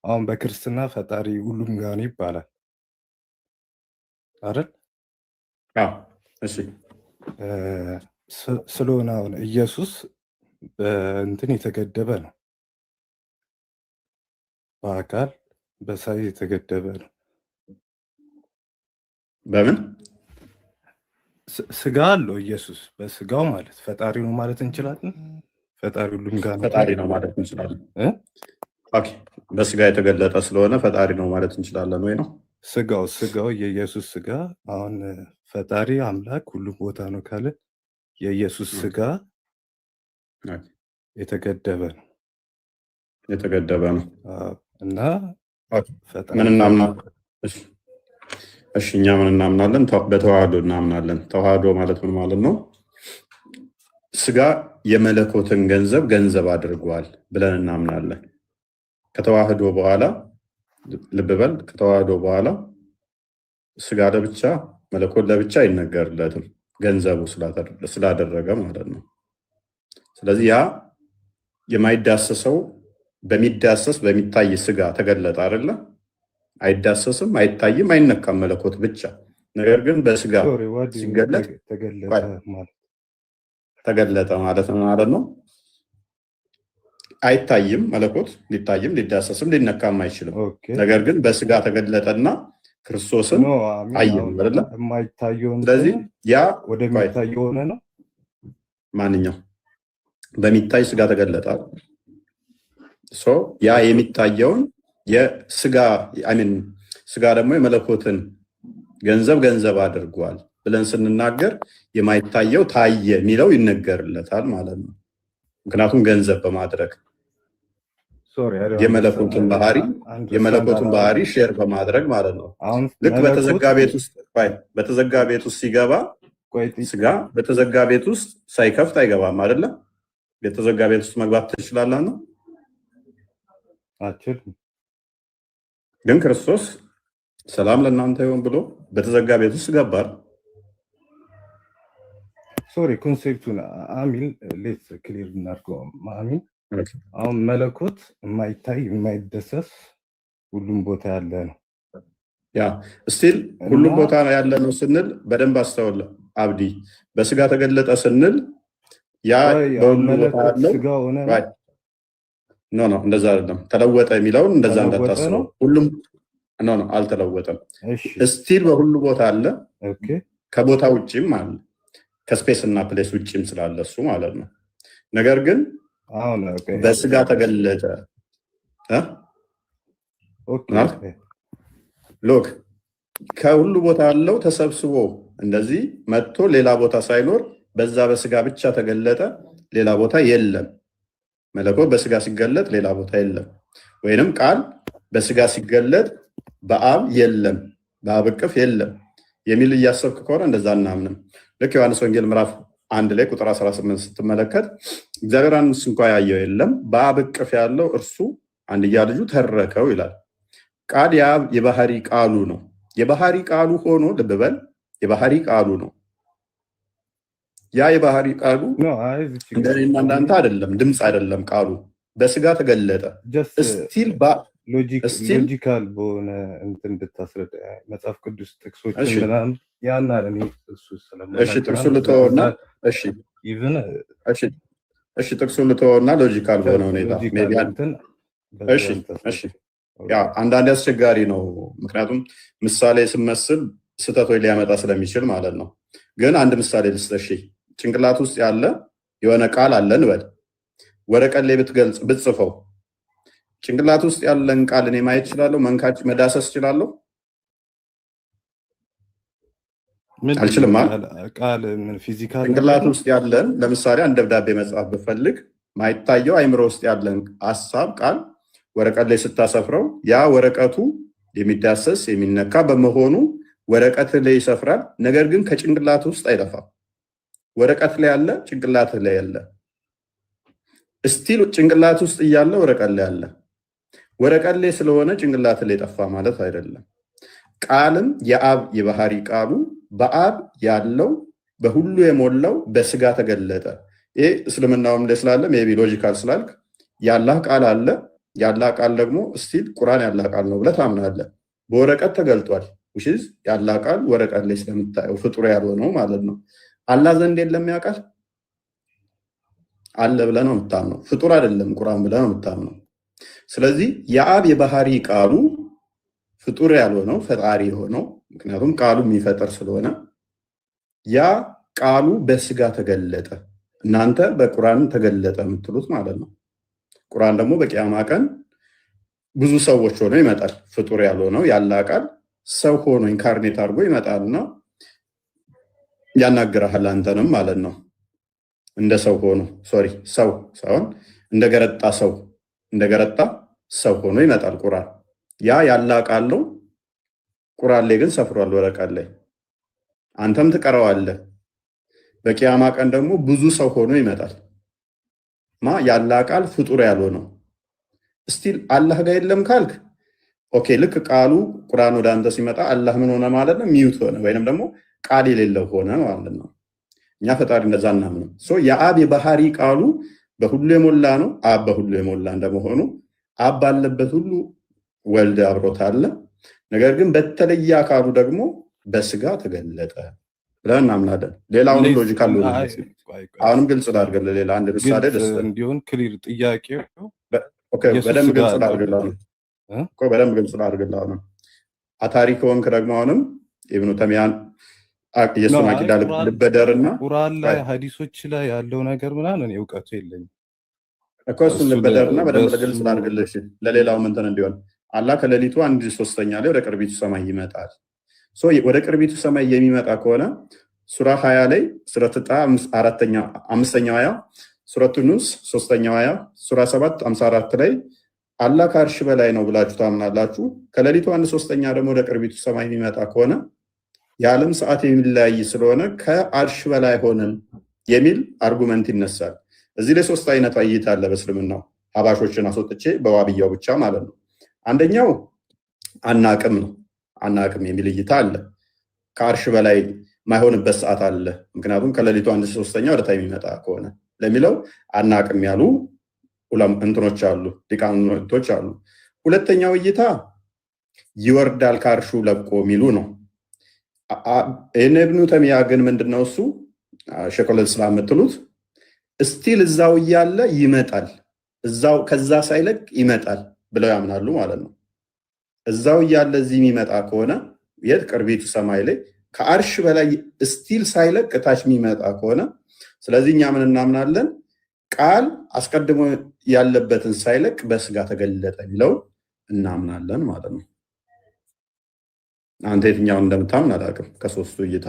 አሁን በክርስትና ፈጣሪ ሁሉም ጋር ነው ይባላል አይደል? እሺ ስለሆነ አሁን ኢየሱስ በእንትን የተገደበ ነው፣ በአካል በሳይዝ የተገደበ ነው። በምን ስጋ አለው ኢየሱስ? በስጋው ማለት ፈጣሪ ነው ማለት እንችላለን? ፈጣሪ ሁሉም ጋር ፈጣሪ ነው ማለት እንችላለን። ኦኬ በስጋ የተገለጠ ስለሆነ ፈጣሪ ነው ማለት እንችላለን ወይ ነው? ስጋው የኢየሱስ ስጋ አሁን ፈጣሪ አምላክ ሁሉም ቦታ ነው ካለ የኢየሱስ ስጋ የተገደበ ነው እና ምን እናምናለን? እሺ እኛ ምን እናምናለን? በተዋህዶ እናምናለን። ተዋህዶ ማለት ምን ማለት ነው? ስጋ የመለኮትን ገንዘብ አድርጓል ብለን እናምናለን። ከተዋህዶ በኋላ ልብ በል፣ ከተዋህዶ በኋላ ስጋ ለብቻ መለኮት ለብቻ አይነገርለትም፣ ገንዘቡ ስላደረገ ማለት ነው። ስለዚህ ያ የማይዳሰሰው በሚዳሰስ በሚታይ ስጋ ተገለጠ አይደለ? አይዳሰስም፣ አይታይም፣ አይነካም መለኮት ብቻ። ነገር ግን በስጋ ሲገለጥ ተገለጠ ማለት ነው። አይታይም መለኮት፣ ሊታይም ሊዳሰስም ሊነካም አይችልም። ነገር ግን በስጋ ተገለጠና ክርስቶስን አየን አይደለ? ስለዚህ ያ ወደሚታየው ሆነ ነው። ማንኛው በሚታይ ስጋ ተገለጠ። ያ የሚታየውን የስጋ ስጋ ደግሞ የመለኮትን ገንዘብ አድርጓል ብለን ስንናገር የማይታየው ታየ የሚለው ይነገርለታል ማለት ነው። ምክንያቱም ገንዘብ በማድረግ የመለኮቱን ባህሪ ሼር በማድረግ ማለት ነው። ልክ በተዘጋ ቤት ውስጥ ሲገባ ስጋ በተዘጋ ቤት ውስጥ ሳይከፍት አይገባም አይደለም? የተዘጋ ቤት ውስጥ መግባት ትችላለህ ነው። ግን ክርስቶስ ሰላም ለእናንተ ይሁን ብሎ በተዘጋ ቤት ውስጥ ገባል። ኮንሴፕቱን አሚን ሌትስ ክሊር እናድርገው። አሚን አሁን መለኮት የማይታይ የማይደሰስ ሁሉም ቦታ ያለ ነው። ያ ስቲል ሁሉም ቦታ ያለ ነው ስንል በደንብ አስተውል አብዲ። በስጋ ተገለጠ ስንል ያ በሁሉ ቦታ ያለው ኖ እንደዛ አይደለም። ተለወጠ የሚለውን እንደዛ እንዳታስበው። ሁሉም ኖ አልተለወጠም። ስቲል በሁሉ ቦታ አለ፣ ከቦታ ውጪም አለ፣ ከስፔስ እና ፕሌስ ውጪም ስላለ እሱ ማለት ነው። ነገር ግን በስጋ ተገለጠ ሎክ ከሁሉ ቦታ ያለው ተሰብስቦ እንደዚህ መጥቶ ሌላ ቦታ ሳይኖር በዛ በስጋ ብቻ ተገለጠ፣ ሌላ ቦታ የለም። መለኮት በስጋ ሲገለጥ ሌላ ቦታ የለም። ወይንም ቃል በስጋ ሲገለጥ በአብ የለም፣ በአብ እቅፍ የለም የሚል እያሰብክ ከሆነ እንደዛ እናምንም። ልክ ዮሐንስ ወንጌል ምዕራፍ 1 ላይ ቁጥር 18 ስትመለከት እግዚአብሔር አንስ እንኳ ያየው የለም፣ በአብ እቅፍ ያለው እርሱ አንድያ ልጁ ተረከው ይላል። ቃል የአብ የባህሪ ቃሉ ነው። የባህሪ ቃሉ ሆኖ ልብ በል፣ የባህሪ ቃሉ ነው። ያ የባህሪ ቃሉ እንደኔና እንዳንተ አይደለም፣ ድምፅ አይደለም። ቃሉ በስጋ ተገለጠ። ስቲል ሎጂካል በሆነ እንትን እንድታስረዳ መጽሐፍ ቅዱስ ጥቅሶችን ምናምን ያና ለኔ እሱ ጥቅሱ ልተወውና ጥቅሱ ልተወውና ሎጂካል በሆነ ሁኔታ ያ አንዳንድ አስቸጋሪ ነው። ምክንያቱም ምሳሌ ስመስል ስህተቶች ሊያመጣ ስለሚችል ማለት ነው። ግን አንድ ምሳሌ ልስጥሽ። ጭንቅላት ውስጥ ያለ የሆነ ቃል አለ እንበል፣ ወረቀት ላይ ብትጽፈው ጭንቅላት ውስጥ ያለን ቃል እኔ ማየት እችላለሁ? መንካች መዳሰስ እችላለሁ? አልችልም። ቃል ምን ፊዚካል ጭንቅላት ውስጥ ያለን ለምሳሌ አንድ ደብዳቤ መጻፍ ብፈልግ ማይታየው አይምሮ ውስጥ ያለን ሐሳብ ቃል ወረቀት ላይ ስታሰፍረው ያ ወረቀቱ የሚዳሰስ የሚነካ በመሆኑ ወረቀት ላይ ይሰፍራል። ነገር ግን ከጭንቅላት ውስጥ አይጠፋም። ወረቀት ላይ ያለ ጭንቅላት ላይ ያለ እስቲል ጭንቅላት ውስጥ እያለ ወረቀት ላይ ያለ ወረቀት ላይ ስለሆነ ጭንቅላት ላይ ጠፋ ማለት አይደለም። ቃልም የአብ የባህሪ ቃሉ በአብ ያለው በሁሉ የሞላው በስጋ ተገለጠ። ይሄ እስልምናውም ላይ ስላለ ሜቢ ሎጂካል ስላልክ ያላህ ቃል አለ። ያላህ ቃል ደግሞ እስቲል ቁርአን ያላህ ቃል ነው ብለህ ታምናለህ። በወረቀት ተገልጧል። ውሽዝ ያላህ ቃል ወረቀት ላይ ስለምታየው ፍጡር ያልሆነው ማለት ነው። አላህ ዘንድ የለም ያ ቃል አለ ብለህ ነው የምታምነው። ፍጡር አይደለም ቁርአን ብለህ ነው የምታምነው። ስለዚህ የአብ የባህሪ ቃሉ ፍጡር ያልሆነው ፈጣሪ የሆነው ምክንያቱም ቃሉ የሚፈጠር ስለሆነ ያ ቃሉ በስጋ ተገለጠ። እናንተ በቁርአን ተገለጠ የምትሉት ማለት ነው። ቁርአን ደግሞ በቂያማ ቀን ብዙ ሰዎች ሆኖ ይመጣል። ፍጡር ያልሆነው ያላህ ቃል ሰው ሆኖ ኢንካርኔት አድርጎ ይመጣልና ያናግረሃል አንተንም ማለት ነው። እንደ ሰው ሆኖ ሰው ሳይሆን እንደገረጣ ሰው ሆኖ ይመጣል ቁርአን። ያ ያላህ ቃል ነው። ቁርአን ላይ ግን ሰፍሯል ወረቀት ላይ። አንተም ትቀረዋለህ። በቂያማ ቀን ደግሞ ብዙ ሰው ሆኖ ይመጣል። ያላህ ቃል ፍጡር ያልሆነው እስቲል አላህ ጋር የለም ካልክ ኦኬ፣ ልክ ቃሉ ቁርአን ወደ አንተ ሲመጣ አላህ ምን ሆነ ማለት ነው? ሚውት ሆነ ወይንም ደግሞ ቃል የሌለው ሆነ ማለት ነው። እኛ ፈጣሪ እንደዛ እናምነው። የአብ የባህሪ ቃሉ በሁሉ የሞላ ነው። አብ በሁሉ የሞላ እንደመሆኑ አብ ባለበት ሁሉ ወልድ አብሮት አለ። ነገር ግን በተለየ አካሉ ደግሞ በስጋ ተገለጠ ብለን እናምናለን። ሌላውን ሎጂካል ነው። አሁንም ግልጽ ላድርግልህ። ሌላ አንድ ምሳሌ ደስ እንዲሆን ክሊር ጥያቄው በደንብ ግልጽ ላድርግልህ። አታሪ ከሆንክ ደግሞ አሁንም ኢብኑ ተሚያን የሱን አቂዳ ልበደርና ቁርአን ላይ ሐዲሶች ላይ ያለው ነገር ምናምን እውቀቱ የለኝም እኮ እሱን ልበደርና በደንብ ግልጽ ላድርግልህ ለሌላው እንትን እንዲሆን አላህ ከሌሊቱ 1/3 ላይ ወደ ቅርቢቱ ሰማይ ይመጣል። ወደ ቅርቢቱ ሰማይ የሚመጣ ከሆነ ሱራ 20 ላይ ሱረቱ ጣ 5ኛው አያ፣ ሱረቱ ኑስ 3ኛው አያ፣ ሱራ 7 54 ላይ አላህ ከአርሽ በላይ ነው ብላችሁ ታምናላችሁ። ከሌሊቱ 1/3 ደግሞ ወደ ቅርቢቱ ሰማይ የሚመጣ ከሆነ የዓለም ሰዓት የሚለያይ ስለሆነ ከአርሽ በላይ ሆነን የሚል አርጉመንት ይነሳል። እዚህ ላይ 3 አይነት እይታ አለ በእስልምናው። ሀባሾችን አስወጥቼ በዋብያው ብቻ ማለት ነው። አንደኛው አናቅም ነው። አናቅም የሚል እይታ አለ። ከአርሽ በላይ ማይሆንበት ሰዓት አለ፣ ምክንያቱም ከሌሊቱ 1/3 ወደ ታይ የሚመጣ ከሆነ ለሚለው አናቅም ያሉ እንትኖች አሉ፣ ሊቃውንቶች አሉ። ሁለተኛው እይታ ይወርዳል ከአርሹ ለቆ የሚሉ ነው። ኢብኑ ተሚያ ግን ምንድነው እሱ ሸይኹል ኢስላም የምትሉት እስቲል እዛው እያለ ይመጣል፣ እዛው ከዛ ሳይለቅ ይመጣል ብለው ያምናሉ ማለት ነው። እዛው እያለ እዚህ የሚመጣ ከሆነ የት ቅርቢቱ ሰማይ ላይ ከአርሽ በላይ እስቲል ሳይለቅ ታች የሚመጣ ከሆነ ስለዚህ እኛ ምን እናምናለን? ቃል አስቀድሞ ያለበትን ሳይለቅ በስጋ ተገለጠ የሚለው እናምናለን ማለት ነው። አንተ የትኛውን እንደምታምን አላውቅም ከሶስቱ እይታ